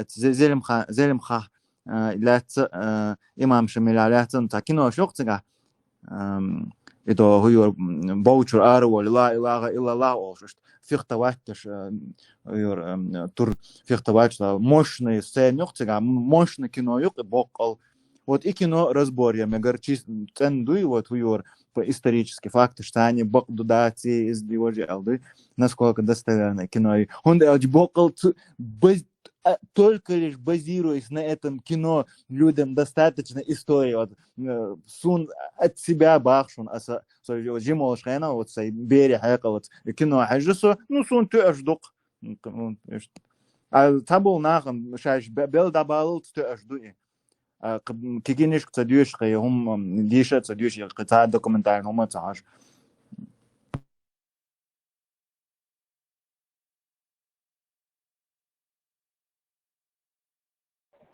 зелимха لا إمام شميل عليه تن تكينو شوق تجا это хуйор боучер ару ла илага илла ошт фехтоваттеш хуйор тур фехтоватч мощный сценюк цега мощный кино юк бокал вот и кино разбор я мегарчи цендуй вот хуйор по исторические факты что они бок дудати из диожи алды насколько достоверно кино и он бокал только лишь базируясь на этом кино, людям достаточно истории. Вот, сун от себя бахшун, жимол шхена, вот сай бери хайка вот кино хажисо, ну сун ты аждук. А табул нахам шаш бел дабал ты аждуи. Кигиниш цадюш хай хум диша цадюш кита документарный хум цаш.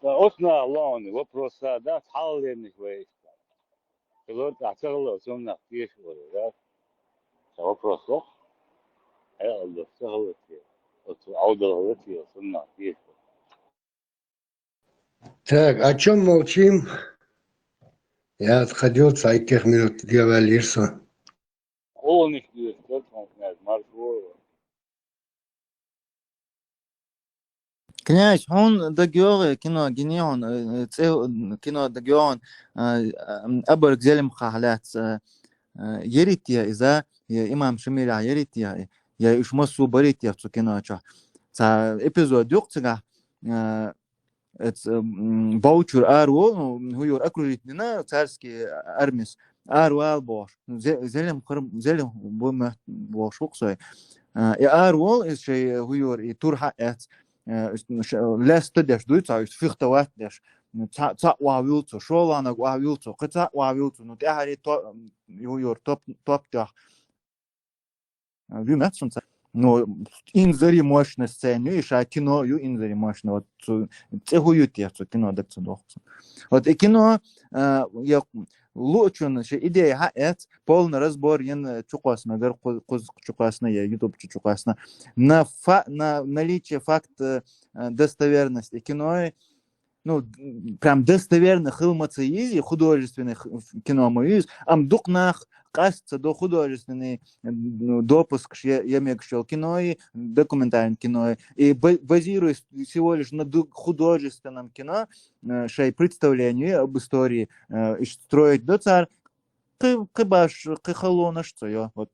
أصنع لون وبروس ده حل إنك كويس كلو تعتقل سمنا كتير ولا ده وبروس صح هي الله سهل كتير عودة غلطية سمنا كتير Так, о чем молчим? Я отходил, цайких минут говоришься. هو إنك كتير كتير مرفوع Князь, он дагёр кино генион, кино дагёр абер гзелем хахлят ерития иза имам шамиля ерития я иш масу барития цу кино ча ца эпизод юкцга باوچور آرو هویور اکروریت نه царский армис آرو آل باش زلم خرم زلم بوم باش وقصي آرو إيش شيء هویور يتور حقت لاست دش دوت عايز في اختوات دش تا واويلتو شو انا واويلتو قطع واويلتو نو تهاري تو هویور توب تاع вимят сонца но инзари мощно сцену и ша кино ю инзари мощно вот цехуют я кино да цудох вот и кино я лучше ше идея хат полный разбор ен чукасна гар чукасна я ютуб чукасна на наличие факта достоверности кино ну прям достоверных эмоций художественных кино мы амдукнах кажется до художественный допуск я мекшел кино и документальное кино и базируясь всего лишь на художественном кино шей представлению об истории и строить до царь кыбаш кыхалона что я вот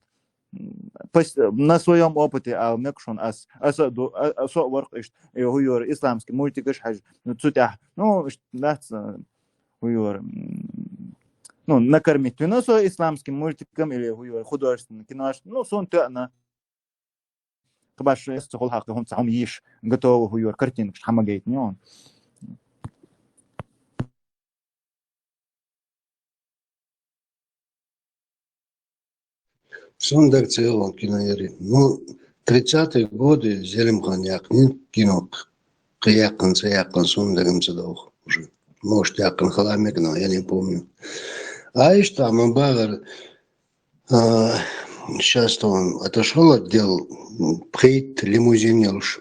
на своем опыте а мекшон асо ворк и хуйор исламский мультик хаж ну цутя ну that's хуйор ну накормить виносо исламским мультиком или хуйор художественным кино ну сон тяна кабаш стол хак هم تعم يش готов хуйор картинок хамагейт не он Сундак целом кинояри. Ну, 30-е годы Зелимхан кино кыякын сундагым цедох уже. Может, якын халамек, но я не помню. А и что, Мабагар сейчас он отошел от дел, пхейт лимузинер уж.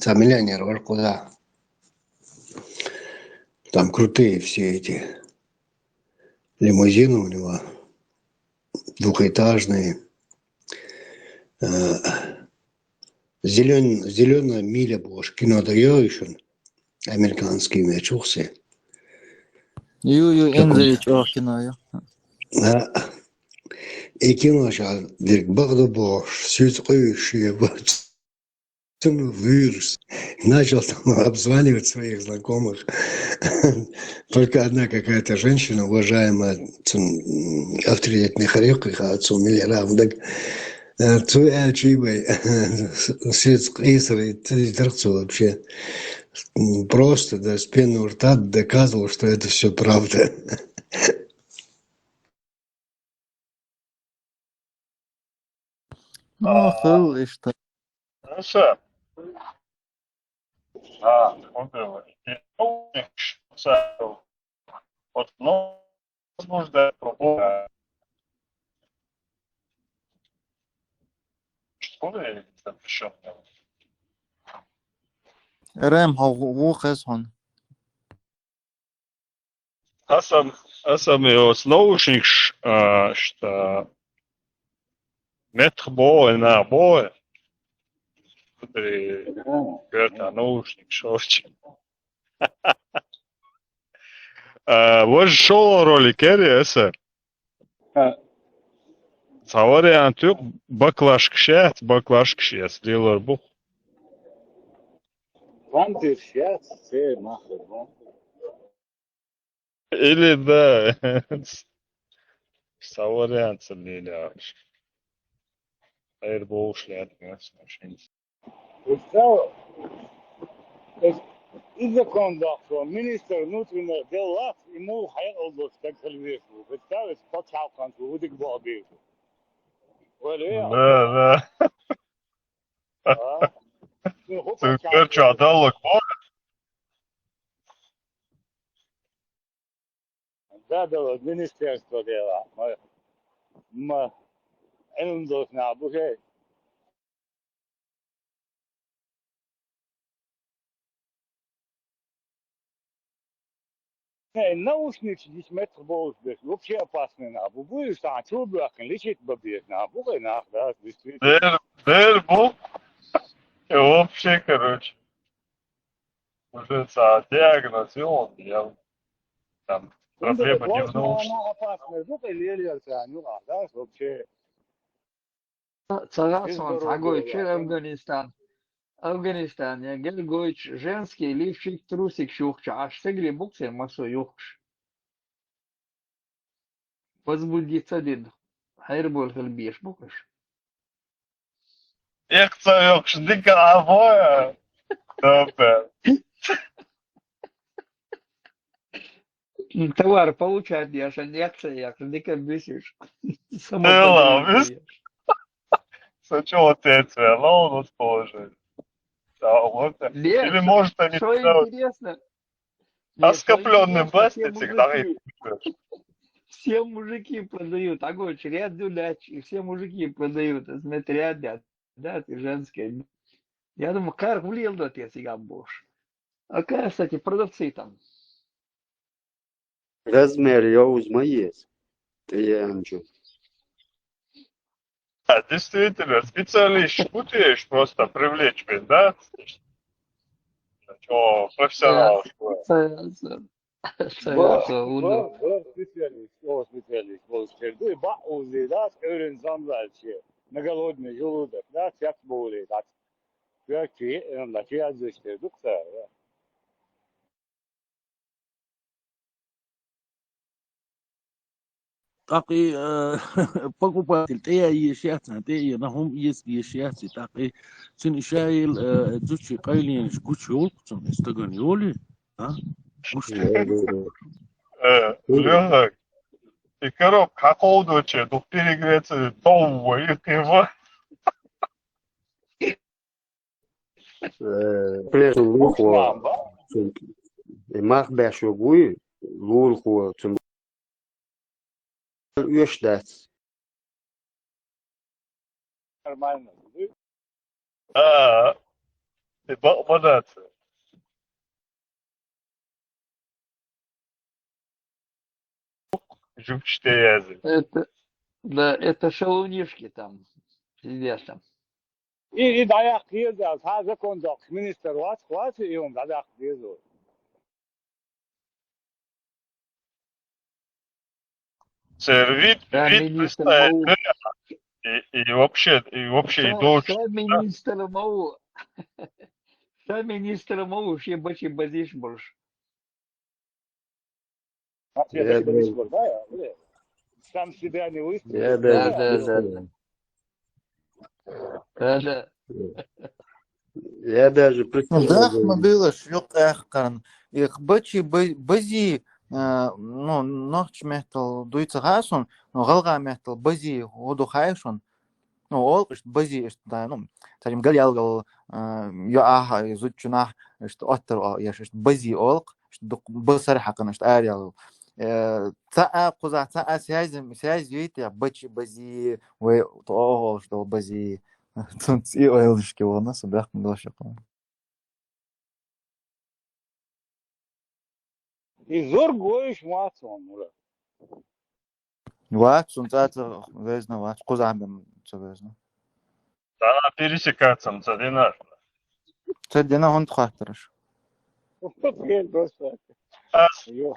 Там миллионер, куда? Там крутые все эти лимузины у него. Двухэтажные. Зеленая миля была, кино даешь, американский мяч ухсе. Ю инзарич кино. И кино сейчас дирк багдабош, сюцкующие вот. Вирус. Начал там обзванивать своих знакомых. Только одна какая-то женщина, уважаемая, авторитетный хорек, отцу миллиардов, так цу ачибой, светск Исрой, трахцу вообще просто до с пены у рта доказывал, что это все правда. Ну, хыл и что. Хорошо. Вот это. Вот, ну, возможно, школы запрещенные. Рэм хогу хэс хон. Esam jau naушник, что metr boje na boje. Ты гört наушник шовчик. Вот шоу ролик ese. Savariant yok. Baklaşkışıyız diyorlar bu. Quanti schiat, se mache, no? Или да. Savariant или Air Bullshit. Представь, из-за кондакта министр внутренних дел ему хайал так хлебешку. Представь, почал концу, удик бабе. Да, да. Ты что, отдал Да, министерство дела. Мы должны обучать. Наушники здесь метр больше, вообще опасный набу. Будешь там чубакен, лечить бабек набу, да, действительно. был. И вообще, короче. Уже диагноз, и он, я там проблема не в наушниках. Она опасная, ну, лелиется, ну, да, вообще. Цагасан, Цагойч, Афганистан, я Гельгойч, женский лифчик, трусик, щухча, аж сегли буксе, масо юхш. Возбудиться дед. Хайрбол хальбеш букаш. Як це йокш дика авоя? Добре. Товар получать, я же не як дика бесишь. Ела, сначала ты цвела у нас положили. Или может они что интересно? оскопленный пластик, да, все мужики продают, огонь, ряд дуляч, и все мужики продают, ряд, да, ты женская. Я думаю, как влил до тебя сега бош. А как, кстати, продавцы там? Размер я узмаец. Я анчу. Действительно, специалист путаешь, просто привлечь, да? О, профессионал. Специалист, волшебный, баузы, да, скорен замлачи, на голодный желудок, да, всяк боли, да. На чья защита, да. تاقي покупатель تيا يشاتنا تيا نهم يشاتي تاقي سن شايل زوجي قايلين شكوش يولقصن استغن يولي ها Лёнок, и короб какого дочи, ну перегреться, то их его. Плесу луху, мах бэшу гуй, луху, цум üyeşdəs. Нормально. Ты молодец. Жукчатый язык. Это шалунишки там, пиздец там. И dayak yiyoruz. Ha zakondak minister var и он dayak yiyor. Вид представит, и вообще и дочь. Что министр МАУ, все бачи базиш больше. Сам себя не выставил. Да. Я даже Да, мобилаш, yok ehkan. Ich bachi bazi ну нохч мехтал дуйца хасон, но галга мехтал бази ходу хайшон. Ну ол бази да, ну тарим гал ялгал я аха изучунах что оттер я что бази олк что басар хакан что ариал та куза та связь видите бачи бази вы то что бази тут и ойлышки у нас бях мы дошли. И зор гоиш мацон, Мурат. Ватсон, это везна, ватс, кузабим, это везна. Да, пересекаться, цадина. Цадина он тхатараш.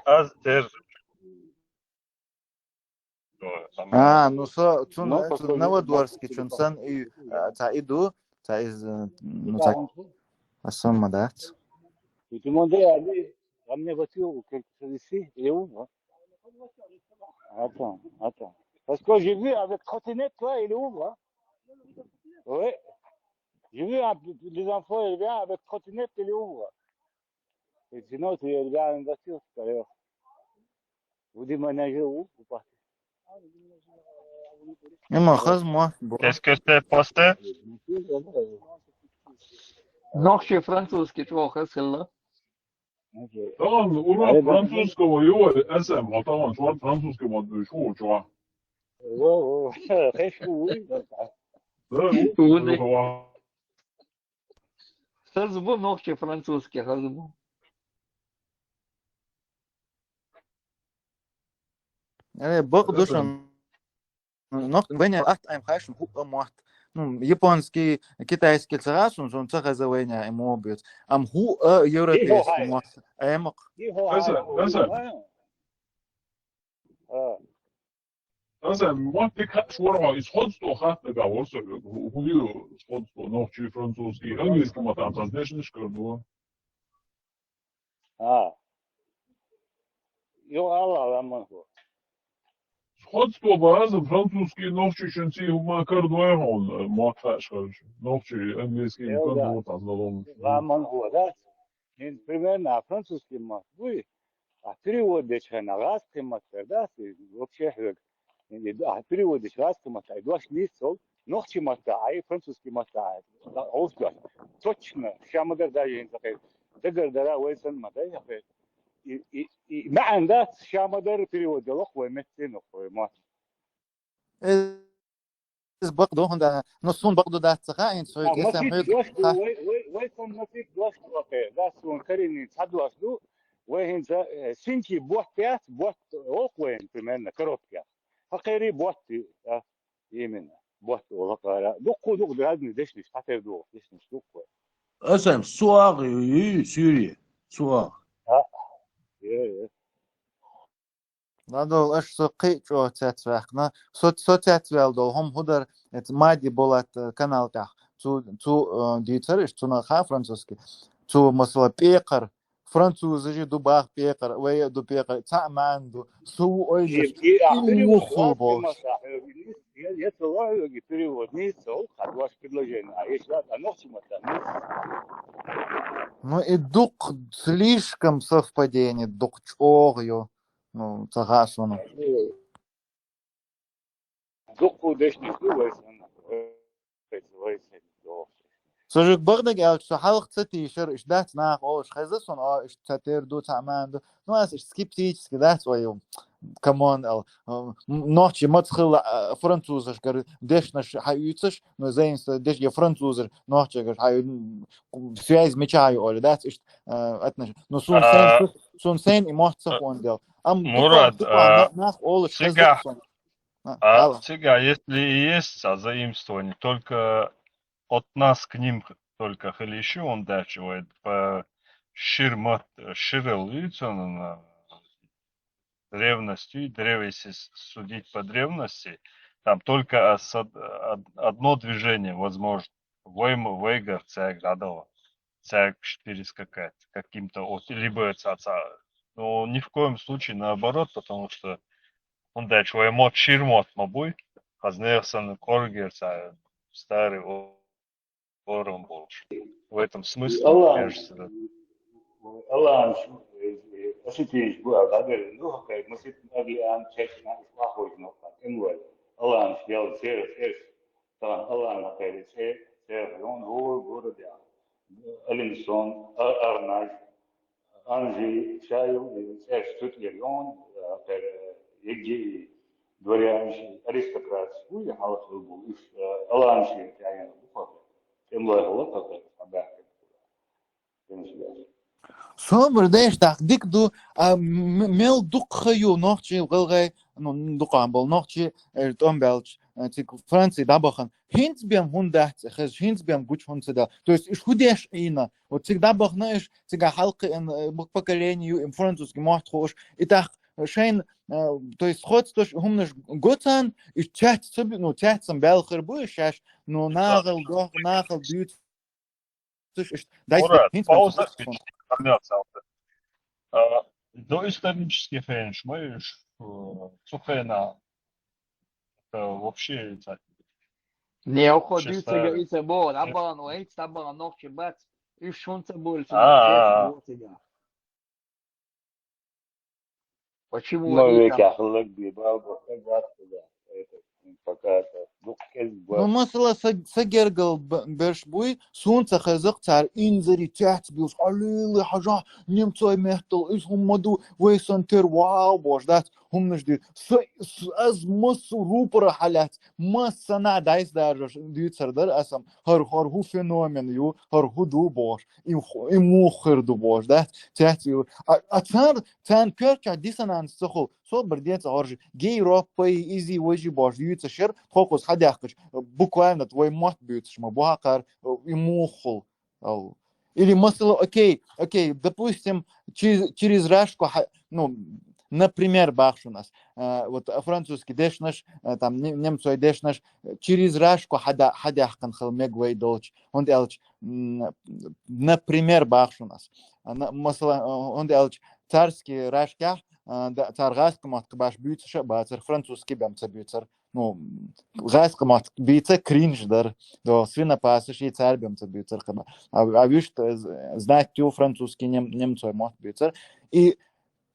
Аз тер. Ну цун Новодворский, чун сан и та иду, та из, ну та асома дац. И ты mondiali, a мне voiture quelque chose ici, il est où, moi? Attends. Parce que j'ai vu avec trottinette, toi, il est où, moi? Oui. J'ai vu les enfants, ils viennent avec trottinette, il est où, moi? Et sinon, tu viens à une voiture tout à l'heure. Vous déménagez où? Vous partez? Qu'est-ce que c'est posté? Ногче французский плохо сказал. Tamam Ulan Francuskого его SM, а tamam şu an Francuskого şu şu an. Хазбу ногче французский, хазбу. Богдушан, но Беня ат айм хайшн хуп махт. Ну, японский, китайский царас, он царас завоения ему бьет. Ам ху европейский махт. Эмок. Also, måtte svara i skodstå hatt det också. Hon ju skodstå norsk francuski engelsk matan så det är skulle då. Jo, alla man får. Skodstå bara så francuski norsk känns ju man kan då är hon matfärskar. Norsk engelsk kan då ta så långt. Vad man får det. En примерно французский мат. Вы а переводишь на русский мат, да? Вообще переводишь русский мат, и дуаш нисол, ногчи мат, а и французский мат. Оустуаш. Точно. Шамадар даже не такой. Дагардара уэйсан мат, да? И ما عندك شامدر перевод делох ومتين ومات. إز بقدو هندا نصون بقدو ده تقاين سوي كيسام مسيت دوشتو ويكون مسيت دوشتو أخي ده سون كريني تحدوشتو وين سينكي بوحتيات بوحت أوقوين بمنا كروبيا فقيري بوحتي يمنا بوحت ولا دق ده هذا دشني حتى دو دشني دق أسم سواغ سوريا سواغ Надо аж сокий чого це цвехна. Соця цвелдо, хом худер, маді болат канал тях. Цу дійцериш, цу наха французький. Цу масла пекар. Французы дубах пекар, вея ду пекар, ца манду. Су ойдеш. И муху бол. Я целую перевод не цел, а ваше предложение. А если это ногти Ну и дух слишком совпадение, дух чогью. Ну, согласен. Духу дешни войсан. Сожик багдагал, что халх цатишер, иш дат нах, иш хазасон, иш цатер ду цаманду. Ну, аш скептически, да, свою. Камон, ночи мацхил французыш, говорит, деш наш хаюцыш, но заинство, деш я французыш, ночи, говорит, хаю, связь мечаю, оли, да, иш, отнаш. Но сун сейн и мохцах он делал. Мурат, сега, если есть заимствование, только от нас к ним только хелищу он дачивает по ширил лицо на древности, если судить по древности, там только одно движение возможно. Вейгар цег радова, цег 4 скакать каким-то от, либо это но ни в коем случае наоборот, потому что он дальше мод ширмот мабуй, хазнерсон коргерца старый ворон больше. В этом смысле, кажется, да. Allah أشتيش بقى بعدين نروح كي مسيت أبي أنا شايفنا إصلاحه ينقطع إنوال الله يلا سير طبعا الله نقول سير يوم هو جورد يعني الإنسان أرناج أنجي شايو سير ستوت اليوم يجي دوريانش أرستقراط ويا حاول تقول الله نشيل يعني بفضل إنوال الله تقول حباك Собр дэш так дикду мел дукхаю нохчи гылгай ну дукан бол нохчи томбелч тик Франции дабахан хинцбем хундах хэс хинцбем гуч хунцеда. То есть иш худеш ина вот всегда бахнаешь всегда халкы поколению им французский махт хош и так шейн то есть ход то хумнеш гоцан и чат ну чат сам белхер буешаш но нагал бьют Мурат, пауза вернется. До исторический фэнш, мы цухена вообще Необходимо говорится, вот, абану, эйц, абану, ногче, бац, и шунца больше, честно, почему ما это? يكحلك بباب وحاجات كده فكاتا Ну, масала сагергал бершбуй, сунца хазак цар инзари тяц бюс, алилы хажа, немцой мехтал, из хумаду, вейсан тер вау бождат, хумнажди, аз массу рупора халят, масса на дайс даржаш, дюцардар асам, ху феномен ю, ху ду бош, им мухер ду бождат, тяц ю, а цан перча диссонанс цахол, صوب برديت أرج جي روبي إيزي وجي باش يوتس شر خوكس حد يحكش بوكوالنا توي مات بيوتش ما بوهاكر يموخل أو или مثلا окей, допустим, через рашку, ну, например, бахш у нас, вот французский деш наш, там немцой деш наш, через рашку хада хакан халмег вейдолч, он делч, например, бахш у нас, он делч царский рашка, цар гаск баш бьются, бацар французский бямца бьются, ну гаск бьются кринж дар, до свина пасыш и царь бямца бьются, а вишь знать тю французский немцой мат бьются, и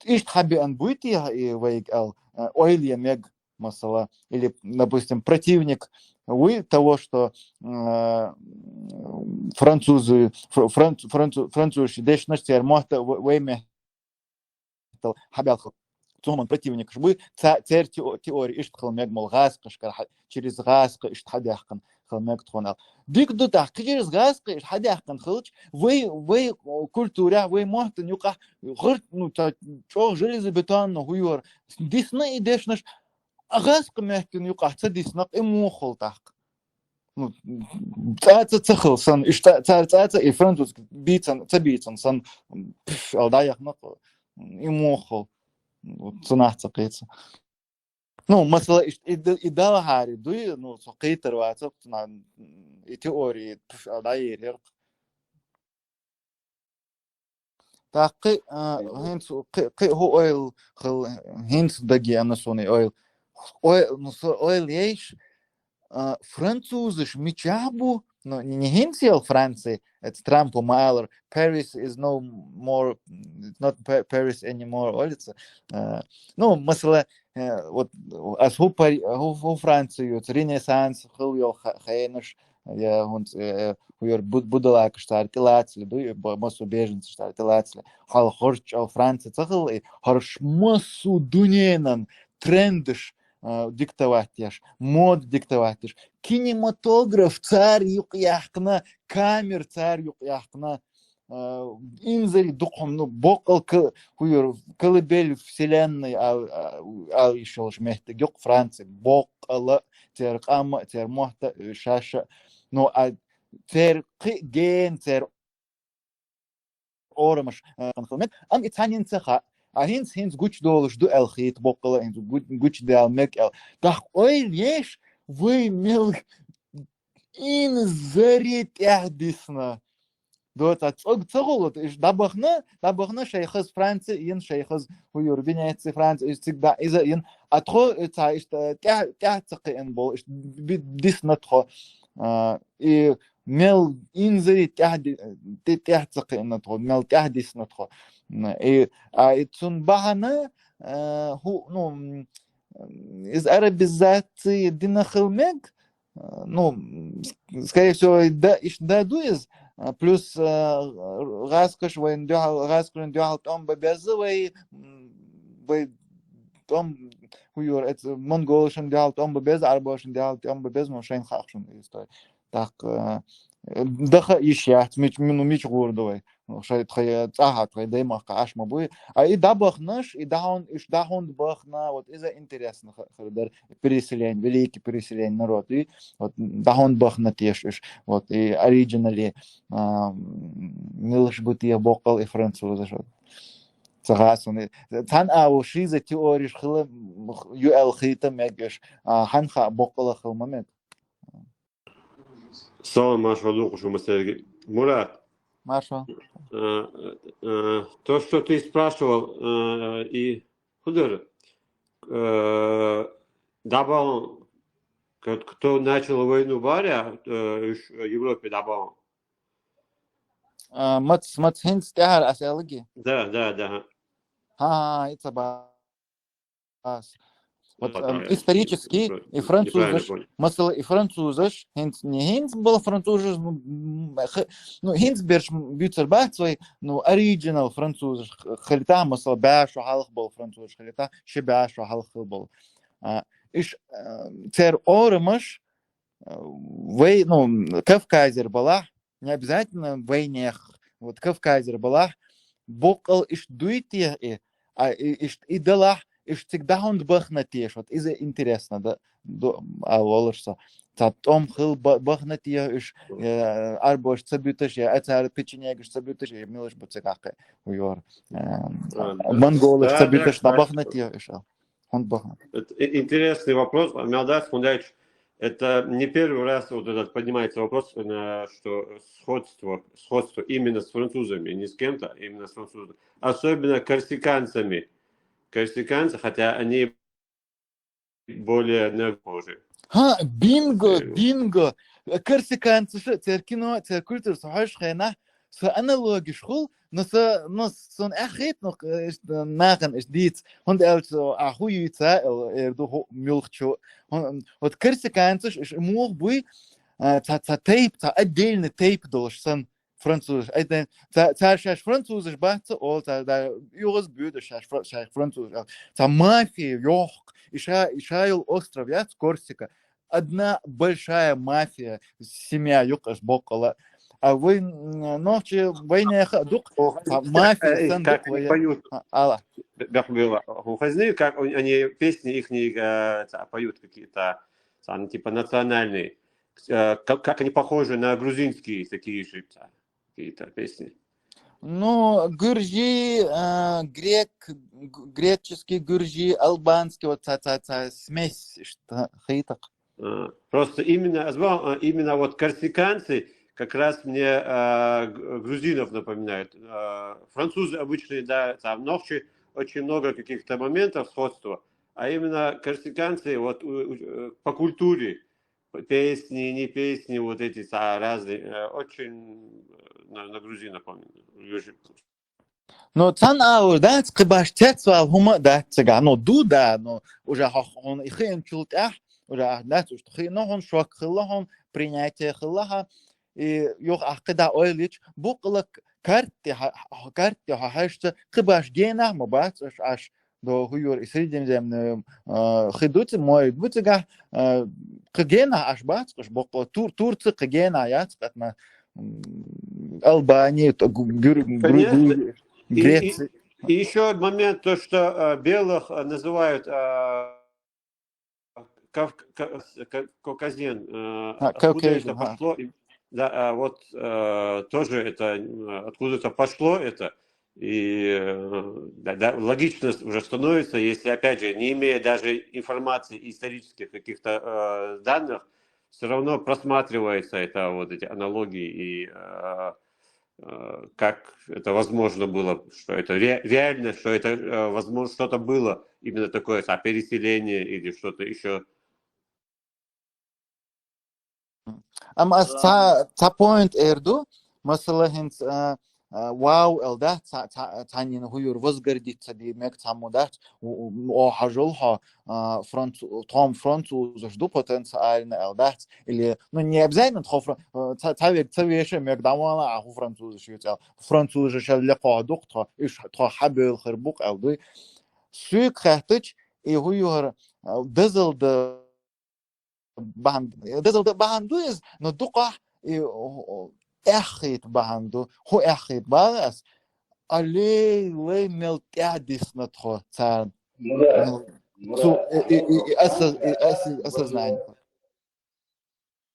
ишт хаби ан буйти и вейк эл ойлия мег масала, или допустим противник вы того, что французы деш наш царь мата вейме حبيالخ تومن противник شبوي تير теория إيش تخل ميج مال غاسق إيش كر через غاسق إيش حد يحقن خل ميج تخون ديك دو تحت через غاسق إيش حد يحقن خلش وي كولتورا وي مهتن يقع غرت نو شو جلز بتان هويور ديسنا إيدش نش غاسق مهتن يقع تديسنا إمو خلتاق ну تخل سن إيش إفرنتوس بيتن سن алдаях نق и мохол цена цакается. Ну, масла и дала хари, дуй, ну, цакайтер вацак на и теории, алдаир. Так, хинс, هو ойл, хинс даги анасони ойл, ойл ейш, французыш мичабу, но не хинсел Франции, это Трампу Майлер. Paris is no more, not Paris anymore. Улица. Ну, масла, вот, а у Франции, Ренессанс, хил хайнаш, я хуйор будалак штартилацли, ду массу беженцев штартилацли, хал хорч ал Франции, цахил и хорш массу дуненан трендыш. Диктовать, мод диктовать, кинематограф царь юкяхна, камер царь юкяхна, инзари духом, ну бокал колыбель вселенной, а еще лишь мехта юк Франции, бокала, царь кама, царь мохта, шаша, ну а царь ген, царь орамаш, ам итанин цеха. هينس جوتش دولش دو الخيط بقلا هينس جوتش دال مك ال دخ اويل يش وي ملك ان زريت احدثنا دوت تصغلت ايش دبخنا شيخز فرنسي ين شيخز هو يوربينيت فرنسي استقدا اذا ين اتخو تاع تقي ان بول ديس نتخو اي مل انزري تحتقي ان نتخو مل تحدث نتخو и цун бахана ну из арабизации динахилмег, ну скорее всего да дуез плюс гаскаш вен дюхал том бабезовый том хуйор это монголшен дюхал том бабез арбошен дюхал том бабез мошен хахшен история так دخ يشيات مش غوردوي شاي تخي صاحت خي دايما قاش مبوي اي دابخنش и дахун бахна вот из-за интересно хардер переселение великий переселение народ и вот дахун бахна тешиш вот и оригинали милш бутия бокал и французы что цагаасны тан ау шиза теориш хлы юэл хита мегеш ханха бокала хл момент Салам, Маша, Лукушу, Мурат, Маша. То, что ты спрашивал, и Худер, добавил, кто начал войну в Европе, добавил. Мат хинс тяхар асялги. Да. Это бас. Вот исторически и французыш, масла и французыш, хинс не хинс был французыш, ну хинс берш бюцербах свой, ну оригинал французыш, хлита масла баш халх был французыш, хлита шибаш халх был. Иш цер орамаш, вей, ну Кавказер была, не обязательно в войнах, вот Кавказер была, бокал иш дуйте и дала. И всегда он бахнатиш, вот из-за интересно, да, волошься. Том хил бахнатиш, иш арбош цабюташ, я это печенегиш цабюташ, я милош буцекака, уйор. Монголыш цабюташ на бахнатиш, он бахнат. Интересный вопрос, Мелдас Мундаевич. Это не первый раз вот этот поднимается вопрос, что сходство именно с французами, не с кем-то, именно с французами, особенно корсиканцами. Корсиканцы, хотя они более похожи. Бинго. Корсиканцы, церкино, церкультур, сахаш хена, с аналоги школ, но сон ахет noch machen ist dies und also a huiца до милхчо. Вот корсиканцы ist мог бы тейп, отдельный тейп должен Französisch. Шаш французиш бахца, ол да югос бюда шаш французиш. Та мафия ёх, ишайл остров яц Корсика. Одна большая мафия, семья юкаш бокала. А вы ночи войне дук мафия сан как дук поют. Алла. Как они песни их поют какие-то типа национальные. Как они похожи на грузинские такие же какие-то песни. Ну, гуржи, греческий гуржи, албанский, вот смесь, что хитак. Просто именно вот корсиканцы как раз мне грузинов напоминают. Французы обычные, да, там ночи очень много каких-то моментов сходства, а именно корсиканцы вот по культуре, песни, не песни, вот эти разные, очень на грузинов помню. Но цан аур, да, скибаш тецвал хума, да, цыга, но дуда, но уже он их им чултах, уже, да, что хино он шок хилохон, принятие хилоха, и ёх ахкида ойлич, буклак карте хахашта, кибаш гена, мабац, аш до хуюр, и среднем хидуцы мой, бутыга, кигена аш бац, букла турцы кигена яц, катма, Албании, Греции. И еще момент, то, что белых называют кавказин. Откуда это пошло? Да, вот тоже это откуда-то пошло это. И да, логично уже становится, если, опять же, не имея даже информации исторических каких-то данных, все равно просматривается это вот эти аналогии и как это возможно было, что это реально, что это возможно что-то было именно такое переселение или что-то еще. Та point эрду, масала хинс واو الده تانين هيور وزغردي تدي مك تامودات او حجلها فرانسوز жду потенциально الده или ну не обязательно تاويش مك دامانا اخو فرانسوز شيتا فرانسوز شل قادق تا حبل خربوق الدي سوق خاتج اي هيور دزل د باندوز но دقه اخيت باندو هو اخيت باس علي لي ملت اديس نتخو تان سو اساس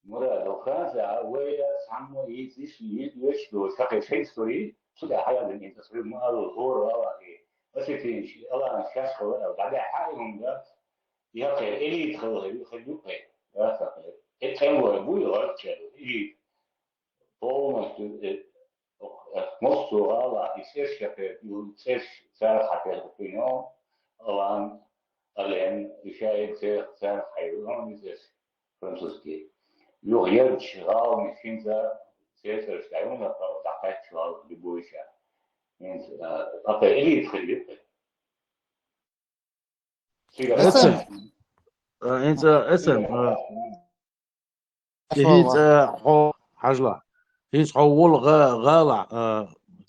مراد وخانسة ويا سامو يزيش يشلو شقي شيء ستوري سودا حياة من تصوير ما له هو رأي بس في شيء الله شاش خلا بعد حاجهم ده ياخي إلي تخلي خليوه يا سافر كم هو أبوي غلط شلو إلي بوم مصر الله يصير شقي يصير صار حتى في يوم الله الآن يشاهد صار حيوان يصير فرنسوسكي يغير شغال مشينزا سياسة الشعيون تحت شغال ببوشة يعني أقل إلي تخلي اسم انت اسم هيز حو حجلا هيز حول غالع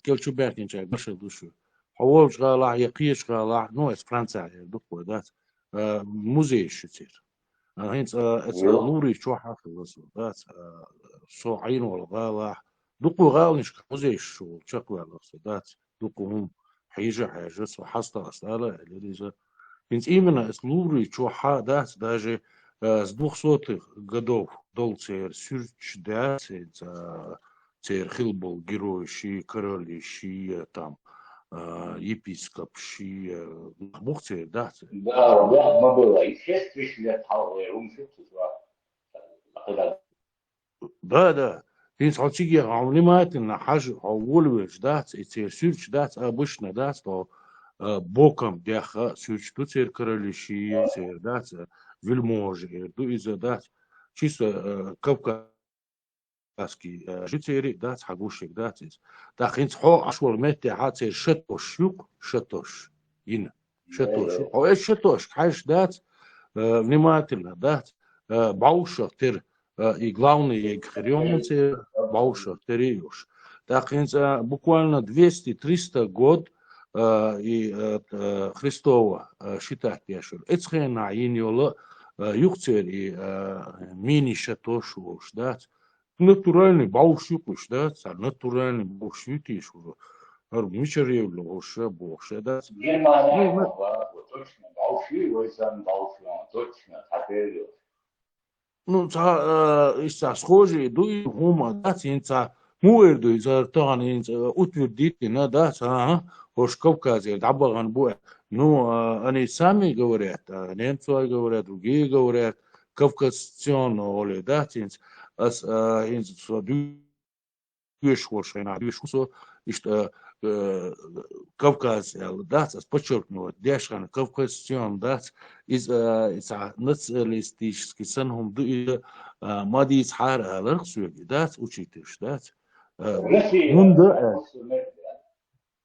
كل شو بيحكي انت مش دوشو حول غالع يقيش غالع نوع فرنسا دكتور ذات موزي شتير هيز لوري شو حاكي ذات سو عين والغالع دكتور غالع مش موزي شو شكله ذات دكتور هم حاجة سو حاسة أسئلة اللي Więc именно с луры чуха дас даже с 200-х годов дол цер сюрч да цер хилбол герой ши короли ши там епископ ши бухте да Да, мы было. И 6 тысяч лет хавали, да Więc chodzi o klimat na haż o wolność da цер сюрч да обычно да то боком дяха сюрчту цер королиши цер да вельможи ду из да чисто кавказский жители да хагушек да да хинц хо ашвал мете хацер шетош юк шетош ин шетош о шетош хаш да внимательно да бауша тер и главный хрёмцы бауша териюш да хинц буквально 200-300 год и Христова считать яшур. Эцхена иньола юхцер и мини шатошуш, да. Натуральный баушюкуш, да, натуральный баушюкиш уже. Мичаревлю уже боже, да. Германия, точно, точно, хотели. Ну, схожие, дуй гума, да, синца. Муэрду из Артана утвердительно, да, Хош Кавказе, Дабаган Буэ. Ну, они сами говорят, немцы говорят, другие говорят, Кавказционно, да, синц, дюшворшена, дюшусо, что Кавказ, да, подчеркнут, дешхан, Кавказцион, да, из националистический санхум, мадиц хара, ларксуги, да, учитываешь, да.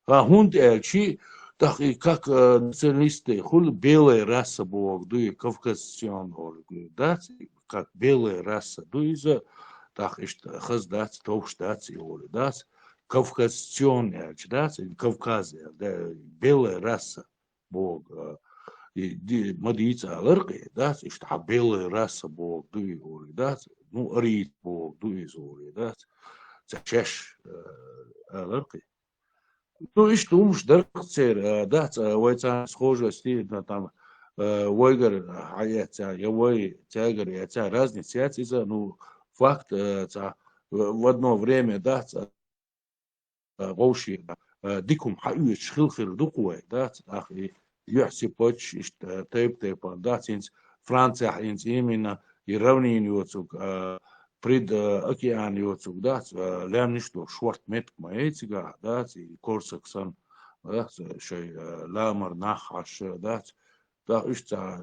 Хунд эльчи, так и как националисты, хул белая раса бог, дуй кавказцион, да, как белая раса, дуй за так и что хаздат, товштат, да, кавказцион эльчи, да, Кавказ, да, белая раса бог, и мадица аларки, да, и что белая раса бог, дуй, да, ну рит бог, дуй, да. Чеш аларки. Ну и что умш дарцер, да, войца схожести, там войгар, аяца, явой тягар, яца разница, яца, ну факт, в одно время, да, волши, дикум хаюч хилхир дукуэ, да, ах и юхсипоч, тейп-тейпан, да, синц Франция, инц именно и равнин юцук, пред океан юцук, да, лямништо шварт метк маэцига, да, и корсаксан, да, шей ламар нахаш, да, ишта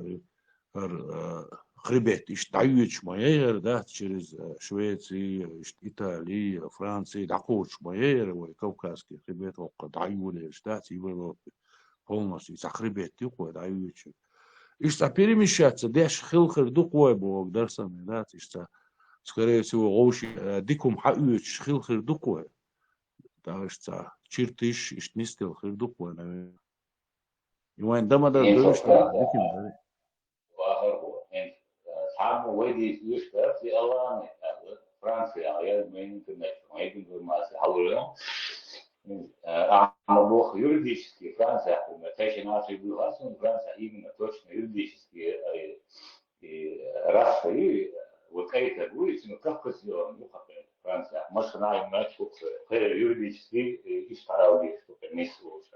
хребет, ишта юч маэр, да, через Швецию, Италию, Францию, дакоч маэр, Кавказский хребет, окко даюлеш, да, в Европе полностью, за хребет, юко даюч. Ишта перемещаться, деш хилхер дукой бог, дарсами, да, ишта скорее всего, оуши дикум хаюч хилхер дукуэ. Да, что чиртиш ишнистил хирдукуэ, наверное. И вайн дамада дойш, что диким, да. Сам выйдет из юшка, и Аллах, Франция, я думаю, интернет, моя информация, говорю, а бог юридически Франция, третья нация была, Франция именно точно юридически раз и вот это будет, ну как сделано, ну как Франция, машина иначе юридически и старались, чтобы не слушать.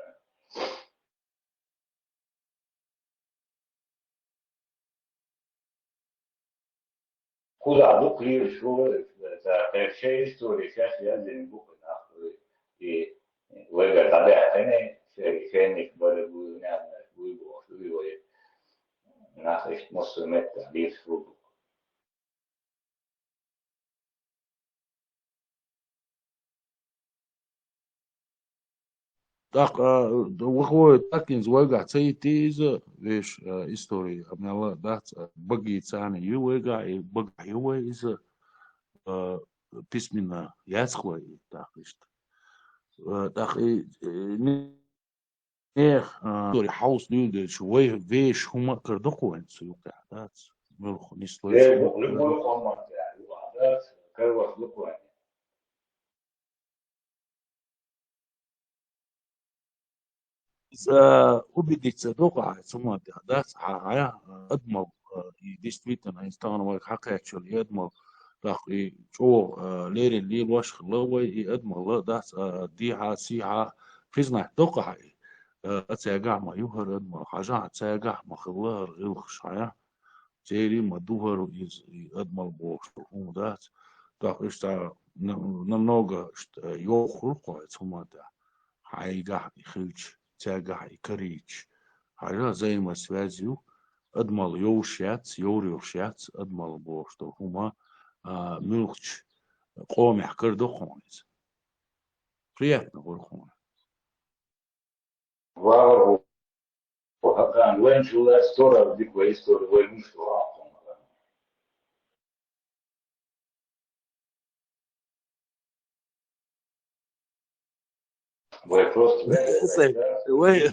Куда дуплируешь, это вся история, сейчас я не буквы нахуй. И вы говорите, да, это более будет, будет, нас есть можем это лишь в Так, выходит, так не звуга, цей тиза, вещь истории, обняла, да, баги цаны, ювега, и бага юве из письменно яцхвай, так, так, и не история хаус нюде, швей, вещь, хума, кардохуэн, суюка, да, мелху, не стоит. любой формат, да, как любой. убедиться дока сумати да а адмал и действительно инстаграм حقيقة شو адмал так и شو ليرين لي واش خلوي и адмал да ديها سيها признать дока اتساقع ما يهر адмал حاجة اتساقع ما خلار غلخ شايا تيري ما دوهر из адмал بوش هو да так что намного ёху قاعد сумати حاجة خلش تاجع كريج على زي ما связью أدمل يوشيات يوريوشيات أدمل بوشتو هما ملخش قوم يحكر دو خونيز приятно ورخون واو وكان وين شو الستورة دي كويس وين مش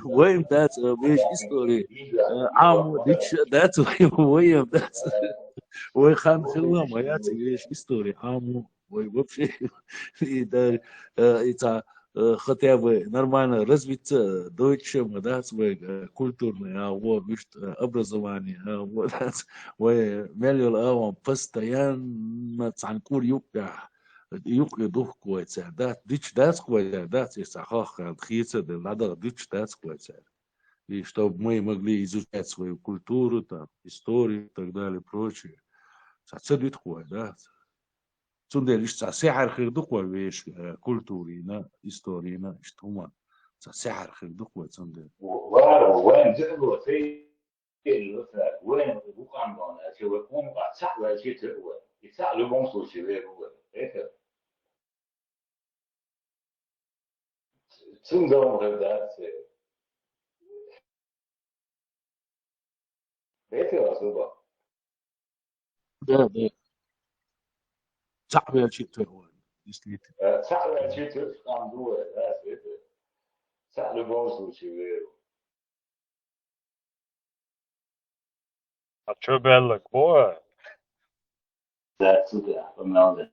وين that's بيش истории عام ديش that's وين that's وين خان خلا ما ياتي بيش истории عام وين вообще это это хотя бы нормально развиться deutsche да свой культурный вот образование вот وين مليون он постоянно цанкур юка يوقي دوه كويسة ده ديش داس كويسة ده يسحاق الخيسة ده надо дичь дас كويسة и чтобы мы могли изучать свою культуру, там, историю и так далее, прочее. Сацедит хуй, да. Цунде лишь сахар хирдухуй вещь культуры, на истории, на что мы сахар хирдухуй цунде. وين جابوا في وين بوكان بنا شو يكون قاعد صح ولا شيء تقوى يسألوا بمصر شو يقوى إيه تندم هذا إيه أصلا ده صعب يا شيء تقوى действительно صح ولا شيء تقوى دوا ده إيه سألوا بمصر شو يقوى А чё белок, boy? ده سوداء فمن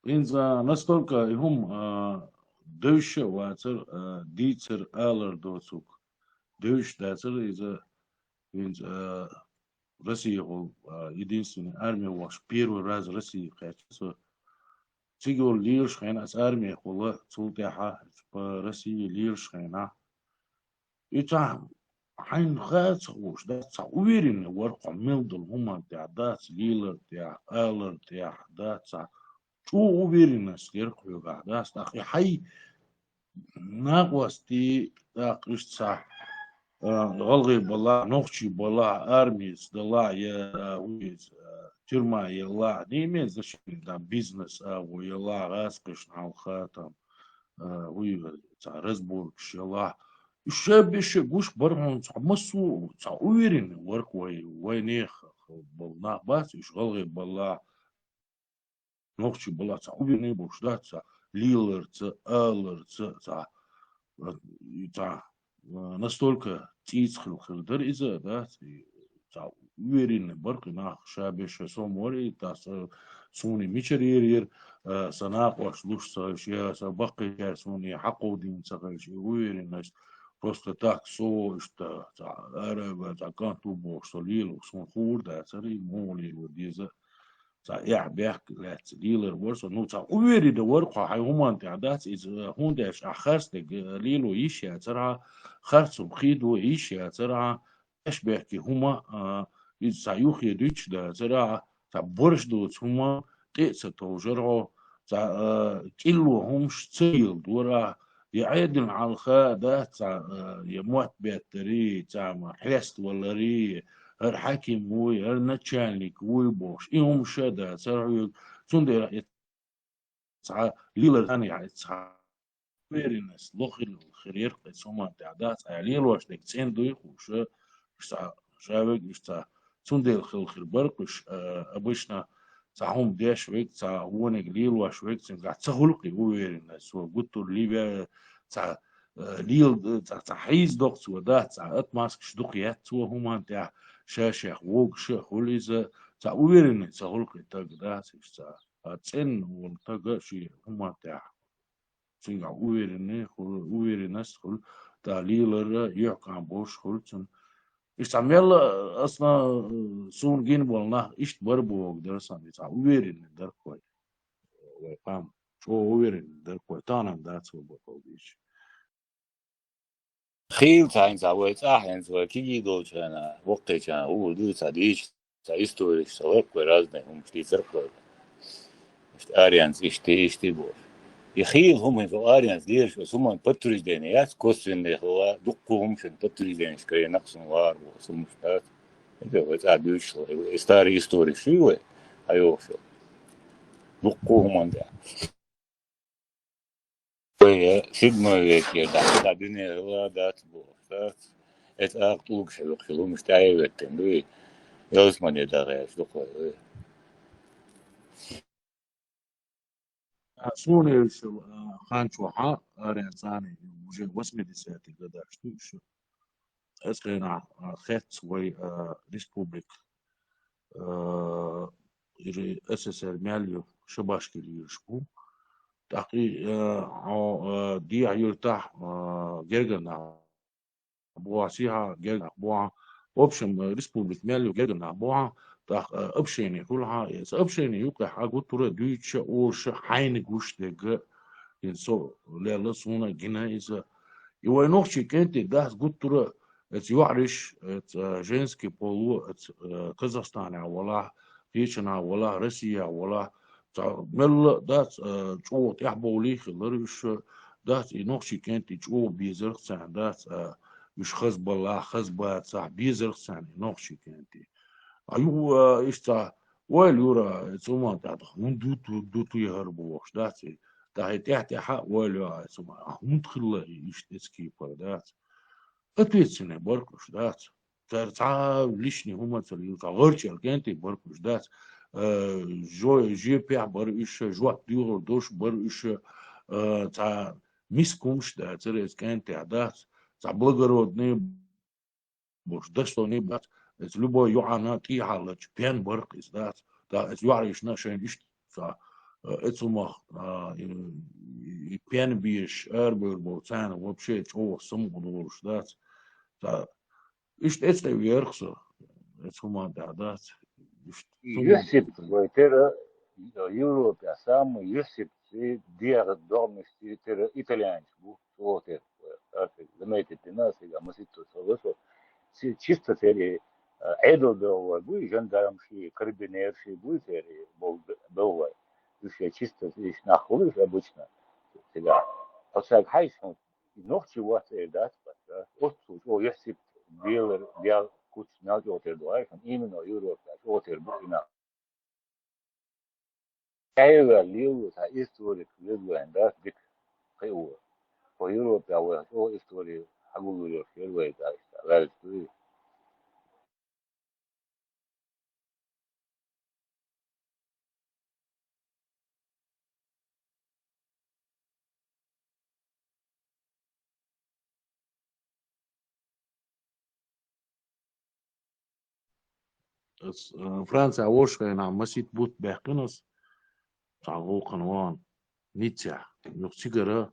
إنزا настолько هم дövüşe ватер дицер алар досук дövüş дацер из Россия был единственная армия ваш первый раз в России качество تيجوا ليش خينا أرمي والله تلتها по России лишь خينا إيتا حين خاص وش ده уверенно ورقة ملدل هم تعدات ليلر تاع آلر تاع دات شو уверенность يرقوا قاعدة أخي حي ناقوستي تاقشتا غلغي بلا نوخشي بلا أرميس دلا يا ويز ترما يلا نيمين زشين دا بيزنس أو يلا غاسقش نالخاتم وي رزبورg شلا الشابش جوش برهون مسو ويرين ورك وينيخ بالنا بس يشغل بالله نوخشي بالله ويرين بوش دا ليلر аллер настолько тицхил хилдер иза да уверенный барк на шабеше сомори та суни мичерир санақ ваш лушса шия сабақи суни حقودين сагаш уверенность просто так со что ареба заканту бошто лил сон хурда цари моли وديزا يا بيحك لا تديلر ورسو نو تا ويري ده ورقه هاي هما تعدات إذا هون داش أخرس ليلو إيش يا ترى خرسو بخيدو إيش يا ترى إيش بيحكي هما إذا يوخي ريتش ده ترى تا برش دوت هما تيس توجرو تا كيلو همش تسيل دورا يعيدن على الخا ده تا يموت بيتري تا ما حلست ولا ري هر حاكم وي هر نتشانليك وي بوش إيهم شدا سرعي تندر يتسعى ليلر ثاني يتسعى ويرينس لوخي الخرير قيسوما تعدات ليل واش ديك تسين دويخ وش شابك يشتا تندر الخير برقش أبشنا تعهم ديش ويك تعونك ليل واش ويك تنقع تسهلقي ويرينس وقلتو ليبيا تع ليل تعحيز دوقت ودات أتماسك شدوقيات وهما تاع شاشة ووق شيخ وليزا تا ويرن تسهلق تقداس تا تسن والتقا شي هما تاع تنقع ويرنس خل تا ليلر يحكم بوش خلتن استعمل أصلا سون جين بالنا إشت بربوك درسان تا ويرن دركوي وقام شو ويرن دركوي تانم داتس وبقوليش خيل تاين زاويت أحيان زوا كي دوش أنا وقت كان أول دو تاديش تايستوري سواك ورازنا هم في زرقة مش أريانز إشتي بور يخيل هم في أريانز ديرش بس هم بتريج دينيات كوسين ده هو دقهم شن بتريج دينيش كي نقصن وار وسم شتات ده هو تاديش ستاري ستوري شو أيوه شو دقهم عند ويا سيدنا ويا ده الدنيا هو دات بور et aaqtuug xilum istaayewetten lui yosmani daqeas duqoy سوني شو خان شوحة أرين ثاني وجه وسمي دي ساتي قدر شو اسقينا خيت وي ريسبوبليك إيري أسسر ماليو شباشكي ليشبو تاقي دي يرتاح جيرجنا بوا سيها جيرجنا بوا أوبشن ريسبوبليك ماليو جيرجنا بوا تاق أبشيني كلها أبشيني يوقع حاجة ترى دويتش أوش حين جوش دق ينسو لا سونا جنا إذا يوينوخشي كنت ده قلت ترى يعرش جنسكي بولو كازاخستان ولا هيشنا ولا روسيا ولا مل ده شو تحبولي خلرش ده ينوخشي كنت شو بيزرخسان ده مش خزب الله خزبات صح بيزرخسان ينوخشي كنت أيوه إشتا ويلورا ثم تعتقون دوتو يهربوا وش ده ده تحت حق ويلورا ثم مدخل يشتسكي بردات أتويتسني بركش دات ترتع ليشني هما تليو تغيرش الكنتي بركش دات جي بيع بريش جوات ديور دوش بريش تع ميسكومش دا تريز كنتي دات تع بلغرودني بوش دستوني بات لبو يوعنا تي حالج بيان بركش دات دا يعرش ناشين إيش تع اتسمخ بيان بيش أربع بوتان وبشيء هو سمو دورش دات إيش تسوي يرخصه ثم تعدات يحسب ويترى يوروب يا سام يحسب في ديار الدوم في ترى إيطاليان بو ووتر لما يتناس إذا ما سيتو سوسو чисто ترى عيدو بو بو جندارم شي كاربينير شي بو ترى بو еще чисто здесь нахуй обычно всегда отсак хайсон noch чего-то да вот если белый куч надо отер дуай именно Европа отер буина кайва лил та историк лил да дик خيوة ويوروبا وهو إستوري حقول له في الويت عايشة لا تقولي فرنسا وشنا مسيت بوت بحقنص تعقو قنوان نيتيا نقصيقرا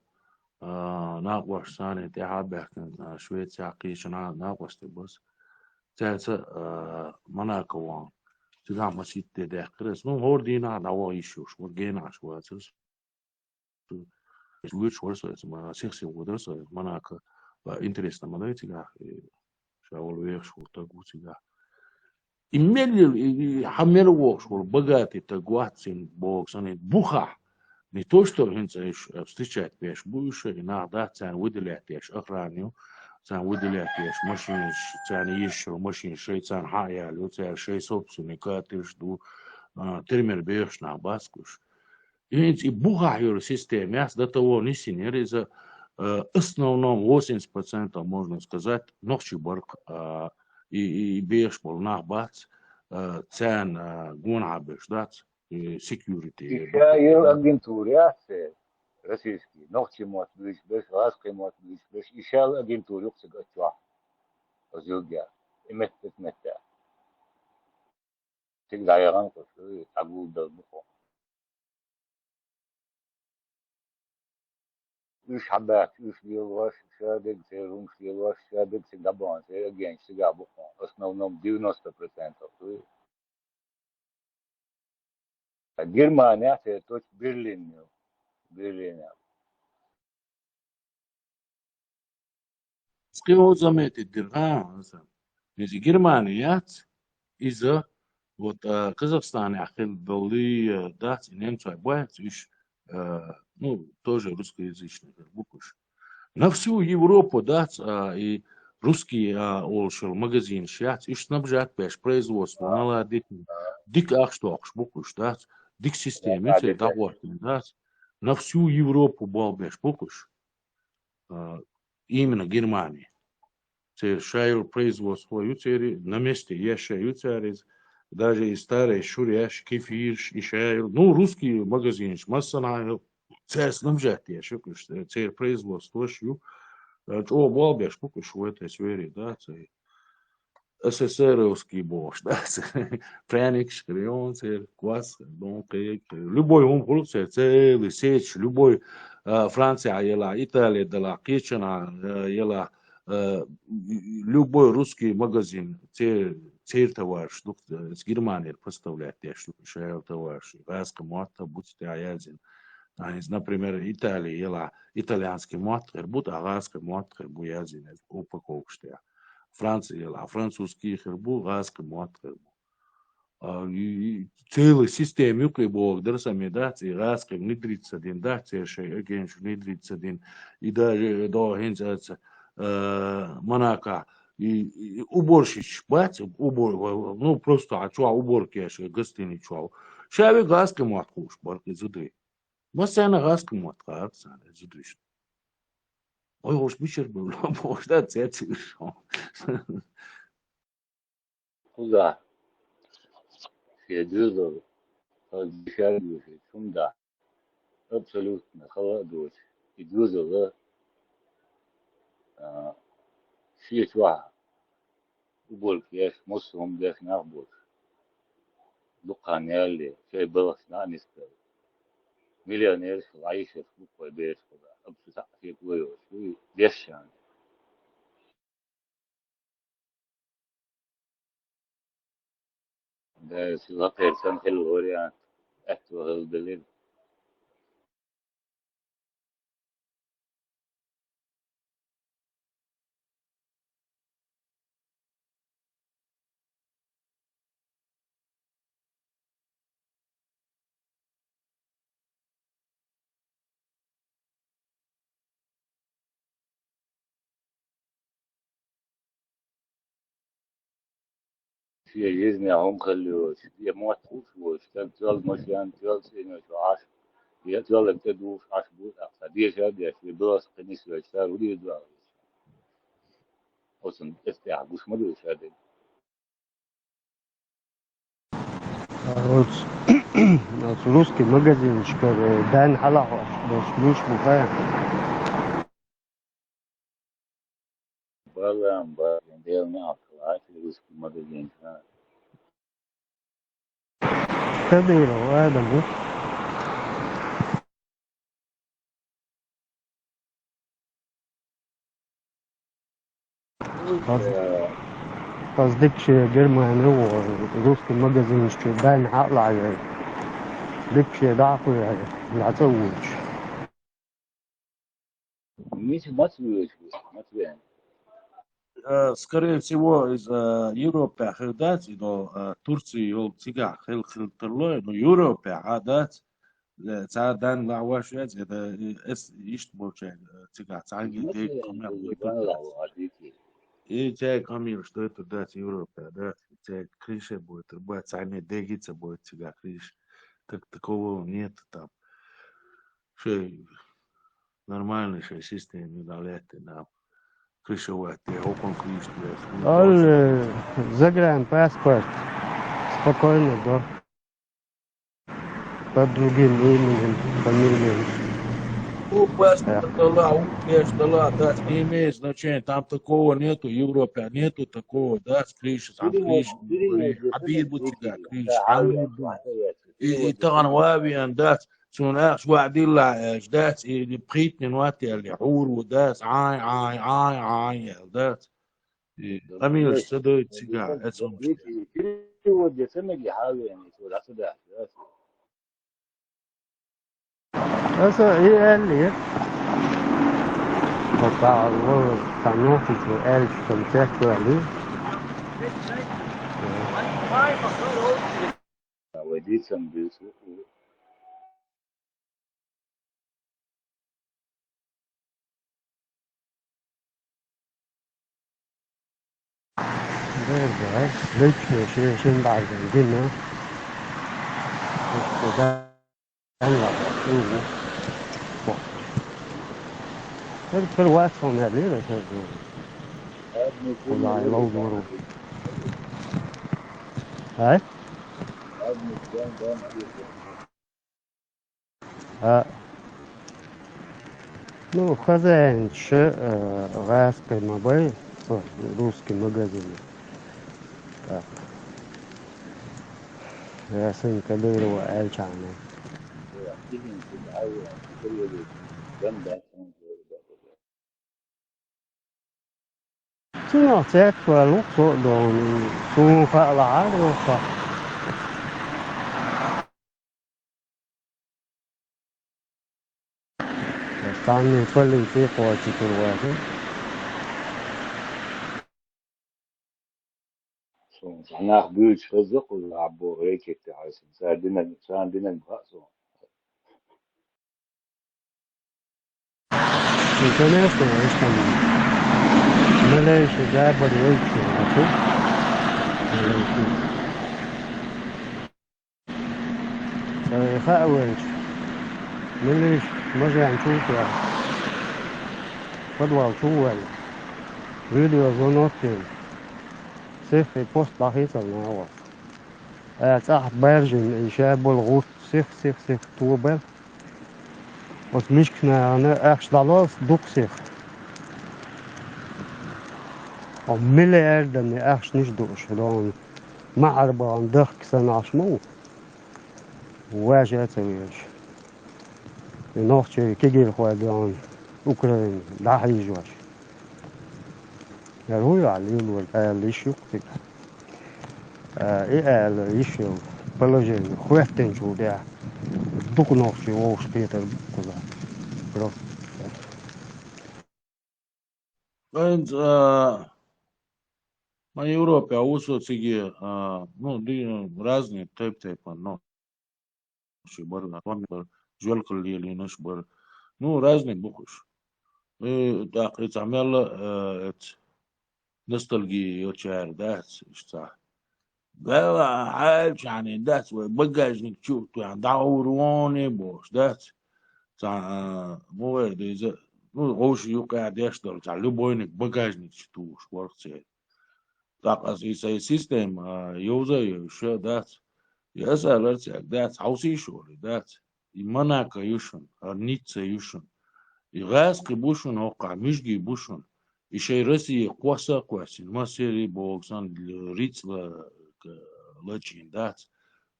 ناقوش ثاني تحاب بحقن شوية ساقيش ناقوش تبس تاتا مناكوان تقع مسيت تدخرس نو هور دينا دعوا يشوش ورجينا شواتس ويش ورسو اسمها سيخسي ودرسو مناك انتريس نمداي تقع شاول ويخ شورتا قوتيقع имели хамел вошел богатый тагуатин бог санит буха не то что хинца встречать пеш будешь иногда цан выделять пеш охраню цан выделять пеш машин цан еще машин шей цан хая лю цан шей собственника ты жду термер беш на баскуш и буха юр системе до того не синер за основном 80% можно сказать ночи борг и беш бол нахбац цен гон абеш дат security شاير أجنتوريات روسيسكي نوختي موت بيش غاسكي موت بيش إشال أجنتوري يقصد أتوا أزوجيا إمتت متى تقدر يغان قصري تعقول بالبخو إيش حبات إيش بيلواش شادق سيرون بيلواش شادق سيجابون سيجين سيجابخو أصلا نوم 90% أصلي Германия это Берлин скиво заметит дирга из Германият из вот Казахстан ахил доли дат немцы бывает иш ну тоже русскоязычный букуш на всю Европу дат и русский олшел магазин шат иш снабжать пеш производство наладить дик ахштокш букуш дат дик системе это договор дат на всю Европу балбеш букуш именно Германия шайл производство ютери на месте яша ютери даже и старый шуряш кефир и шайл ну русский магазин массана царь снабжать яша царь производство шу о балбеш букуш в этой сфере да СССРовский бош, да, пряник, шкрион, квас, любой он целый сеть, любой Франция, ела, Италия, дала, Кичина, ела, любой русский магазин, цель товарищ, с Германии поставляет, я что шайл товарищ, газка мота, будьте аязин. Например, Италия, ела, итальянский мотор, будь газка мотор, буязин, упаковка. Франция, а французский хербу, газка мотор. Целый систем юкли бог, дерсами дати, газка внедрится один, дати, шей, агенш внедрится один, и даже до хензаца Монако, и уборщик, бать, убор, ну просто, а чуа уборки, гостиный чуа. Шави газка моткуш, барки зуды. Масяна газка мотка, акцент, зудыш. Ой, уж бичер был, можно цец еще. Куда? Все дюзовы, дешевле, сумда, абсолютно холодос. И дюзовы, все чва, уборки, я смысл для снах больше. دقانيالي شيء بلس نانستر مليونير عايش في بوكو بيت خدا أبسط في كويو شوي ديشان ده سلاح إنسان حلو هوريان أكتو هالدليل في жизни هم خلوش يموت وش تبتل مشيان تبتل سينوش عاش يطلع تدوش عشبوط أقصى هذا في بلاس قنيس ويشتغل ودي يدوار أصلا استيع بوش مدوش هذا Русский магазинчик, Дан Халахов, шлюш бухая. بالله ديالنا أطلع في رزق مدين كبير وهذا مو قصدك شي جرماني ورusский магазинчик, Дан Халахов. ديك شي ضعفه يعني لا تزوج. مش ما تبيش ما تبين Скорее всего, из Европы ходят, но Турции ол тига хилтерлой, но Европе ходят, цадан лавашец, это ишт больше тига, цанги дей камер, и те камер, что это дать Европе, да, те крыши будет цане дегица будет тига крыш, так такого нет там, что нормальный что система не далеко нам. Загранпаспорт. Спокойно, да. Под другим именем, фамилией. У паспорта, да, не имеет значения. Там такого нету, в Европе нету такого, да, с крышей, там крышей. Обид будет тебя, крышей. И там вавиан, да, سوناخ واحد يلا جدات بقيت من وقت اللي حور وداس عاي دات أمير استدوي تسيقع أتسون ودي سمجي حاله يعني تقول عصدا هسه إيه اللي بتاع الورد تنوفي في ألف سمسات وعليه وديت سمبيس Verdade, leite trên bài của dân nữa, người ta đang làm cái quá xong này đấy là thôi rồi lại lâu rồi đấy ну хозяин че русской мобиль русский магазин. يا سن كبير وقال شعنا شنو تاك ولو صدون سون فعل وصح كان يصلي في قوتي كل واحد أنا أخبرك فزق ولا عبو هيك تعيس ساعدنا بخاصه интересно что ملاش جاب الوجه عشان خاوج ملاش مجا نشوف يعني فضل شو فيديو زونوتين سيف بوست لاحظ النهار صاحب برجن شاب الغوت سيخ توبل بس مش كنا أنا أخش دلاس دوك سيخ مليار دني أخش نش دوش لون معربة عن دخك سنة عشمو واجه تسويش نوختي كيجي خوادان أوكران داحي جواش هو عليه الآل يشوك إيه آل يشوك بلجين خواتين شو ده دوك نوختي ووش بيتر كذا برو Więc na Europie usługi, no, разные typy, no, шибар, например, жвалка или наш бар, ну, разные бухуш. И так, это амела, это ностальгия, очень да, что ده عايش يعني ده багажник чувствую, يعني دعوروني بوش ده مو ده ну ош юка дешдор за любойник багажник чтуш ворце так as is a system user you that yes alerts that house issue that иманака юшун ница юшун игас кибушун ока мишги бушун еще Россия кваса квасин масери боксан рицла лачин that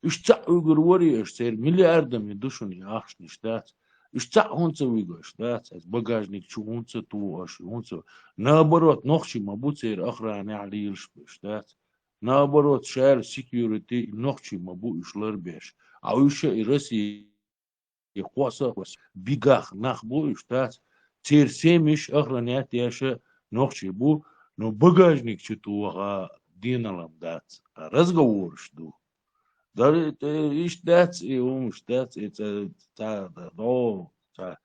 ишца угурвори эштер миллиардами душуни ахшни штат ишца хунца уйго штат as багажник чунца ту аш хунца наоборот нохчи мабуцер охраны алилш штат наоборот шер security нохчи мабу ишлер беш а уйше и Россия кваса квас бигах нахбу штат цер семиш охранят яша нохчи бу но багажник чтуга диналам дат разговор жду да иштац и умштац это та до та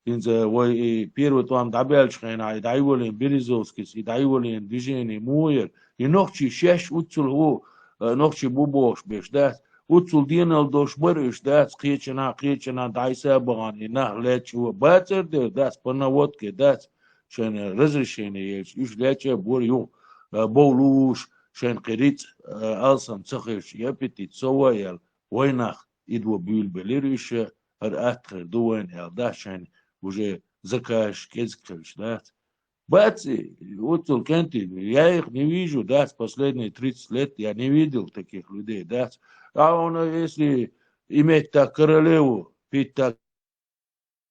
инзе ой первый там дабелчхена и дайволин березовский и дайволин движение муер и нохчи шеш уцул нохчи бубош бешдат уцул динал дош барыштац кечена дайса баган и нахлечу бацер дас панавотке дас шен разрешение есть иш лече борю болуш شن قريت ألسن تخيش يبتي تسويل وينخ إدو بيل بليريش هر أتخر دوين ده شن وجه زكاش كزكش دات бацы, вот Кенти, я их не вижу, да, последние 30 лет я не видел таких людей, да. А он, если иметь так королеву, пить так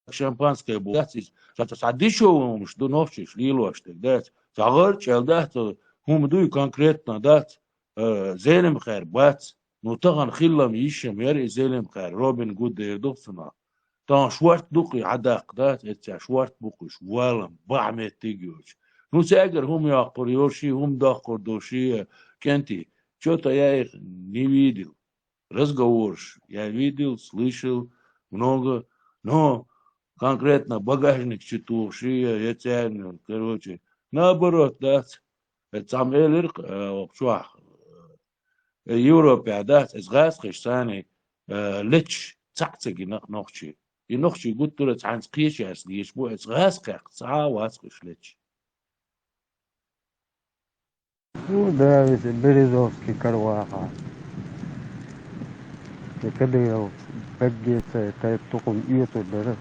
шампанское, да, садишовым, что ночью шлилось, да, загорчал, да, то هم конкретно дать зелем خير бац ну طبعا خلهم يشم يري زلم خير روبن جود يدوفنا طبعا شوارت دوقي عداق دات اتسا شوارت بوقش والم بعمل تيجوش ну ساجر هم يقريوشي هم داقر دوشي كنتي что-то я их не видел разговорш я видел слышал много но конкретно багажник читуши я короче наоборот да تعمل شو يوروبا دات إزغاس خشاني لتش تعتقي نخشي ينخشي قلت له عن قيش أصلي يشبو إزغاس كاق ساعة واسقش لتش Ну да, ведь Березовский Карваха. И когда я бегется, это только это даже.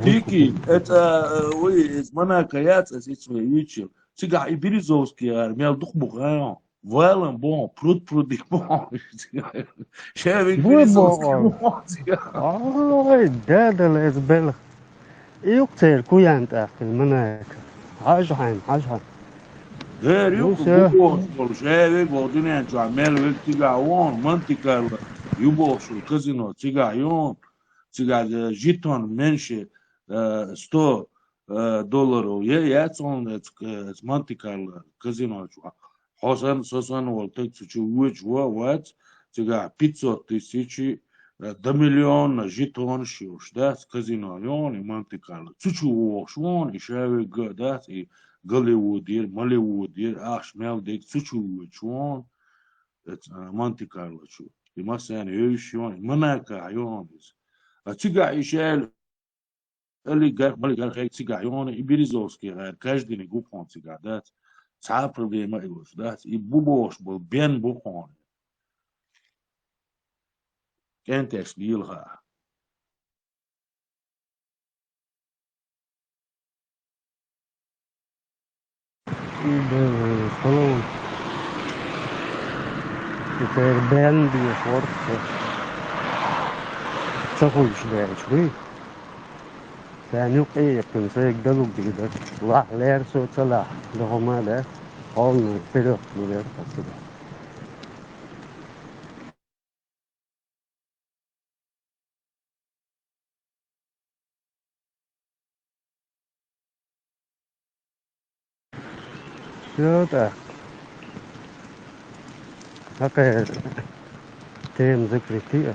Тики, это ой, из Монакаяц, из Ичвичил. Цыга и Березовский, армял дух бугаем. Валом бон, пруд их бон. Шевик Березовский бон. Ой, да, лезбел. يقتل كويانت أخي مناك عجحين غير يوكو شافك وقتني أنتو عمال ويك تيجاون منطقة يبوشو الكازينو تيجاون تيجا جيتون منشي $100 ياتون منطقة الكازينو حسن سوسن والتك تشويش وات تيجا 500,000 2 مليون جيتون شوش دات كازينو يون منطقة تشوو شون يشاوي دات غوليوودير ماليوودير اخش مالديك تشوو شون منطقة شو مثلا يوشون مناكا يون تيجا يشال اللي قال خي تيجا يون يبريزوسكي غير كاجدي نيغوبون تيجا دات صعب проблема يوش دات يبوبوش بو بين بوخون كانت تشليلها Salon. Теперь бенди форте. تقول شوي ثاني قيق تنسيق دلوك دي لا لير سو تلا لهما ده قولنا فيدو مدير قصده شو ده هكا تيم ذكرتي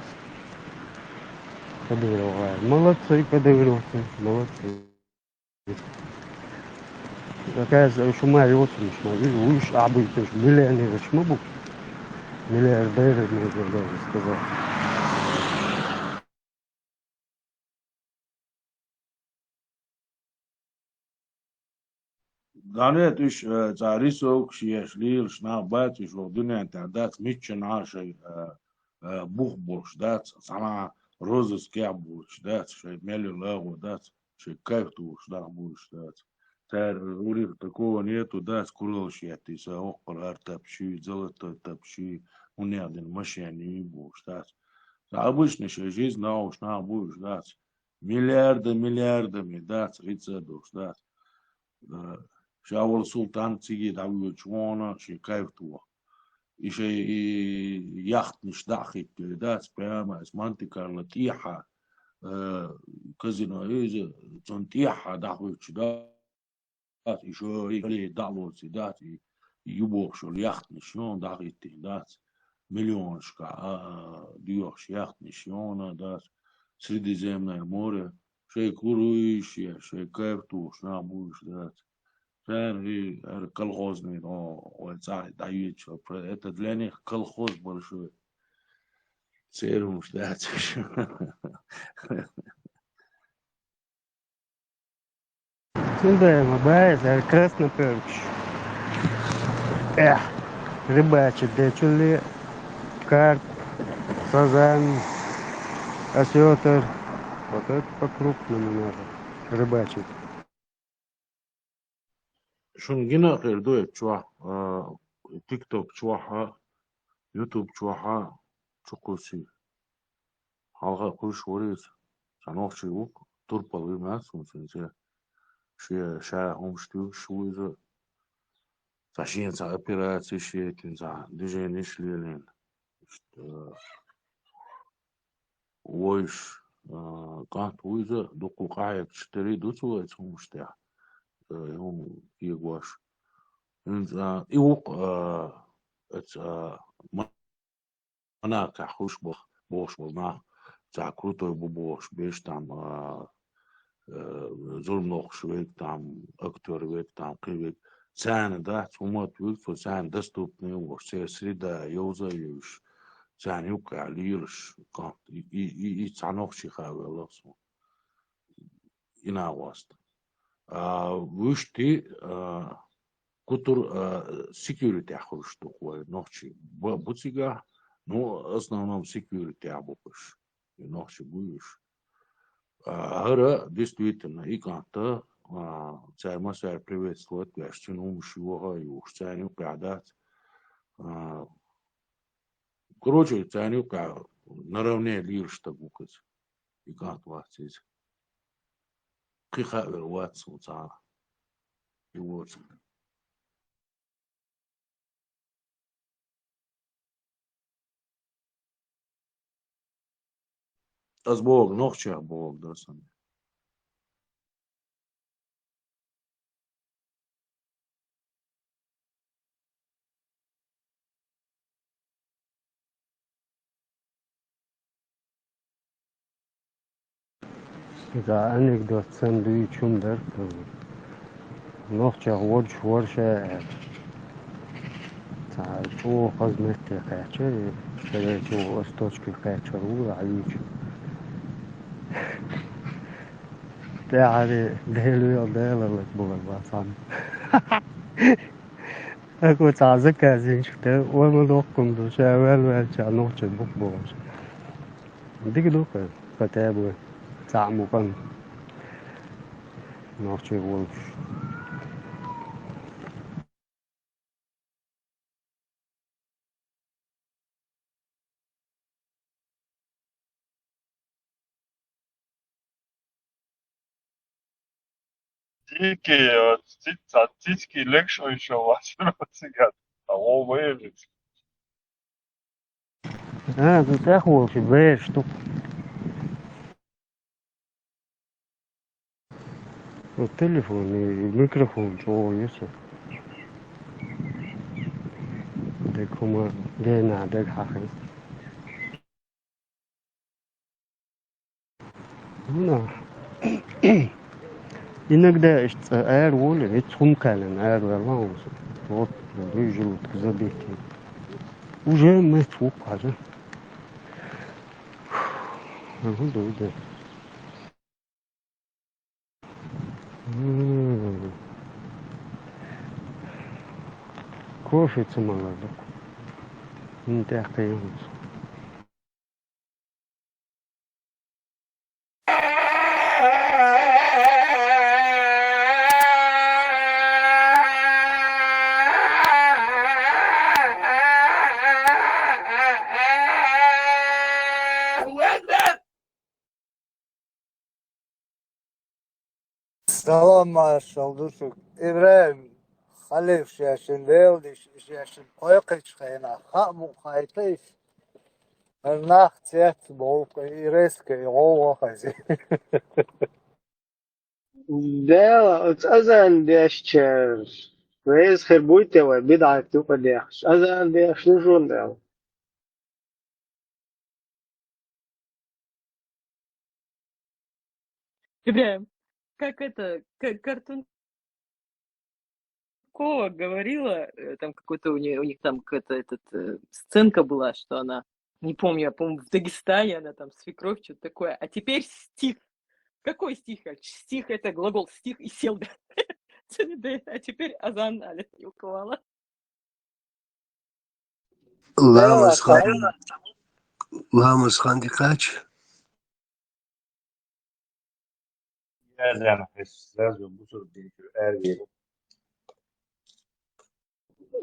молодцы, молодцы. Оказывается, شو ما يوصل مش ما ويش عبيطش مليونير مش مبوك ملياردير можно даже сказать. قالت إيش تعريسوك شيش ليل شنا باتش ودنيا تعدات ميتشن عاشي بوخ بوش دات سما روزس كيع بوش دات شي ملي لاغو دات شي كيف توش دا بوش دات تار ورير такого нету дат кулош я ты са окор тапши золото тапши у не один машине буш дат обычно же жизнь научна буш дат миллиардами дат рица душ дат شاول سلطان تيجي دعوة جوانا شي كيف توا إشي يخت مش داخل كردات بياما اسمانتي كارلتيحة كزينو إيزا تنتيحة دعوة جدات إشي يقلي دعوة سيدات يبوخ شو اليخت نشيون داخل تهدات مليون شكا ديوخ يخت نشيون دات سريدزيمنا المورة شي كرويش شي كيف تو شنابوش دات هي колхозный, но дают, это для них колхоз большой. Серым ждать еще. Сюда мабай, красный перч. Рыбачит, да чули, карп, сазан, осетр. Вот это по-крупному надо рыбачить. شنجنا غير دوية تشوح تيك توك تشوحها يوتيوب تشوحها تشوكوسي حلقة كلش وريز سنوخ شيوك تربة ويماس ونسنسي شي شارع هم شتوك شويزة تاشين سا أبيراتي شي تنسا ديجينيش ليلين ويش كانت ويزة دوكو قاعد تشتري دوتو يتهم شتاح يوم يقواش يوق مناك خوش بوش بنا تاع كروتو بوش بيش تام ظلم نوخ شويك تام اكتور ويك تام قيويك سان دا تومات ويك تو سان دستوبني وش سريدا يوزا يوش سان يوقع عليلش كانت يتعنوخ شي خاوي الله اسمه يناواست وشتي كتر security أخرجت قوي نحشي بوتيجا نو أصلا security عبوش نحشي بوش هذا действительно и как-то царь Масар приветствует гостину мужчину и уж царю قعدات короче царю наравне лишь табукать и как ватить قيخة الوات صوتها يوت أزبوغ نوخشة بوغ درسن إذا anekdot sandvičum dar نوخشة ورشة شو خزمت قاچه شو استوچکی قاچه رو عليك تعالي دهلو دهلا لك بقى باسان أكو تعزك هذين شفته وما نوقم دو شاول وشا نوخشة بوش ديك دوك كتابه تعمو كان نوخشة ولش Дикие птички легче еще вас цыган. А он выявит. тут охвол себе штук. Вот телефон и микрофон, чего есть. Так мы гена, так хахи. Ну, иногда воля, ведь хумкален, валанс. Вот, выжил к забитию. Уже мы твукали. Да. Кофе молодок. Не так и Salam Marshal Dusuk. İbrahim Halif şaşın değildi şaşın koyuq çıkayına. Hamu kaytı. Nacht zet bol ireske yoğu hazi. Да, أذان ديشتر ويز خربويته وبدعة تبقى ديش أذان ديش نجون ده. Ибраим, как это, как Картункова говорила, там какой-то у них там какая-то сценка была, что она, не помню, я помню, в Дагестане она там свекровь, что-то такое. А теперь стих. Какой стих? Стих это глагол стих и сел. А теперь азан Аля Юковала. Ламас Ханди Кач.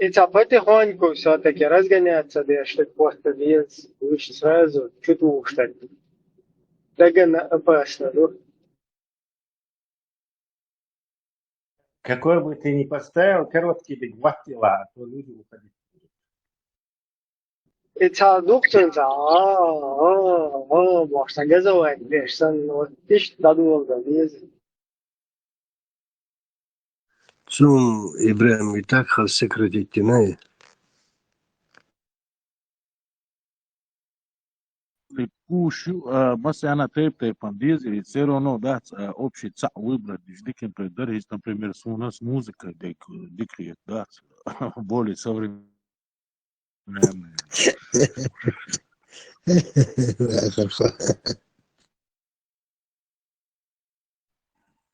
И потихоньку все-таки разгоняться дешь, так просто без лучше сразу чуть лучше так. Догона опасно, ну. Какой бы ты ни поставил, короткий бег, 2 кило, то люди уходят. И доктор можно газовать, дешь, вот тысяч додумал, без. Цум Ибраим и так сократить не. مثلا أنا تيب بандези, и все равно, да, общий ЦА выбрать, диким придерживаясь, например, у нас музыка, дикрет, да, более современная.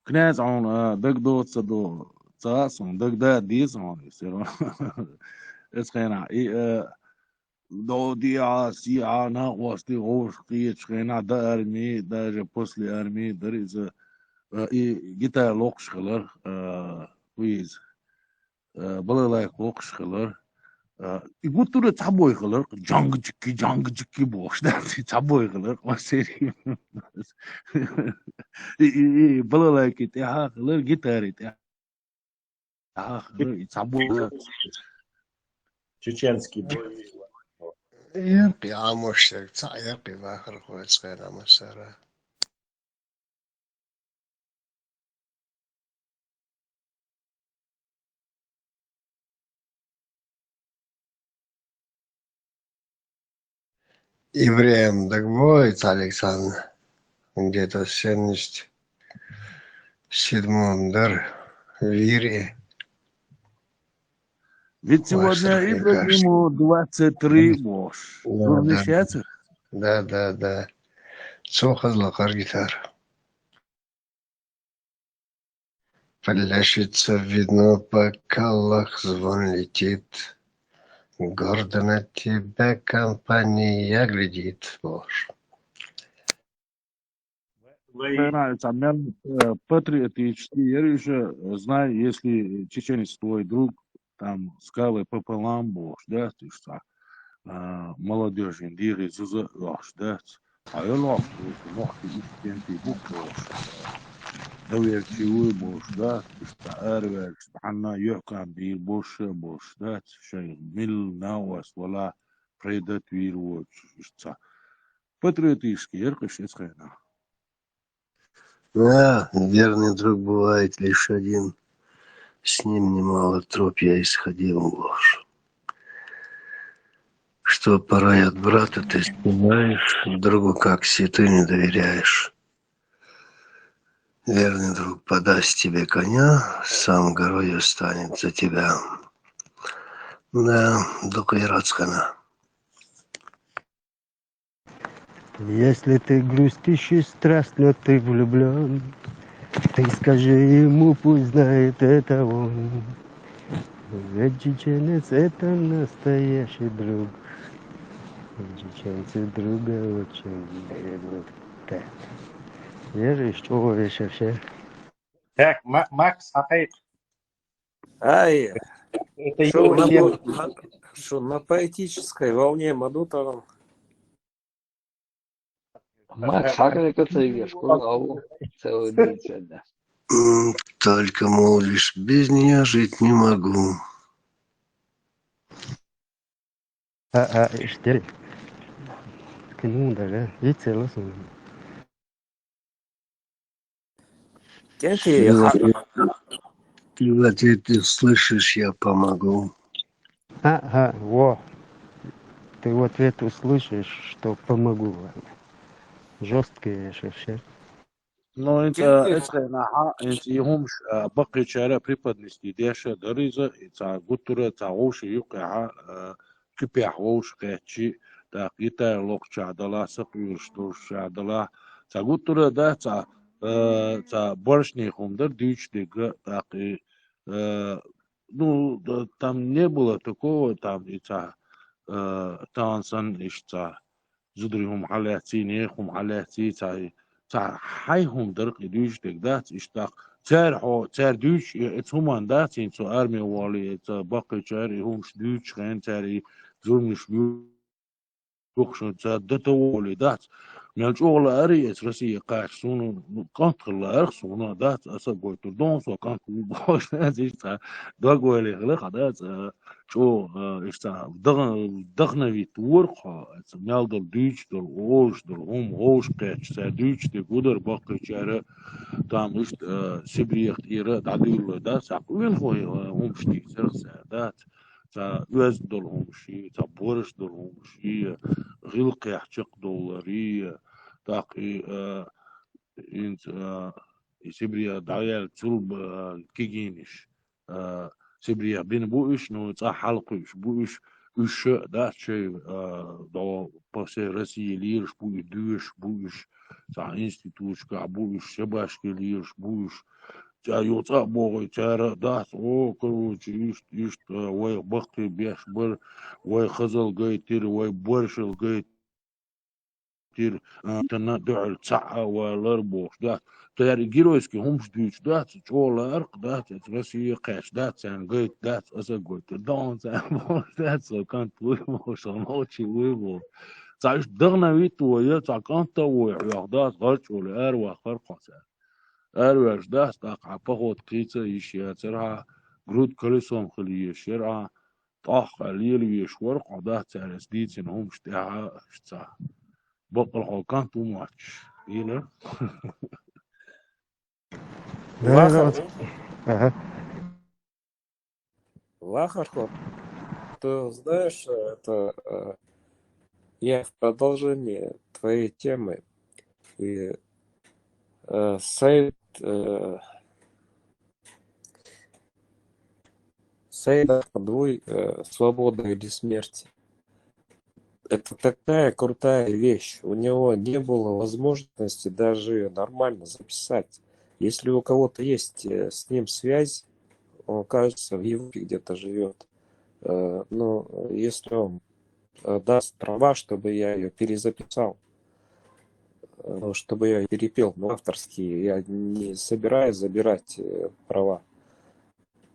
Князь, он догдоться до ЦАС, он догда диз, он все равно. Это хрена. И до диа нахвасти горшки, хрена до армии, даже после армии, дарится и гитар локшхалар, виз, балалайк локшхалар. И вот тут цабой халар, джангчики бош, да, цабой халар, масери. И балалайк и халар, гитары, и цабой. Чеченский бой. يرقي عموشتك صح يرقي باخر خوات صغيرة مسارة Ибраим, так будет, Александр, где-то в 77-м, дар, в Ире. Ведь сегодня Ибрагиму 23 бош. Совмещается? Да. Цоха злокар гитара. Полящица видно, по каллах звон летит. Гордо на тебя компания глядит, Боже. Патриотический, я еще знаю, если чеченец твой друг, там скалы пополам бош, да, ты что, молодежь индири зуза лош, да, а я лох ты истинный бук бош, доверчивый бош, да, ты что, эрвер, حنا يحكم بير бош, да, شيء мил ناوس ولا предат виру, что, патриотический, я хочу сказать. Да, верный друг бывает лишь один. С ним немало троп я исходил, ложь. Что порой от брата ты снимаешь, другу как си ты не доверяешь. верный друг подаст тебе коня, сам горою станет за тебя. Да, дух Ирацкана. Если ты грустишь и страстно ты влюблен, ты скажи ему, пусть знает это он. Ведь чеченец это настоящий друг. Чеченцы друга очень любят. Так. Веришь, что еще? Так, Макс опять. Ай, Это что его тема. на поэтической волне Мадутова. Макс, как это видишь? Куралу целый день сегодня. Только молвишь, без нее жить не могу. Что? Ну да, и целый. Ты в ответе слышишь, я помогу. Во. Ты в ответ услышишь, что помогу. Жесткие шершер. Но это يهمش بقي شارع преподнести ديشة دريزة تا قطرة تا غوش يقع كبيح غوش قيتشي تا قيتا لوق شعدلا سقيرش دوش شعدلا تا قطرة دا تا боршни хумдер дичь дега таки ну там не было такого там и та тансан ишта زدرهم على تينيخهم على تيتاي تا حيهم درق يدوش دات اشتاق تار دوش اتهمان داتين تو ارمي والي باقي تاري هم شدوش خين تاري زون بوخشن تا دتولي دات مالج اوغل اري اترسي قاش سونو كانت خلا ارخ سونو دات اسا قويتو دون سو كانت بوش ناس اشتا داقوالي غلق دات شو اشتا دغنوي تورقا مالدل دوش دل اوش دل هم اوش قاش تا دوش دي قدر باقي تاري تام اشت سبريخت ايرا دادول دات ساقوين خوي هم شتي سرسا دات تا يوز دولهم شي تا بورش دولهم شي غلقي حشق دولاري تاقي انت سبريا دعيال تلب كيجينش سبريا بين بوش نو تا حلقش بوش وش دات شيء دو باسي رسي ليرش بوش دوش بوش تا انستيتوش كا بوش شباش ليرش بوش تا يوتا بوغي تارا دات او كروچ يشت وي بقي بيش بر وي خزل قيتير وي برشل قيتير تنا دعل تسعة والربوش دات تاري جيرويسكي همش دوش دات شولا ارق دات ترسي قاش دات سان قيت دات اسا قيت دون سان دات سو كانت ويمو شنوشي ويمو تعيش دغنا ويت ويا تا كانت ويحدات غرش ولا اروا خرقا أروش ده تقع بخوت قيتة يشياترها جرود كلسهم خليه شرعة طاح قليل ويشورق وده تعرس ديت إنهم اشتاها اشتا بقر حوكان تو ماتش يلا Вахархов, ты знаешь, это я в продолжение твоей темы. И Саид Кадуй «Свобода или смерть». Это такая крутая вещь. У него не было возможности даже нормально записать. Если у кого-то есть с ним связь, он, кажется, в Европе где-то живет. Но если он даст права, чтобы я ее перезаписал, чтобы я перепел, но авторские, я не собираюсь забирать права.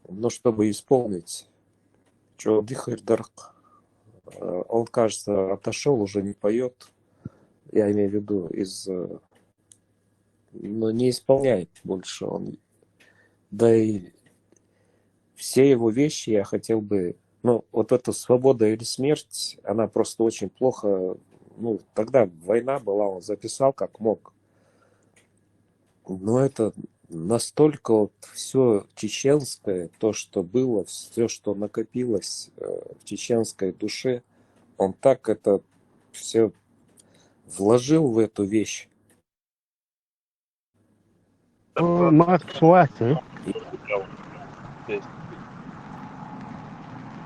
Но чтобы исполнить, что Дихардарк, он, кажется, отошел, уже не поет, я имею в виду, но не исполняет больше он. Да и все его вещи я хотел бы, вот эта «Свобода или смерть», она просто очень плохо, тогда война была, он записал как мог. Но это настолько все чеченское, то, что было, все, что накопилось в чеченской душе, он так это все вложил в эту вещь. Мат Суацы,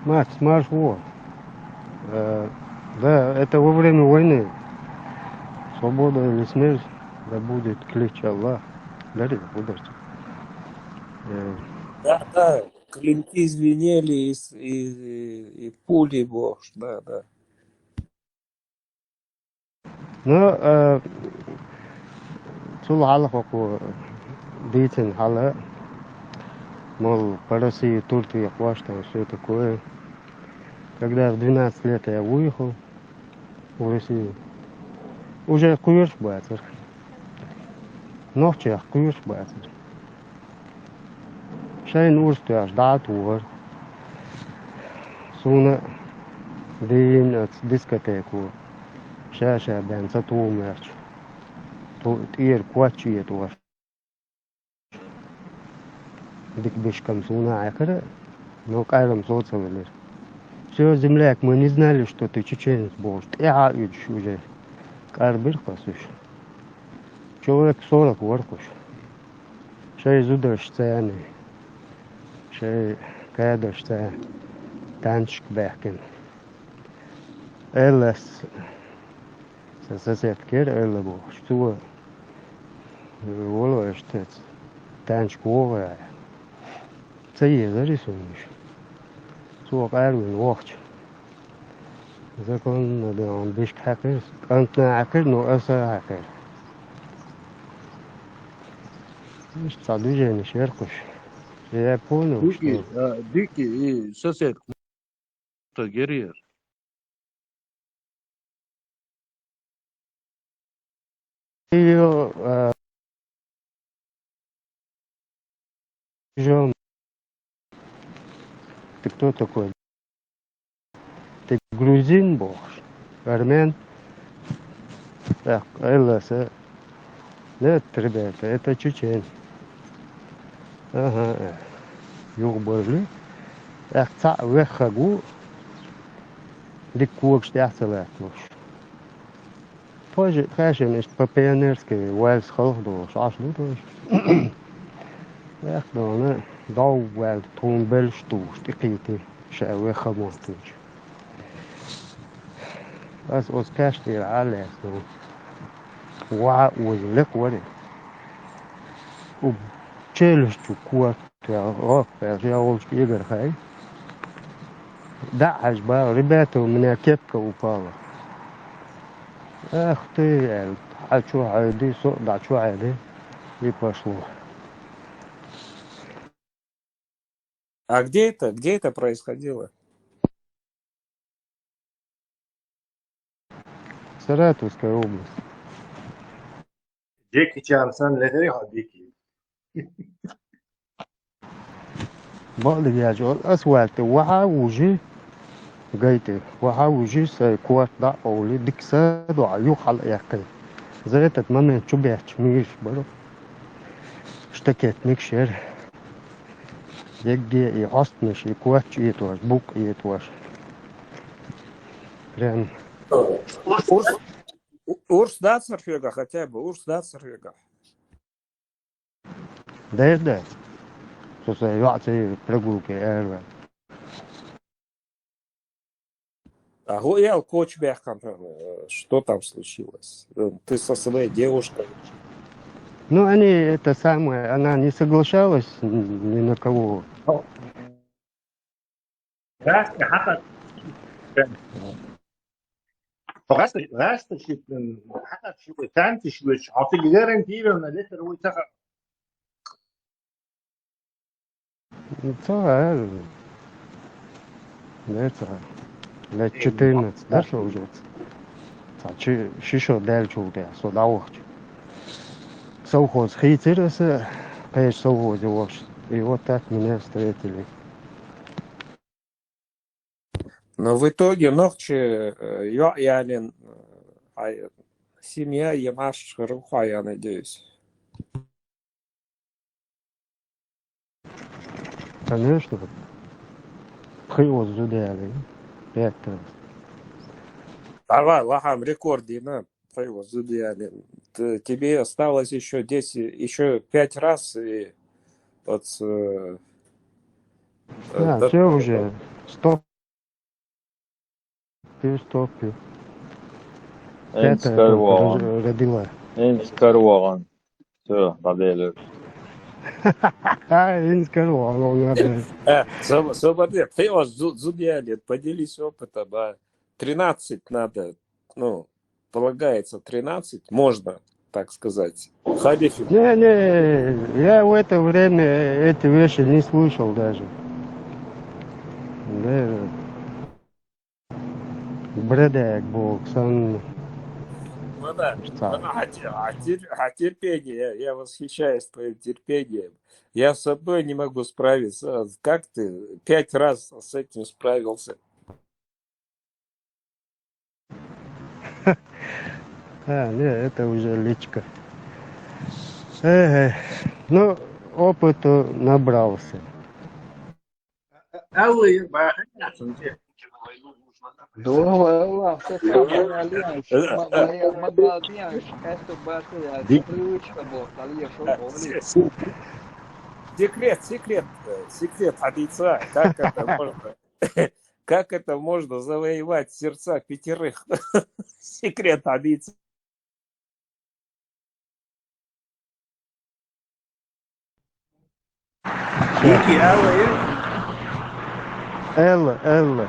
мат Смаршвор. Да, это во время войны. Свобода или смерть, да будет клич Аллах. Дарья, подожди. Да, клинки звенели и пули, бог, да. Но Сулхала хоку Дейтин Хала, мол, по России, Турции, Хваш, там все такое. Когда в 12 лет я уехал в Россию, уже куешь бацер. Ночью куешь бацер. Шайн урсту аж датуар. Суна день от дискотеку. Шаша бен сатумерч. Тут ир квачи это дик бешкам суна акара. Но кайрам соцавелер. Все, земляк, мы не знали, что ты чеченец будешь. Я уже карбир пасуш. Человек 40 воркуш. Шей зудаш цены. Шей кайдаш цены. Танчик бэхкен. Элэс. Сосед кер элэ бу. Что? Воло эштец. Танчик овая. Цее зарисуешь. Суок арвин вахч. Закон да он бишк хакер. Антна хакер, но аса хакер. Что движение шеркуш. Я понял, Дикий, что Дикий и сосед, кто герьер. ее жен. Ты кто такой? Ты грузин, бог? Армян? Так, ЛС. Нет, ребята, это чечен. Ага. Юрборли. Эх, ца вехагу. Дикук штяцелет луш. Позже, хэшен, ist по-пионерски, Уэльс холдо, шашлу тоже. Эх, да, не. Дау Уэль, тунбель штуш, тикити, ше вехамотыч. As os kashtir alles, no. Wa was liquid. У челюстью куат, я волчки Игорь Хай. Да, аж ба, ребята, у меня кепка упала. Эх ты, а чё, айди, да, чё, айди. И пошло. А где это происходило? Саратовская область. Джеки Чан senleri hadiki. Бали я жол, асфальт, waxa وجي قايتي waxa وجي سيكوات دا أولي دكساد وعيو حلق يقي زيتت مامي تشبيت ميش برو اشتكيت مكشير يجي يعصنش يكوات يتواش بوك يتواش прям Урс Дацерфега хотя бы, Урс Дацерфега. да что يعطي прогулки эрве. А Гуэл Кочбехкам, что там случилось? Ты со своей девушкой. Ну, они, это самое, она не соглашалась ни на кого. Rest حتى rest شيء حتى شيء تانتي شيء عطي جارنتي لنا لتر ويتخ Это, лет 14, да, что уже? Шишо дальше уже, сюда уходит. Совхоз хитился, конечно, совхозе вообще. И вот так меня встретили. Но в итоге ночью я семья Ямаш Руха, я надеюсь. Конечно. Хиоз жудели. 5 раз. Давай, лахам рекордина. твоего зудея. Тебе осталось еще 5 раз, и вот Да, до- все уже. Стоп. Ты стопил. Ensi Пятая только karvogan. родила. Ensi karvogan. Все, победу. Я не скажу, он надо. Свободный, ты вот зудея лет, поделись опытом, 13 надо, полагается 13, можно, так сказать. Халифе. Не, я в это время эти вещи не слышал даже. Да. Бредек был, сон. Ну да, терпение, я восхищаюсь твоим терпением. Я с одной не могу справиться. Как ты 5 раз с этим справился? Не, это уже личка. Ну, опыта набрался. Аллы, Долго, все самое альянс. Мадалбиан, это батя, привычка была, альешо говорит. Секрет Адийца. Как это можно завоевать сердца 5? Секрет Адийца. Элла.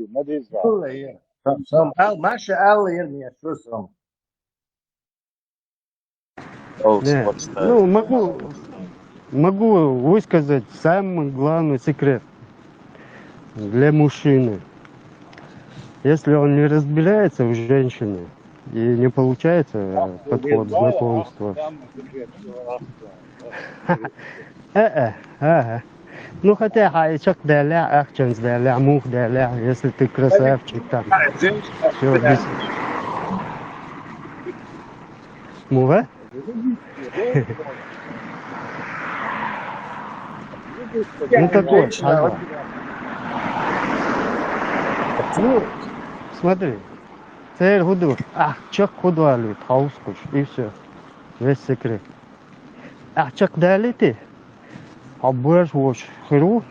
Надежда. Сам Маша Аллы, я что сам. Не, ну, могу высказать самый главный секрет для мужчины. Если он не разбирается в женщине и не получается подход знакомства. Ну, хотя хайчак деля, ахчанс деля, мух деля, если ты красавчик, там. Все, без... Мува? Ну, такой. Ну, смотри. Цель худу. Чак худвали, хаускуш, и все. Весь секрет. Чак дали ты. Обуешь вош хиру.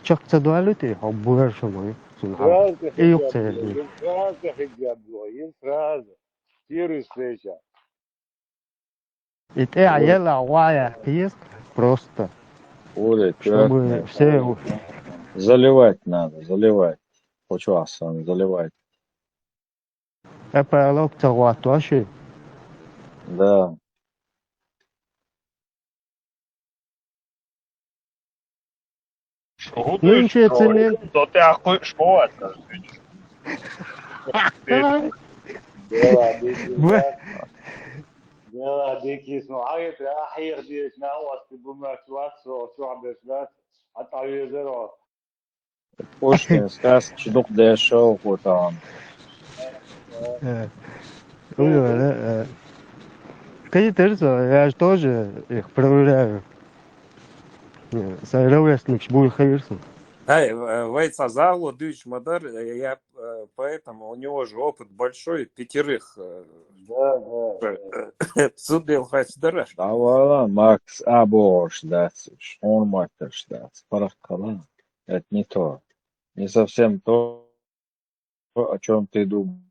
Чак цадуали ты. Обуешь мой. И юк цель. И ты ела вая писк просто. Оля, чтобы все... Заливать надо, заливать. Почвасан, заливать. Это локца вообще. Да. Нынче цемент. То ты охуешь, Dela dikis no ayet ahir diye nawas bumatwas o şuabeslat atağı zero. Пушкин сказки, чудок дешел, вот он. Конечно, я же тоже их проверяю. Соответственно, будет хайрсом. Вайцазалу, Дыч Мадар, я поэтому у него же опыт большой, 5. Судел Хачдараш. Да ладно, Макс Абош, да, он матер, да, парахкала. Это не то. Не совсем то, о чем ты думаешь.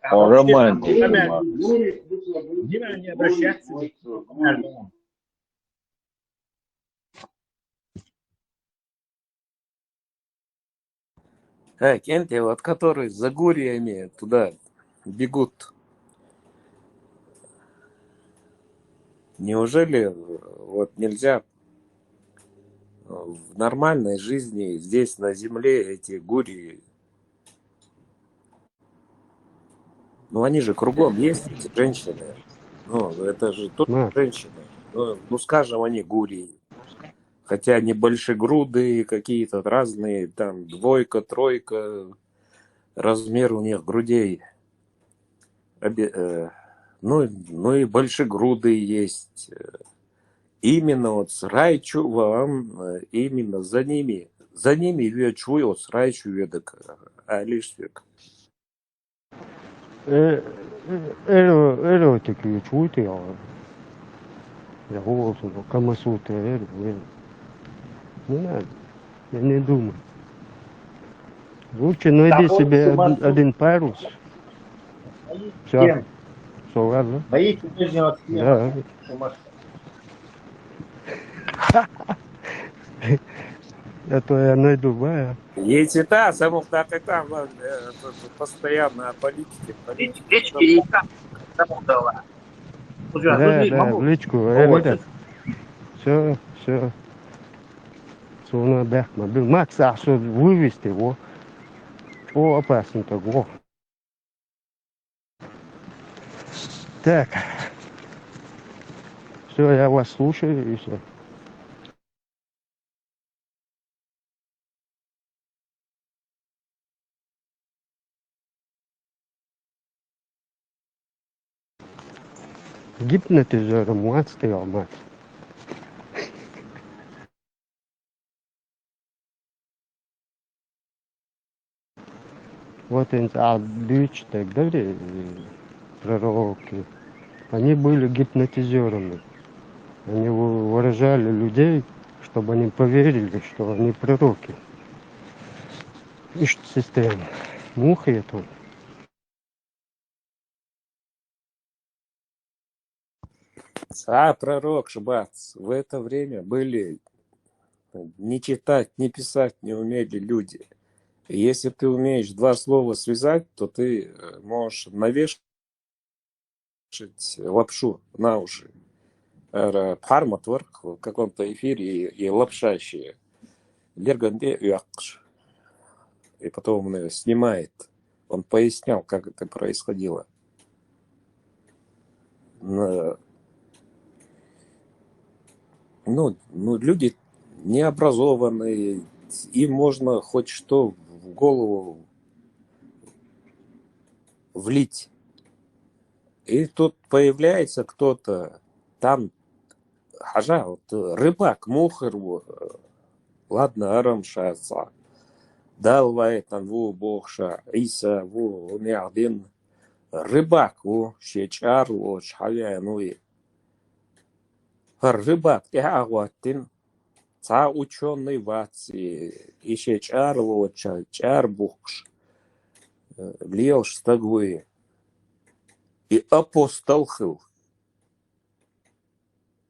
О романтике, Макс. Не обращаться. Кенте, вот которые за гуриями туда бегут. Неужели вот нельзя в нормальной жизни здесь на земле эти гурии? Ну они же кругом есть, эти женщины. Ну это же тоже женщины. Ну скажем, они гурии. Хотя они большегрудые, какие-то разные, там 2, 3, размер у них грудей. Ну и большегрудые есть. Именно вот с Райчувам, именно за ними За ними ве чует, срайчу ведок, а лишь век. Эротики чуйте, я голосу, камасуты, не надо, я не думаю. Лучше найди себе один парус. Все, все, ладно? Боитесь ближнего света. Да. Это я найду, да. Есть та, само так и там, постоянно о политике. Да, в личку, ребят. Все. Суна бехма. Макс, а что вывести его? О, опасно так, во. Так. Все, я вас слушаю и все. Гипнотизером мать стоял, мать. Вот Ильич и так далее, пророки, они были гипнотизерами. Они выражали людей, чтобы они поверили, что они пророки. Ищут систему. Муха это. Пророк Шбац. В это время были не читать, не писать не умели люди. И если ты умеешь два слова связать, то ты можешь навешать лапшу на уши. Парматворк в каком-то эфире и лапшащие. Лерганде юакш. И потом он ее снимает. Он пояснял, как это происходило. Ну, люди необразованные, им можно хоть что в голову влить. И тут появляется кто-то там, хажа, вот рыбак, мухар, ладно, арамшаца, далвай там ву богша, иса ву неадин, рыбак ву щечар ву шхавя, ну и рыбак тягуатин, ца ученый ваци, и щечар ву чар бухш, лел штагвы. И апостол хил.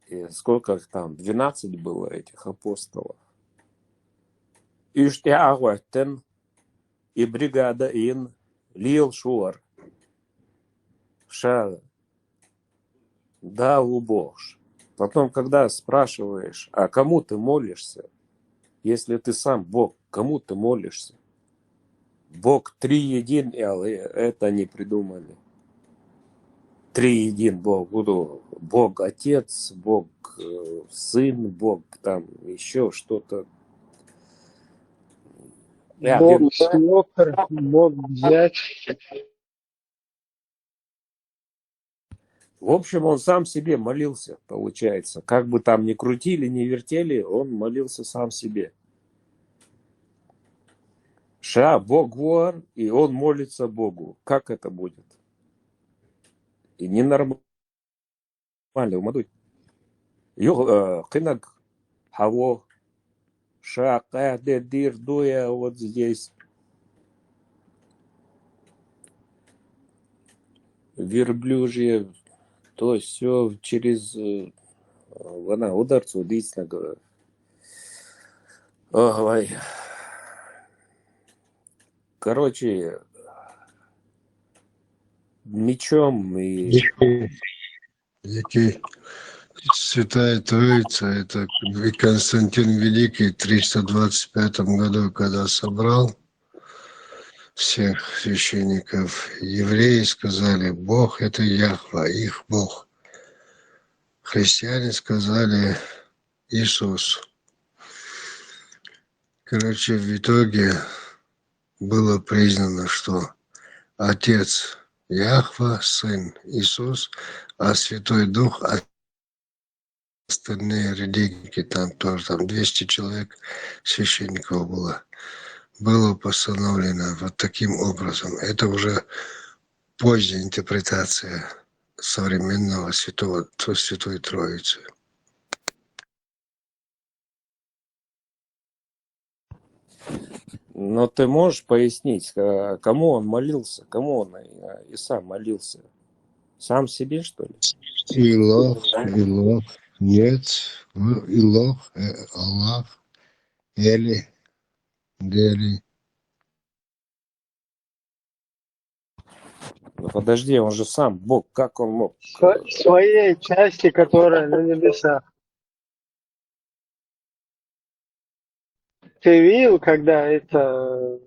И сколько их там? 12 было этих апостолов. И штягуатин, и бригада ин, лил шуар. Ша дал убогш. Потом, когда спрашиваешь, а кому ты молишься, если ты сам Бог, кому ты молишься? Бог триедин, это не придумали. Триедин Бог, буду Бог Отец, Бог Сын, Бог там еще что-то. Бог свекр, Бог зять. В общем, он сам себе молился, получается. Как бы там ни крутили, ни вертели, он молился сам себе. Бог вор, и он молится Богу. Как это будет? И ненормально. Кынак хаво дир дуя вот здесь. Верблюжье, то все через ударцу дійсно. Ой. Короче, мечом и... Святая Троица, это и Константин Великий в 325 году, когда собрал всех священников, евреи сказали, Бог это Яхва, их Бог. Христиане сказали Иисус. Короче, в итоге было признано, что Отец Яхва, Сын Иисус, а Святой Дух остальные религии, там тоже там 200 человек священников было постановлено вот таким образом. Это уже поздняя интерпретация современного Святой Троицы. Но ты можешь пояснить, кому он молился, кому он Иса молился? Сам себе, что ли? Илох, нет, Илох, Аллах, Эли, Дели. Ну подожди, он же сам Бог, как он мог? Своей части, которая на небесах. Ты видел, когда это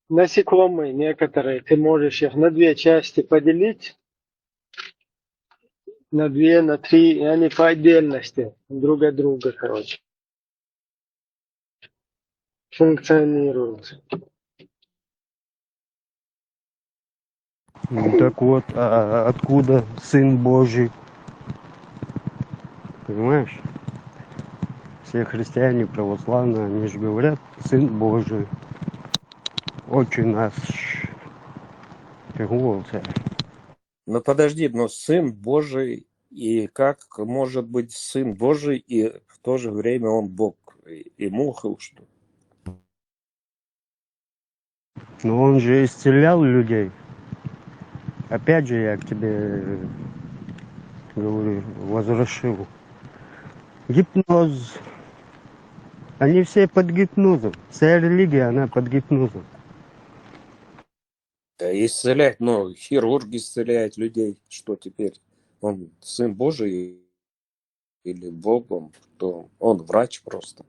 насекомые некоторые, ты можешь их на две части поделить, на две, на три, и они по отдельности друг от друга, короче, функционируют. Так вот, откуда Сын Божий? Понимаешь? Все христиане православные, они же говорят, Сын Божий. Отче наш. Ну подожди, но Сын Божий, и как может быть Сын Божий, и в то же время он Бог? И мухал, что? Но он же исцелял людей. Опять же, я к тебе говорю, возвращу. Гипноз. Они все под гипнозом. Вся религия, она под гипнозом. Да исцелять, но хирург исцеляет людей. Что теперь? Он Сын Божий или Бог? Он врач просто.